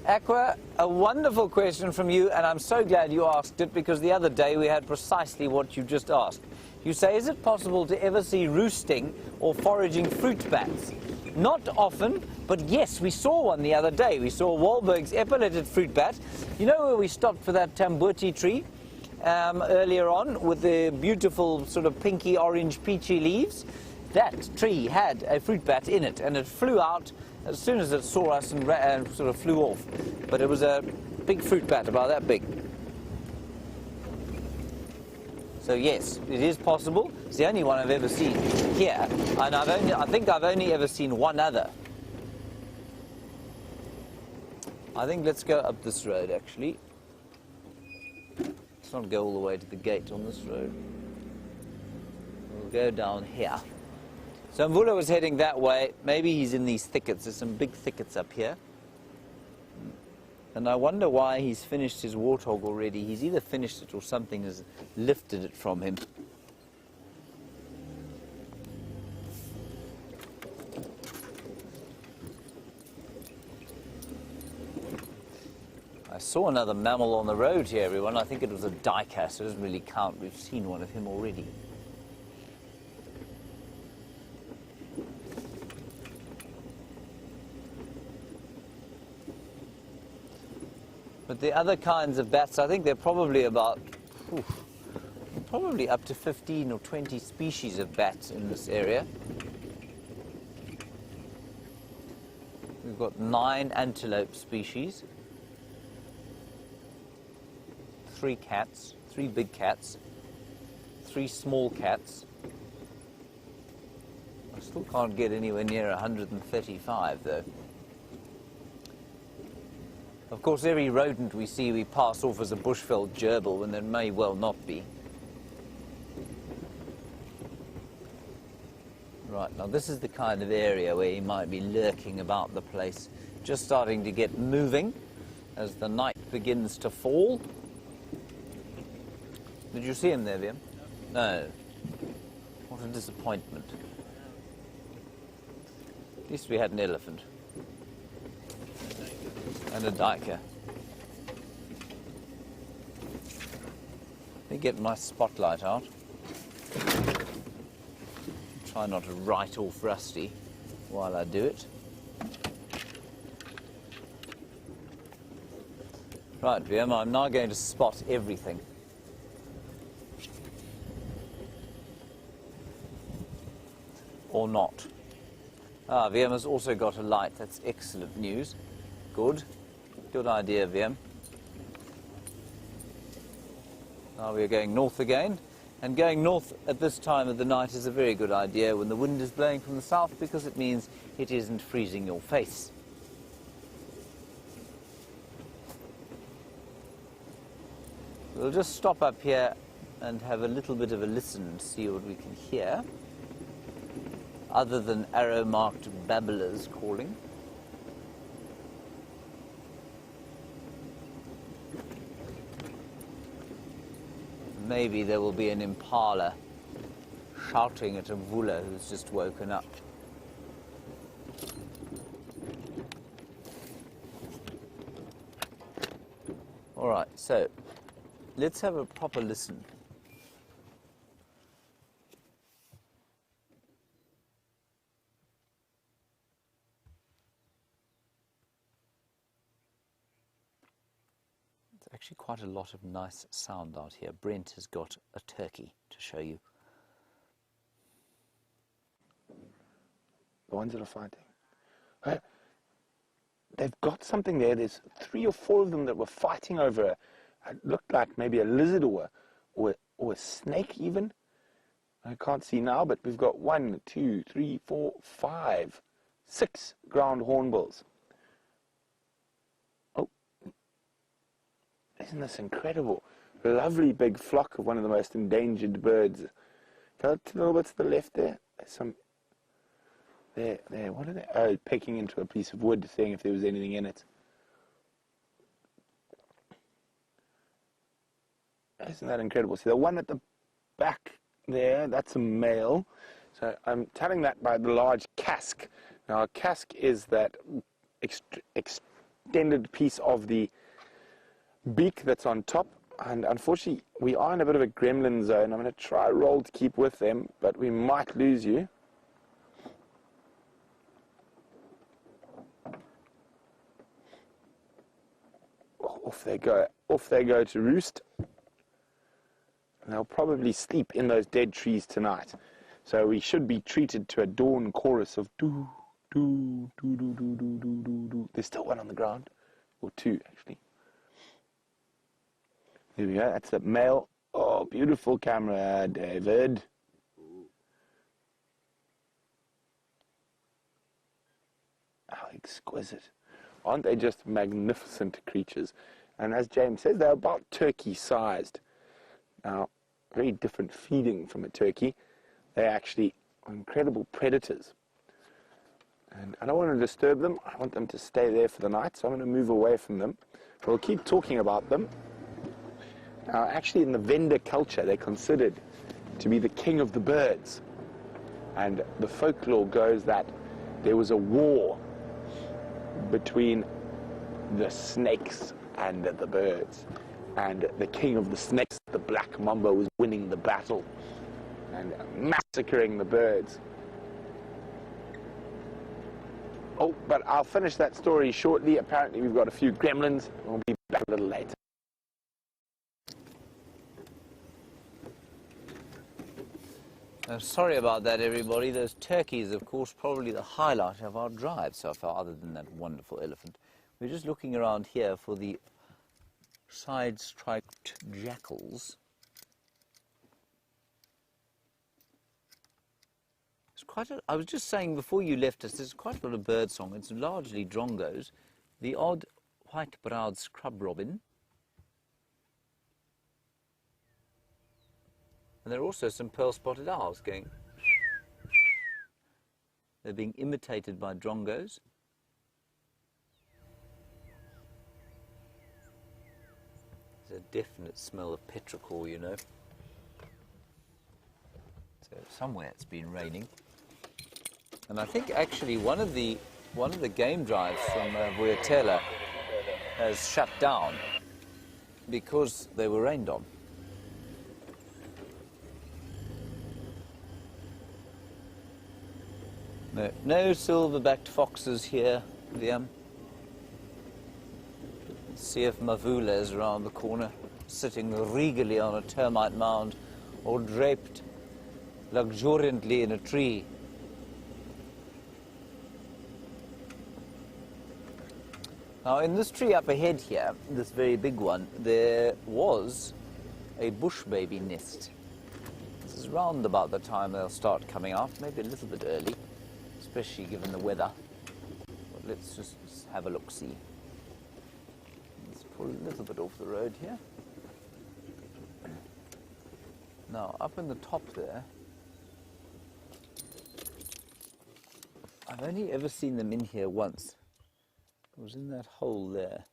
Aqua, a wonderful question from you, and I'm so glad you asked it, because the other day we had precisely what you just asked. You say, is it possible to ever see roosting or foraging fruit bats? Not often, but yes, we saw one the other day. We saw Wahlberg's epauletted fruit bat. You know where we stopped for that tambuti tree earlier on with the beautiful sort of pinky, orange, peachy leaves? That tree had a fruit bat in it, and it flew out as soon as it saw us and sort of flew off. But it was a big fruit bat, about that big. So yes, it is possible. It's the only one I've ever seen here, and I think I've only ever seen one other. I think let's go up this road, actually. Let's not go all the way to the gate on this road. We'll go down here. So Mvula was heading that way. Maybe he's in these thickets. There's some big thickets up here. And I wonder why he's finished his warthog already. He's either finished it or something has lifted it from him. I saw another mammal on the road here, everyone. I think it was a diecast. So it doesn't really count. We've seen one of him already. But the other kinds of bats, I think they're probably about, probably up to 15 or 20 species of bats in this area. We've got 9 antelope species, 3 cats, 3 big cats, 3 small cats. I still can't get anywhere near 135 though. Of course, every rodent we see we pass off as a bushveld gerbil when there may well not be. Right, now this is the kind of area where he might be lurking about the place, just starting to get moving as the night begins to fall. Did you see him there, Viam? No. What a disappointment. At least we had an elephant. And a duiker. Let me get my spotlight out. Try not to write off Rusty while I do it. Right, Viam, I'm now going to spot everything. or not. Ah, VM has also got a light. That's excellent news. Good. Good idea, VM. Now we're going north again. And going north at this time of the night is a very good idea when the wind is blowing from the south, because it means it isn't freezing your face. We'll just stop up here and have a little bit of a listen and see what we can hear, other than arrow-marked babblers calling. Maybe there will be an impala shouting at a vula who's just woken up. All right, so let's have a proper listen. Actually quite a lot of nice sound out here. Brent has got a turkey to show you.
The ones that are fighting. They've got something there. There's 3 or 4 of them that were fighting over it looked like maybe a lizard or a snake even. I can't see now, but we've got 1, 2, 3, 4, 5, 6 ground hornbills. Isn't this incredible? Lovely big flock of one of the most endangered birds. Go a little bit to the left there. There's some. There. What are they? Oh, pecking into a piece of wood, seeing if there was anything in it. Isn't that incredible? See, the one at the back there, that's a male. So I'm telling that by the large casque. Now, a casque is that extended piece of the beak that's on top, and unfortunately we are in a bit of a gremlin zone. I'm going to try roll to keep with them, but we might lose you. Off they go to roost, and they'll probably sleep in those dead trees tonight. So we should be treated to a dawn chorus of doo doo doo doo doo doo doo doo doo. There's still one on the ground, or 2 actually. There we go, that's the male. Oh, beautiful camera, David. How exquisite. Aren't they just magnificent creatures? And as James says, they're about turkey-sized. Now, very different feeding from a turkey. They're actually incredible predators. And I don't want to disturb them. I want them to stay there for the night, so I'm going to move away from them. We'll keep talking about them. Now, actually, in the Venda culture, they're considered to be the king of the birds. And the folklore goes that there was a war between the snakes and the birds. And the king of the snakes, the black mamba, was winning the battle and massacring the birds. Oh, but I'll finish that story shortly. Apparently, we've got a few gremlins. We'll be back a little later.
Sorry about that, everybody. Those turkeys, of course, probably the highlight of our drive so far, other than that wonderful elephant. We're just looking around here for the side-striped jackals. It's quite a, I was just saying before you left us, there's quite a lot of bird song. It's largely drongos, the odd white-browed scrub robin. And there are also some pearl-spotted owls going. They're being imitated by drongos. There's a definite smell of petrichor, you know. So somewhere it's been raining. And I think actually one of the game drives from Vuyatela has shut down because they were rained on. No silver-backed foxes here, Liam. See if Mavula is around the corner, sitting regally on a termite mound or draped luxuriantly in a tree. Now, in this tree up ahead here, this very big one, there was a bush baby nest. This is round about the time they'll start coming out, maybe a little bit early, especially given the weather. But let's just have a look-see. Let's pull a little bit off the road here. Now, up in the top there, I've only ever seen them in here once. It was in that hole there,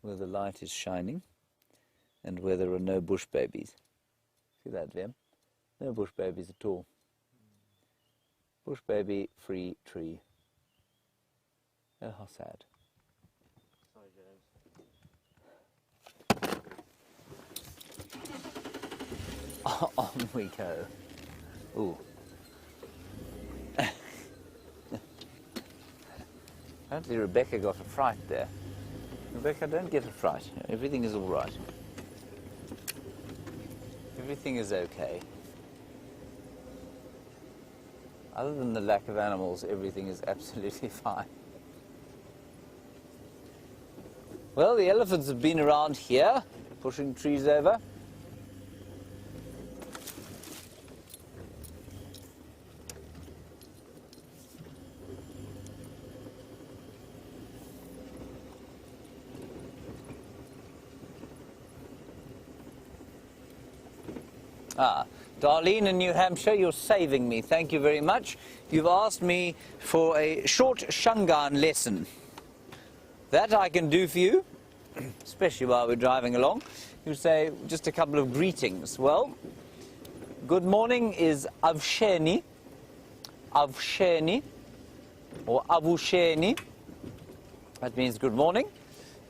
where the light is shining, and where there are no bush babies. See that, Liam? No bush babies at all. Bush baby free tree. Oh, how sad.
Sorry, James.
On we go. Ooh. Apparently Rebecca got a fright there. Rebecca, don't get a fright. Everything is all right. Everything is okay. Other than the lack of animals, everything is absolutely fine. Well, the elephants have been around here, pushing trees over. Darlene in New Hampshire, you're saving me. Thank you very much. You've asked me for a short Shangaan lesson. That I can do for you, especially while we're driving along. You say just a couple of greetings. Well, good morning is Avsheni, Avsheni, or Avusheni. That means good morning.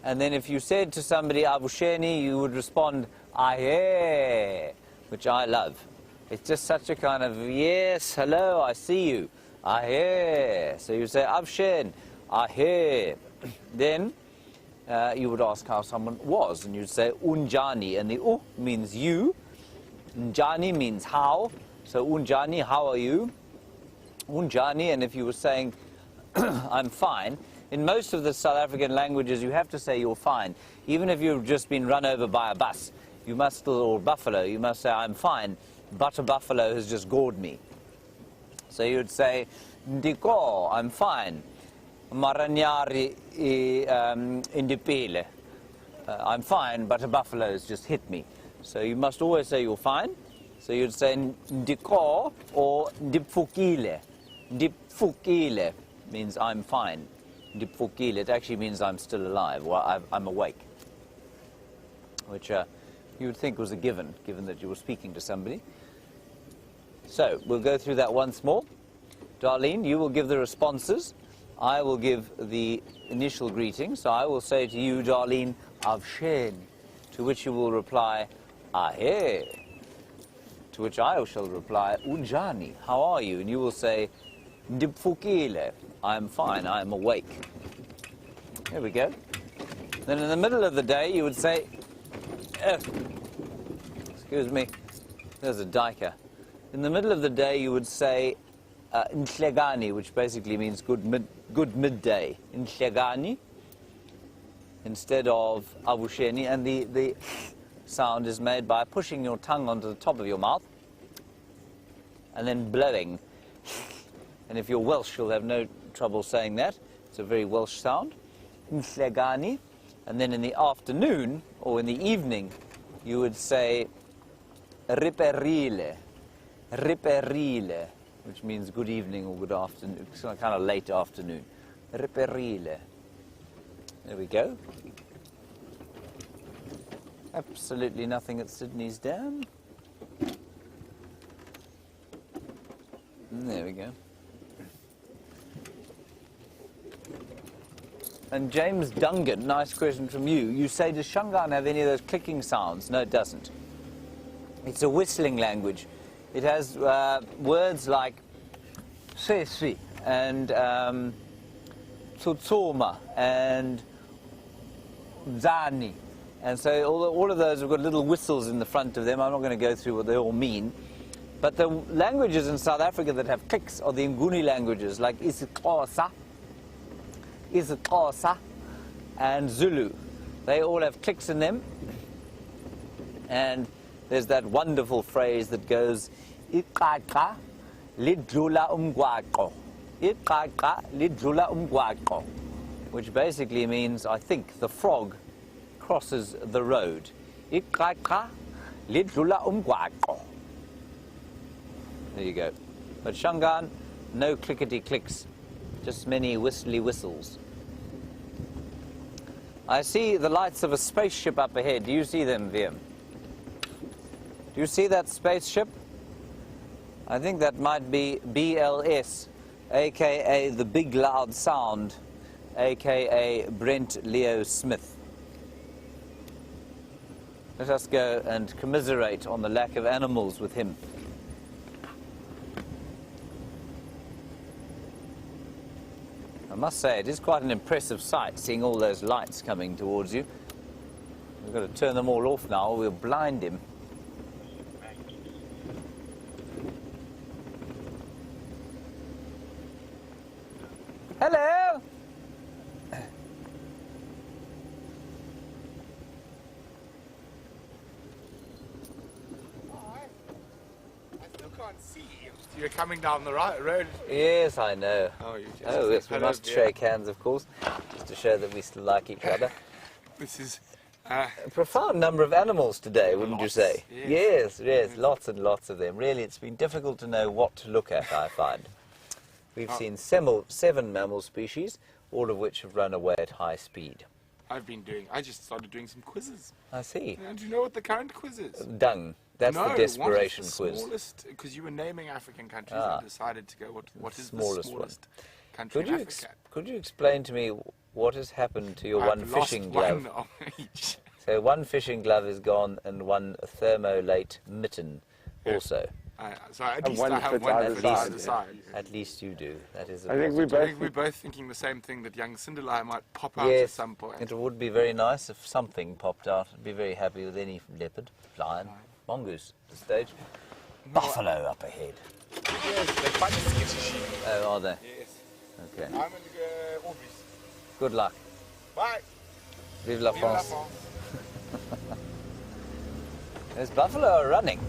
And then if you said to somebody Avusheni, you would respond Ahe, which I love. It's just such a kind of, yes, hello, I see you. Ahe. So you say Avshen, Ahe. Then you would ask how someone was, and you'd say Unjani, and the U means you. Unjani means how. So Unjani, how are you? Unjani, and if you were saying I'm fine, in most of the South African languages you have to say you're fine. Even if you've just been run over by a bus, you must still, or buffalo, you must say I'm fine, but a buffalo has just gored me. So you'd say Ndiko, I'm fine. Maranyari indipile. I'm fine, but a buffalo has just hit me. So you must always say you're fine. So you'd say Ndiko or Ndipfukile. Ndipfukile means I'm fine. Ndipfukile, it actually means I'm still alive, or I'm awake. Which you would think was a given that you were speaking to somebody. So we'll go through that once more. Darlene, you will give the responses. I will give the initial greeting. So I will say to you, Darlene, Avshen, to which you will reply, Ahe, to which I shall reply, Unjani, how are you? And you will say, Ndipfukile, I'm fine, I'm awake. There we go. Then in the middle of the day, you would say, excuse me, there's a diker. In the middle of the day, you would say, Nhlekani, which basically means good midday. Nhlekani, instead of Avusheni, and the sound is made by pushing your tongue onto the top of your mouth and then blowing. And if you're Welsh, you'll have no trouble saying that. It's a very Welsh sound. Nhlekani. And then in the afternoon, or in the evening, you would say Riperile. Riperile, which means good evening or good afternoon. It's kind of late afternoon. Riperile. There we go. Absolutely nothing at Sydney's Dam. And there we go. And James Dungan, nice question from you. You say, does Shangaan have any of those clicking sounds? No, it doesn't. It's a whistling language. It has words like sesi and tsutsuma and zani. And so all of those have got little whistles in the front of them. I'm not going to go through what they all mean. But the languages in South Africa that have clicks are the Nguni languages, like isiXhosa, isiXhosa, and Zulu. They all have clicks in them. And there's that wonderful phrase that goes, Iqaqa lidlula umgwaqo. Iqaqa lidlula umgwaqo. Which basically means, I think, the frog crosses the road. Iqaqa lidlula umgwaqo. There you go. But Shangaan, no clickety-clicks, just many whistly whistles. I see the lights of a spaceship up ahead. Do you see them, Liam? Do you see that spaceship? I think that might be BLS, a.k.a. the Big Loud Sound, a.k.a. Brent Leo Smith. Let us go and commiserate on the lack of animals with him. I must say, it is quite an impressive sight, seeing all those lights coming towards you. We've got to turn them all off now, or we'll blind him. Hello!
I still can't see you. You're coming down the right road.
Yes, I know.
Oh, you just
Oh, yes, we
hello,
must
dear.
shake hands, of course, just to show that we still like each other.
This is
A profound number of animals today, wouldn't you
Lots,
say?
yes.
Yes, lots and lots of them. Really, it's been difficult to know what to look at, I find. We've seen 7 mammal species, all of which have run away at high speed.
I just started doing some quizzes.
I see.
And do you know what the current quiz is?
Dung. That's
No,
the desperation
what is the
quiz.
smallest, because you were naming African countries,
Ah.
I decided to go, what is
Smallest
the
one.
smallest country in Africa?
Could you explain to me what has happened to your
I've
one
lost
fishing glove?
one of each.
So one fishing glove is gone and one thermolate mitten also.
So at
And
least
one
I have
for
one
either
for
side.
either side.
At least you do. That is.
I think we
I
both
think we're both thinking the same thing, that young Cinderella might pop out at
Yes,
some point.
it would be very nice if something popped out. I'd be very happy with any leopard, lion, mongoose at this stage. Buffalo up ahead.
Yes, they're quite skittish.
Oh, are they?
Yes.
Okay.
I'm going to go Aubrey's.
Good luck.
Bye.
Vive la
Vive la
France.
France.
There's buffalo running.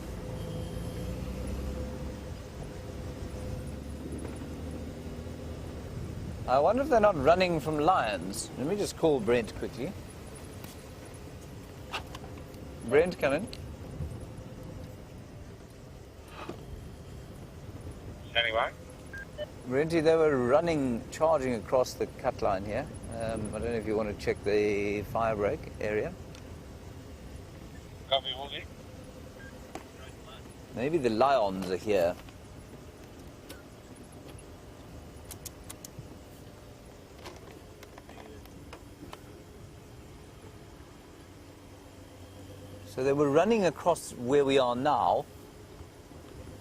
I wonder if they're not running from lions. Let me just call Brent quickly. Brent, come in.
Anyway,
Brenty, they were running, charging across the cut line here. I don't know if you want to check the fire break area.
copy, will do.
Maybe the lions are here. So they were running across where we are now.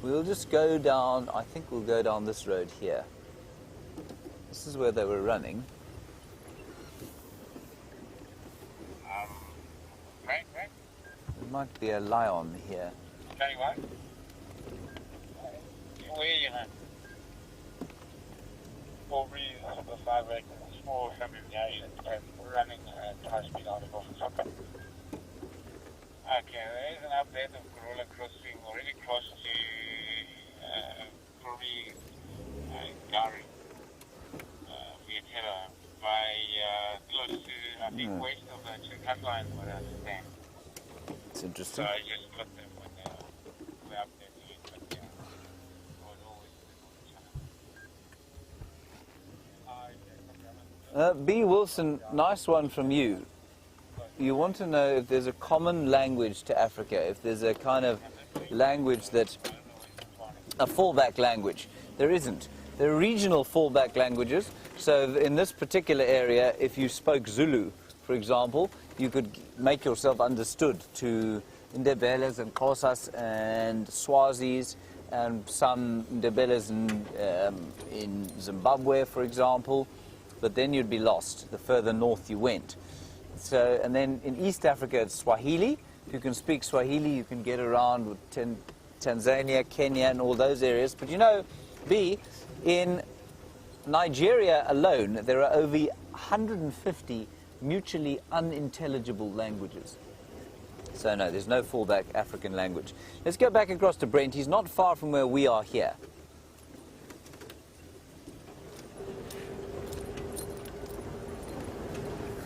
We'll just go down, I think we'll go down this road here. This is where they were running.
Right.
There might be a lion here.
Anyway, where are you now? Aubrey, Super 5 small family running at high speed out of office. Okay, there is an update of Corolla crossing already close to probably Gary, Vietela, by close to, I think, west of the cut line, what I understand.
It's
So
interesting.
I just looked at when the update to it, but yeah, it was always
B. Wilson, nice one from you. You want to know if there's a common language to Africa, if there's a kind of language that, a fallback language. There isn't. There are regional fallback languages. So in this particular area, if you spoke Zulu, for example, you could make yourself understood to Ndebeles and Xhosas and Swazis and some Ndebeles in Zimbabwe, for example. But then you'd be lost the further north you went. So, and then in East Africa, it's Swahili. If you can speak Swahili, you can get around with Tanzania, Kenya, and all those areas. But you know, B, in Nigeria alone, there are over 150 mutually unintelligible languages. So no, there's no fallback African language. Let's go back across to Brent. He's not far from where we are here.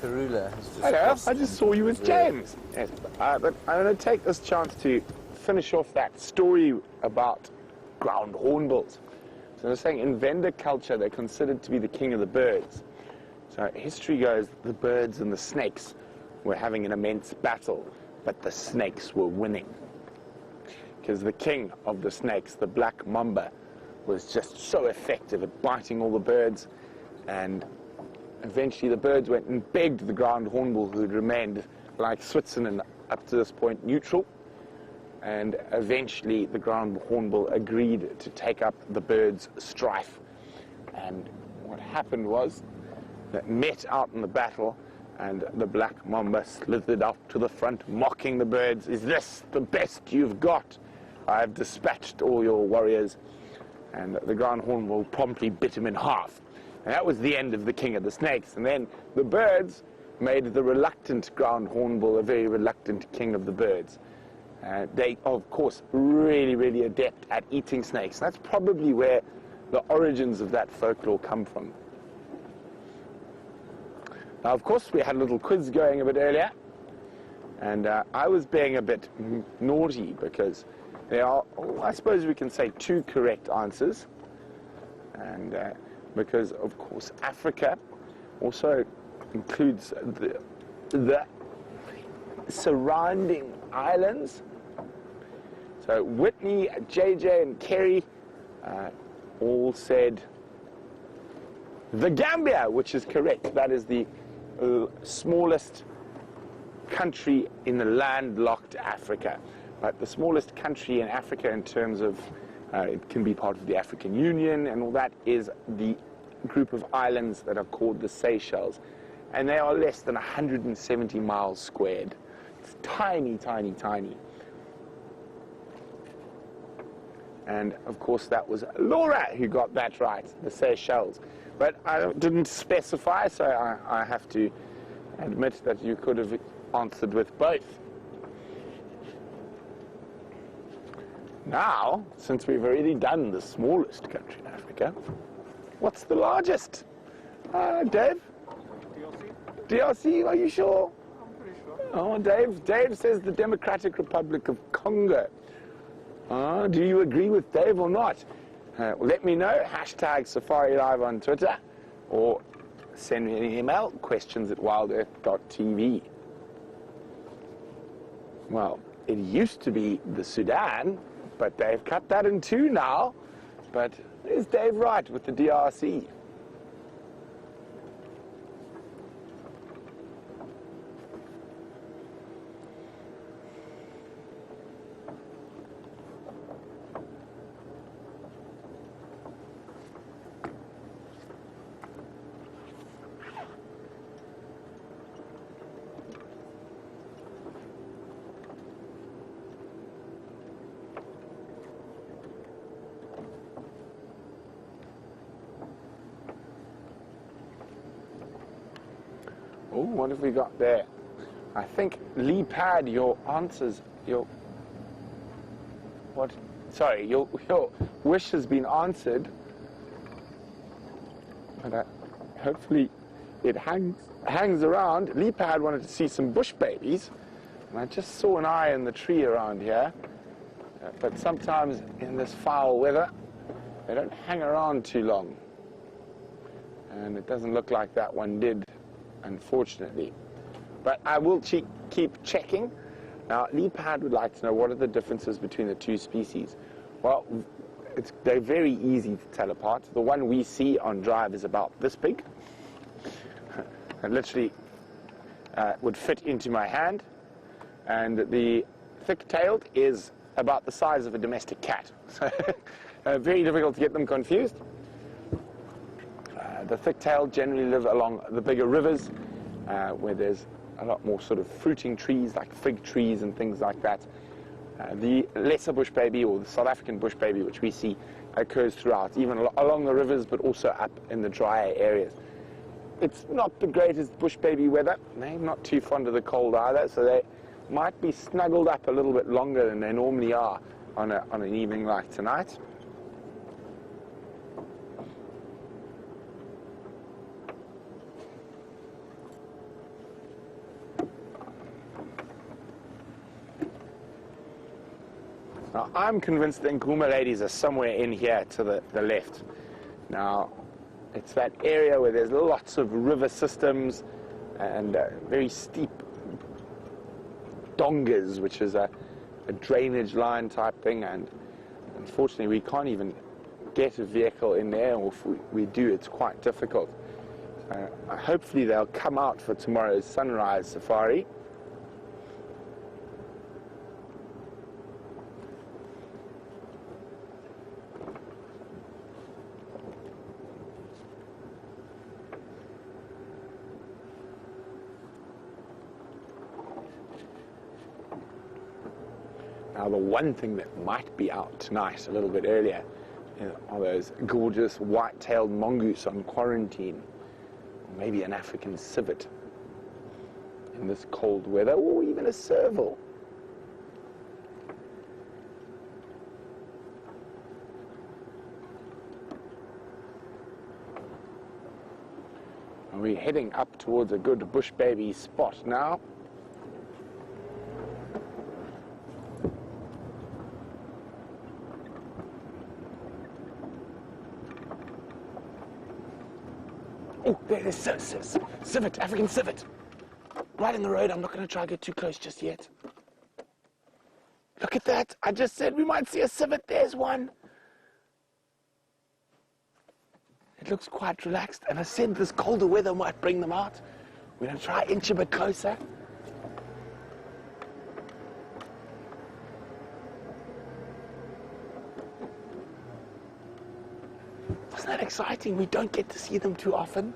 Karula has just
Hello,
crossed
I just saw you with James. Yes, but I'm going to take this chance to finish off that story about ground hornbills. So they're saying in Venda culture, they're considered to be the king of the birds. So history goes, the birds and the snakes were having an immense battle, but the snakes were winning. Because the king of the snakes, the black mamba, was just so effective at biting all the birds, and eventually the birds went and begged the ground hornbill, who had remained, like Switzerland up to this point, neutral. And eventually the ground hornbill agreed to take up the birds' strife. And what happened was that met out in the battle, and the black mamba slithered up to the front, mocking the birds. "Is this the best you've got? I have dispatched all your warriors." And the ground hornbill promptly bit him in half. And that was the end of the king of the snakes. And then the birds made the reluctant ground hornbill a very reluctant king of the birds. They, of course, really adept at eating snakes. That's probably where the origins of that folklore come from. Now, of course, we had a little quiz going a bit earlier, and I was being a bit naughty because there are, I suppose we can say, 2 correct answers. And because, of course, Africa also includes the surrounding islands. So Whitney, JJ, and Kerry all said the Gambia, which is correct. That is the smallest country in the landlocked Africa. But the smallest country in Africa in terms of it can be part of the African Union and all that is the group of islands that are called the Seychelles. And they are less than 170 miles squared. It's tiny. And, of course, that was Laura who got that right, the Seychelles. But I didn't specify, so I have to admit that you could have answered with both. Now, since we've already done the smallest country in Africa, what's the largest? Dave? DRC, are you sure?
I'm pretty sure.
Oh, Dave says the Democratic Republic of Congo. Do you agree with Dave or not? Let me know, #SafariLIVE on Twitter, or send me an email, questions@wildearth.tv. Well, it used to be the Sudan, but they've cut that in 2 now. But is Dave right with the DRC? Oh, what have we got there? I think, Lee Pad, your answers, your wish has been answered. But hopefully it hangs around. Lee Pad wanted to see some bush babies, and I just saw an eye in the tree around here. But sometimes in this foul weather, they don't hang around too long. And it doesn't look like that one did, unfortunately. But I will keep checking. Now, Lee Pad would like to know what are the differences between the 2 species. Well, they're very easy to tell apart. The one we see on drive is about this big. It literally would fit into my hand. And the thick-tailed is about the size of a domestic cat. So very difficult to get them confused. The thick-tailed generally live along the bigger rivers where there's a lot more sort of fruiting trees like fig trees and things like that. The lesser bush baby, or the South African bush baby, which we see, occurs throughout, even along the rivers, but also up in the drier areas. it's not the greatest bush baby weather. They're not too fond of the cold either, so they might be snuggled up a little bit longer than they normally are on an evening like tonight. Now, I'm convinced the Nguma ladies are somewhere in here to the left. Now, it's that area where there's lots of river systems and very steep dongas, which is a drainage line type thing, and unfortunately we can't even get a vehicle in there, or if we do, it's quite difficult. Hopefully they'll come out for tomorrow's sunrise safari. Now, the one thing that might be out tonight, a little bit earlier, are those gorgeous white-tailed mongoose on quarantine, or maybe an African civet in this cold weather, or even a serval. And we're heading up towards a good bush baby spot now. Oh, there's civet, African civet. Right in the road. I'm not going to try to get too close just yet. Look at that. I just said we might see a civet. There's one. It looks quite relaxed. And I said this colder weather might bring them out. We're going to try inch a bit closer. Isn't that exciting? We don't get to see them too often.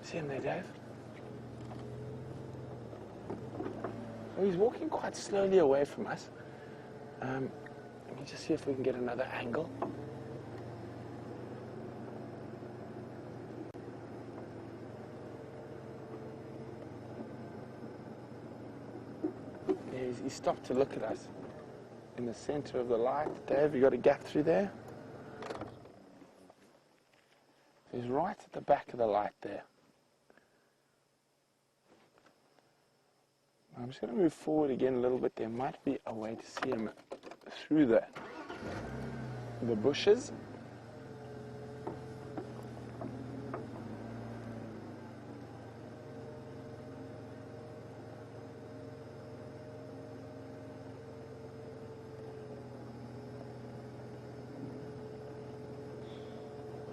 See him there, Dave? So he's walking quite slowly away from us. Let me just see if we can get another angle. He stopped to look at us in the center of the light. Dave, you got a gap through there? He's right at the back of the light there. I'm just going to move forward again a little bit. There might be a way to see him through the bushes.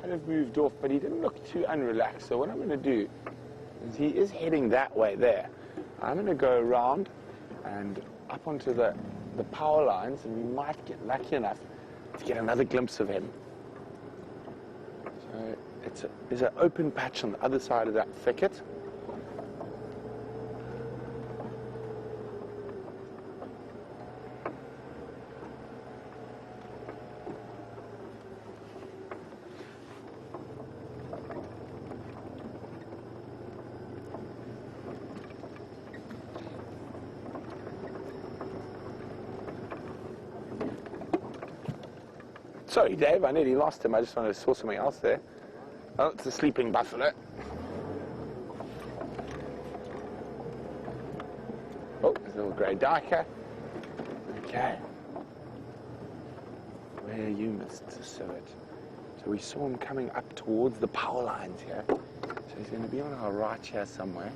Have moved off, but he didn't look too unrelaxed. So what I'm going to do is, he is heading that way there. I'm going to go around and up onto the power lines, and we might get lucky enough to get another glimpse of him. So there's an open patch on the other side of that thicket. Sorry, Dave, I nearly lost him. I just wanted to saw something else there. Oh, it's a sleeping buffalo. Oh, there's a little grey duiker. Okay. Where you, Mr. Civet? So we saw him coming up towards the power lines here. So he's going to be on our right here somewhere.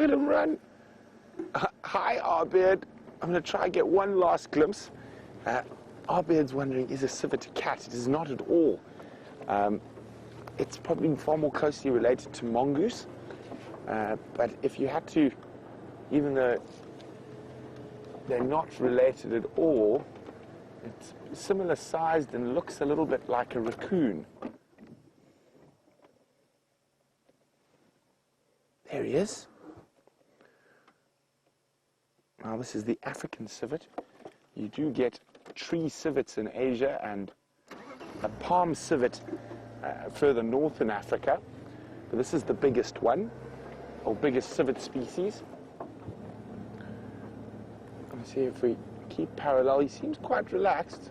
Look at him run. Hi, Arbeard. I'm going to try and get one last glimpse. Arbeard's wondering, is a civet a cat? It is not at all. It's probably far more closely related to mongoose. But if you had to, even though they're not related at all, it's similar sized and looks a little bit like a raccoon. There he is. Now this is the African civet. You do get tree civets in Asia and a palm civet further north in Africa. But this is the biggest one, or biggest civet species. Let's see if we keep parallel. He seems quite relaxed.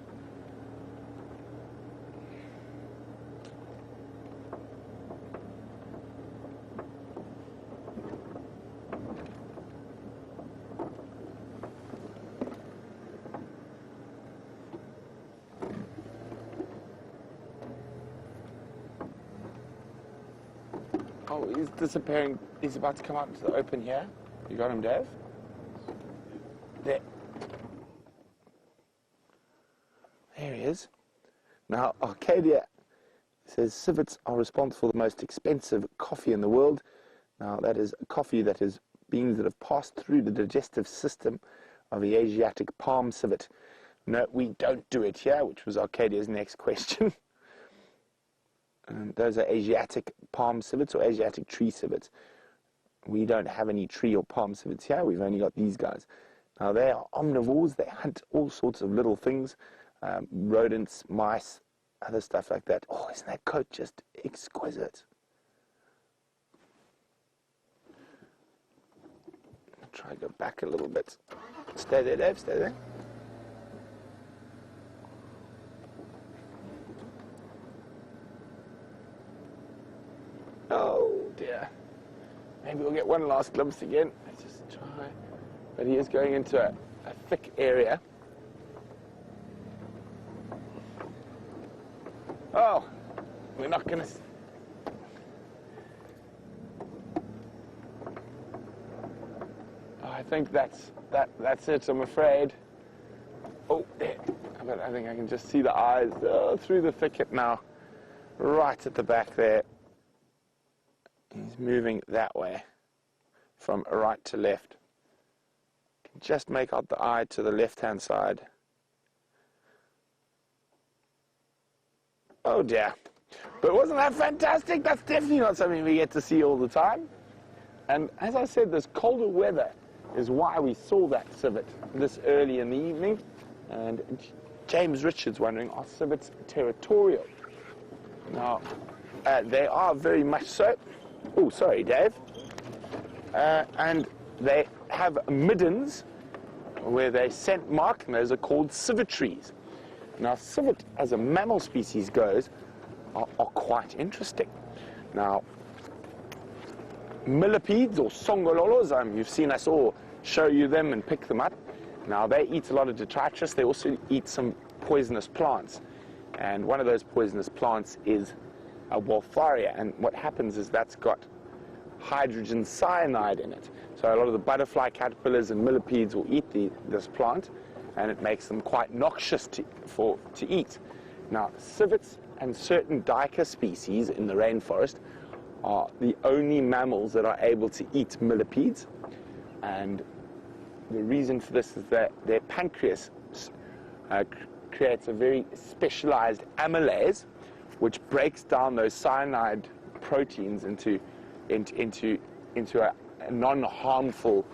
Oh, he's disappearing. He's about to come out into the open here. You got him, Dave? There. There he is. Now, Arcadia says civets are responsible for the most expensive coffee in the world. Now, that is coffee that is beans that have passed through the digestive system of the Asiatic palm civet. No, we don't do it here, which was Arcadia's next question. And those are Asiatic palm civets or Asiatic tree civets. We don't have any tree or palm civets here. We've only got these guys. Now, they are omnivores. They hunt all sorts of little things, rodents, mice, other stuff like that. Oh, isn't that coat just exquisite? I'll try to go back a little bit. Stay there, Dave. Stay there. Oh dear. Maybe we'll get one last glimpse again. Let's just try. But he is going into a thick area. Oh, we're not going to... Oh, I think that's it, I'm afraid. Oh, there. But I think I can just see the eyes through the thicket now. Right at the back there. He's moving that way, from right to left. Can just make out the eye to the left-hand side. Oh dear. But wasn't that fantastic? That's definitely not something we get to see all the time. And as I said, this colder weather is why we saw that civet this early in the evening. And James Richards wondering, are civets territorial? Now, they are very much so. Oh, sorry, Dave. And they have middens where they scent mark, and those are called civetries. Now, civet, as a mammal species goes, are quite interesting. Now, millipedes or songololos, you've seen us all show you them and pick them up. Now, they eat a lot of detritus. They also eat some poisonous plants. And one of those poisonous plants is a Wolfaria, and what happens is that's got hydrogen cyanide in it. So a lot of the butterfly caterpillars and millipedes will eat this plant, and it makes them quite noxious to eat. Now, civets and certain duiker species in the rainforest are the only mammals that are able to eat millipedes, and the reason for this is that their pancreas creates a very specialized amylase, which breaks down those cyanide proteins into a non-harmful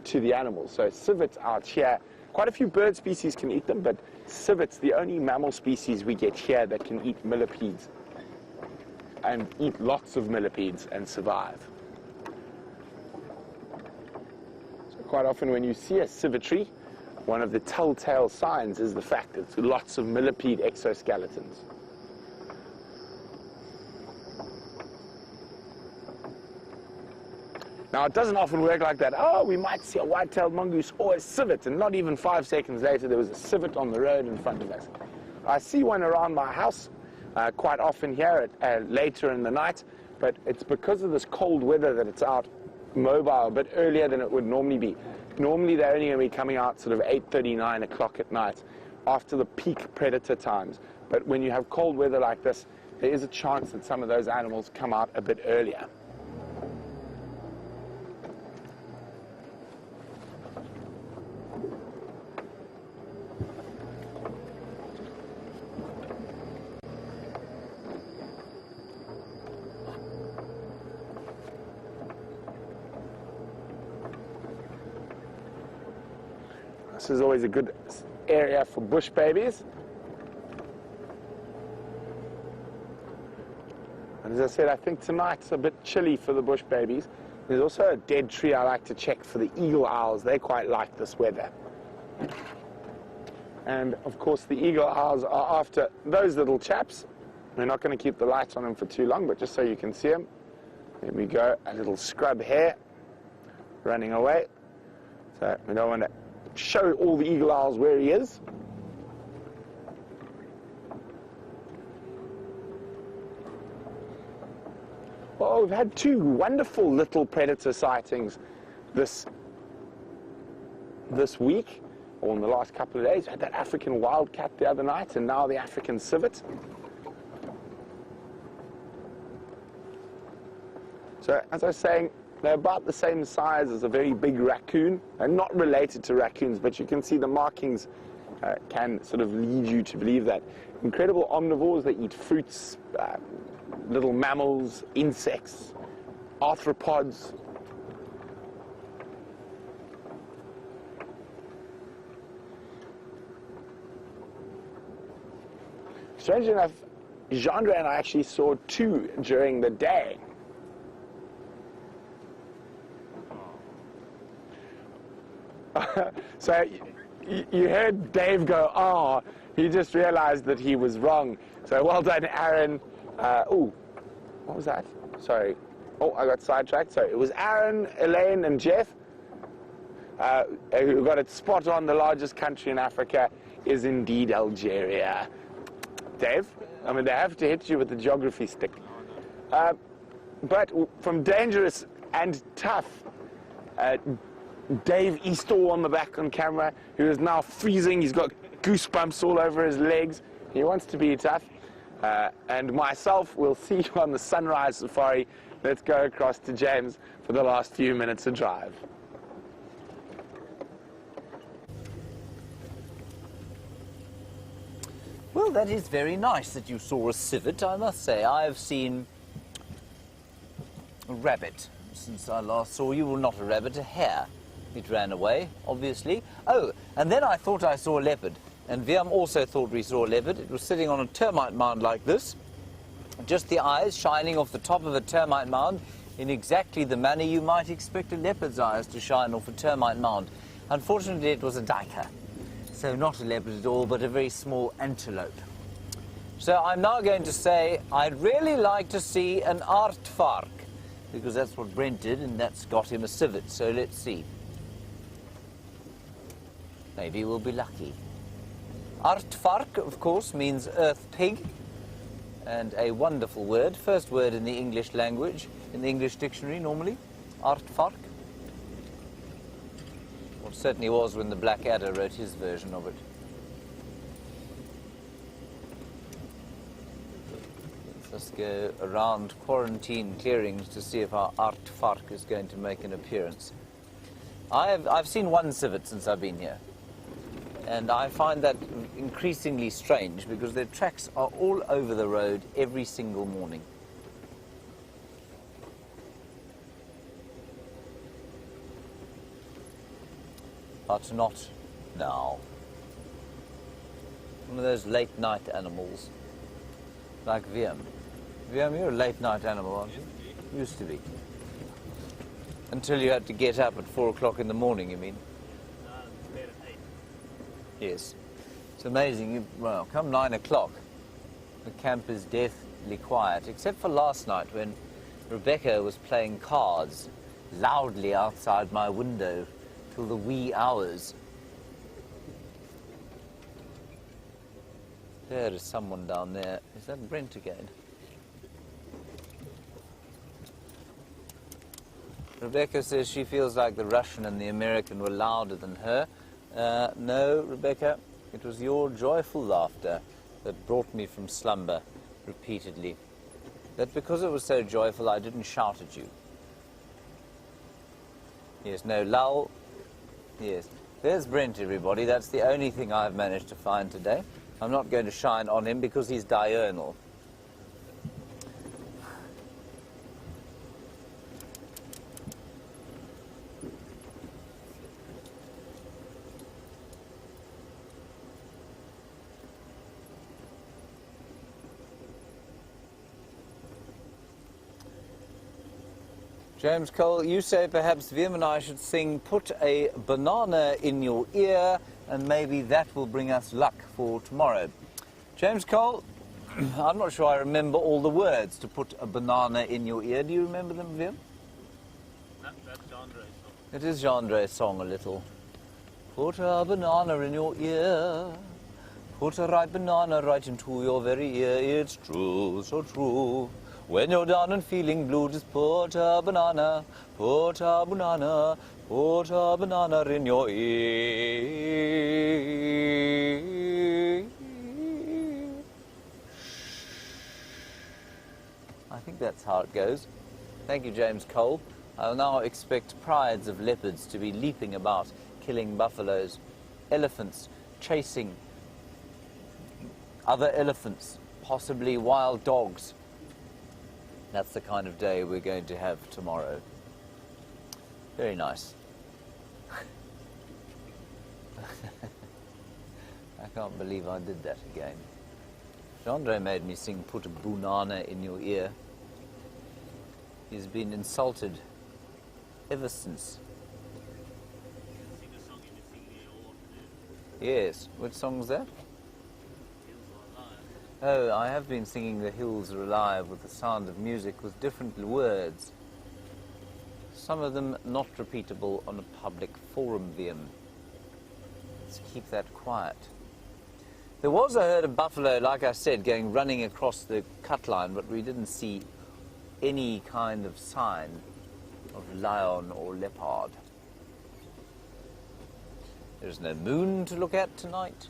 to the animals. So civets out here, quite a few bird species can eat them, but civets, the only mammal species we get here that can eat millipedes and eat lots of millipedes and survive. So quite often when you see a civetry, one of the telltale signs is the fact that it's lots of millipede exoskeletons. Now, it doesn't often work like that. Oh, we might see a white-tailed mongoose or a civet, and not even 5 seconds later, there was a civet on the road in front of us. I see one around my house quite often here later in the night, but it's because of this cold weather that it's out mobile a bit earlier than it would normally be. Normally they're only going to be coming out sort of 8:30, 9 o'clock at night after the peak predator times. But when you have cold weather like this, there is a chance that some of those animals come out a bit earlier. This is always a good area for bush babies. And as I said, I think tonight's a bit chilly for the bush babies. There's also a dead tree I like to check for the eagle owls. They quite like this weather. And of course the eagle owls are after those little chaps. We're not going to keep the lights on them for too long, but just so you can see them. There we go, a little scrub hare running away. So we don't want to show all the eagle owls where he is. Well, we've had two wonderful little predator sightings this week, or in the last couple of days. We had that African wildcat the other night, and now the African civet. So, as I was saying, they're about the same size as a very big raccoon, and not related to raccoons, but you can see the markings can sort of lead you to believe that. Incredible omnivores. They eat fruits, little mammals, insects, arthropods. Strangely enough, Jeandre and I actually saw two during the day. So you heard Dave go, "Oh," he just realized that he was wrong. So well done, Aaron. Oh, what was that? Sorry. Oh, I got sidetracked. So it was Aaron, Elaine, and Jeff who got it spot on. The largest country in Africa is indeed Algeria. Dave, I mean, they have to hit you with the geography stick. But from dangerous and tough, Dave Eastaugh on the back on camera, who is now freezing. He's got goosebumps all over his legs. He wants to be tough. And myself, we'll see you on the sunrise safari. Let's go across to James for the last few minutes of drive.
Well, that is very nice that you saw a civet, I must say. I have seen a rabbit since I last saw you. Well, not a rabbit, a hare. It ran away, obviously. Oh, and then I thought I saw a leopard. And Viam also thought we saw a leopard. It was sitting on a termite mound like this. Just the eyes shining off the top of a termite mound in exactly the manner you might expect a leopard's eyes to shine off a termite mound. Unfortunately, it was a duiker. So not a leopard at all, but a very small antelope. So I'm now going to say I'd really like to see an aardvark, because that's what Brent did, and that's got him a civet. So let's see. Maybe we'll be lucky. Aardvark, of course, means earth pig, and a wonderful word. First word in the English language, in the English dictionary normally, aardvark. Well, it certainly was when the Blackadder wrote his version of it. Let's go around quarantine clearings to see if our aardvark is going to make an appearance. I've seen one civet since I've been here. And I find that increasingly strange because their tracks are all over the road every single morning. But not now. One of those late night animals, like Viam. Viam, you're a late night animal, aren't you? Used to be. Until you had to get up at 4 o'clock in the morning, you mean? Yes. It's amazing. Well, come 9 o'clock, the camp is deathly quiet, except for last night when Rebecca was playing cards loudly outside my window till the wee hours. There is someone down there. Is that Brent again? Rebecca says she feels like the Russian and the American were louder than her. No, Rebecca, it was your joyful laughter that brought me from slumber repeatedly. That because it was so joyful, I didn't shout at you. Yes, no, lull. Yes. There's Brent, everybody. That's the only thing I've managed to find today. I'm not going to shine on him because he's diurnal. James Cole, you say perhaps Vim and I should sing Put a Banana in Your Ear, and maybe that will bring us luck for tomorrow. James Cole, I'm not sure I remember all the words to Put a Banana in Your Ear. Do you remember them, Vim?
That's Andre's song.
It is Andre's song a little. Put a banana in your ear. Put a ripe banana right into your very ear. It's true, so true. When you're down and feeling blue, just put a banana in your ear. I think that's how it goes. Thank you, James Cole. I'll now expect prides of leopards to be leaping about, killing buffaloes, elephants chasing other elephants, possibly wild dogs. That's the kind of day we're going to have tomorrow. Very nice. I can't believe I did that again. Andre made me sing Put a Banana in Your Ear. He's been insulted ever since.
Sing a song you've been singing all afternoon.
Yes. Which song's that?
Hills Are Alive.
Oh, I have been singing The Hills Are Alive with the sound of music with different words. Some of them not repeatable on a public forum, VM. Let's keep that quiet. There was a herd of buffalo, like I said, running across the cut line, but we didn't see any kind of sign of lion or leopard. There's no moon to look at tonight.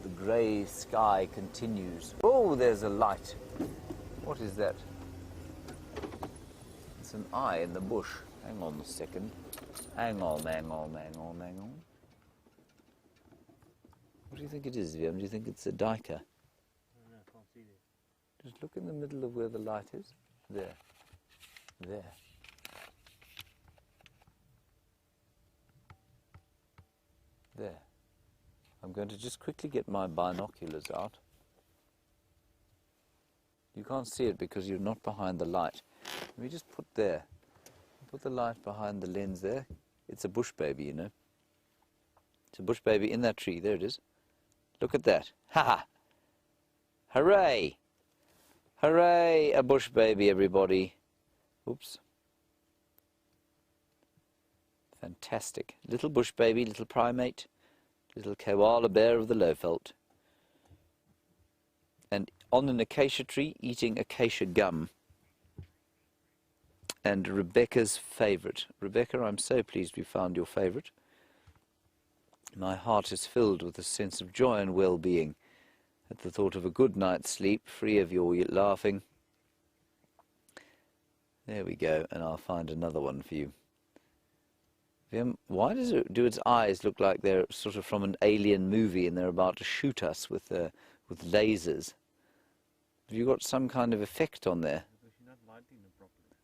The grey sky continues. Oh, there's a light. What is that? It's an eye in the bush. Hang on a second. Hang on. What do you think it is, Viam? Do you think it's a duiker?
I don't know, I can't see it.
Just look in the middle of where the light is. There. There. There. I'm going to just quickly get my binoculars out. You can't see it because you're not behind the light. Let me just put there. Put the light behind the lens there. It's a bush baby, you know. It's a bush baby in that tree. There it is. Look at that. Ha-ha! Hooray! Hooray! A bush baby, everybody. Oops. Fantastic. Little bush baby, little primate, little koala bear of the lowveld. And on an acacia tree, eating acacia gum. And Rebecca's favourite. Rebecca, I'm so pleased we found your favourite. My heart is filled with a sense of joy and well-being at the thought of a good night's sleep, free of your laughing. There we go, and I'll find another one for you. Why does it do its eyes look like they're sort of from an alien movie and they're about to shoot us with lasers? Have you got some kind of effect on there?
Because you're not lighting them properly.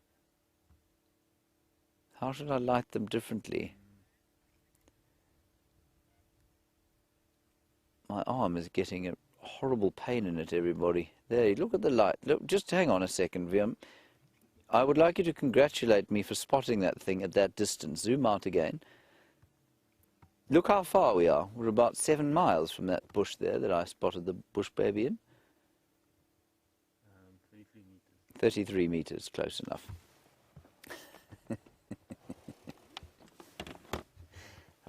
How should I light them differently? My arm is getting a horrible pain in it, everybody. There, look at the light. Look, just hang on a second, Viam. I would like you to congratulate me for spotting that thing at that distance. Zoom out again. Look how far we are. We're about 7 miles from that bush there that I spotted the bush baby in.
33 meters.
33 meters, close enough.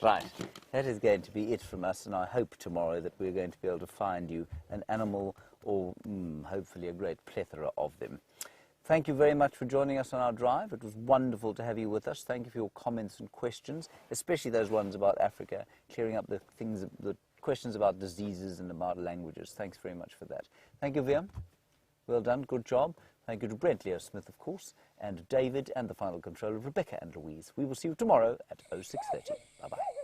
Right, that is going to be it from us, and I hope tomorrow that we're going to be able to find you an animal or hopefully a great plethora of them. Thank you very much for joining us on our drive. It was wonderful to have you with us. Thank you for your comments and questions, especially those ones about Africa, clearing up the questions about diseases and about languages. Thanks very much for that. Thank you, Viam. Well done. Good job. Thank you to Brent, Leo Smith, of course, and David, and the final controller, Rebecca and Louise. We will see you tomorrow at 06:30. Bye-bye.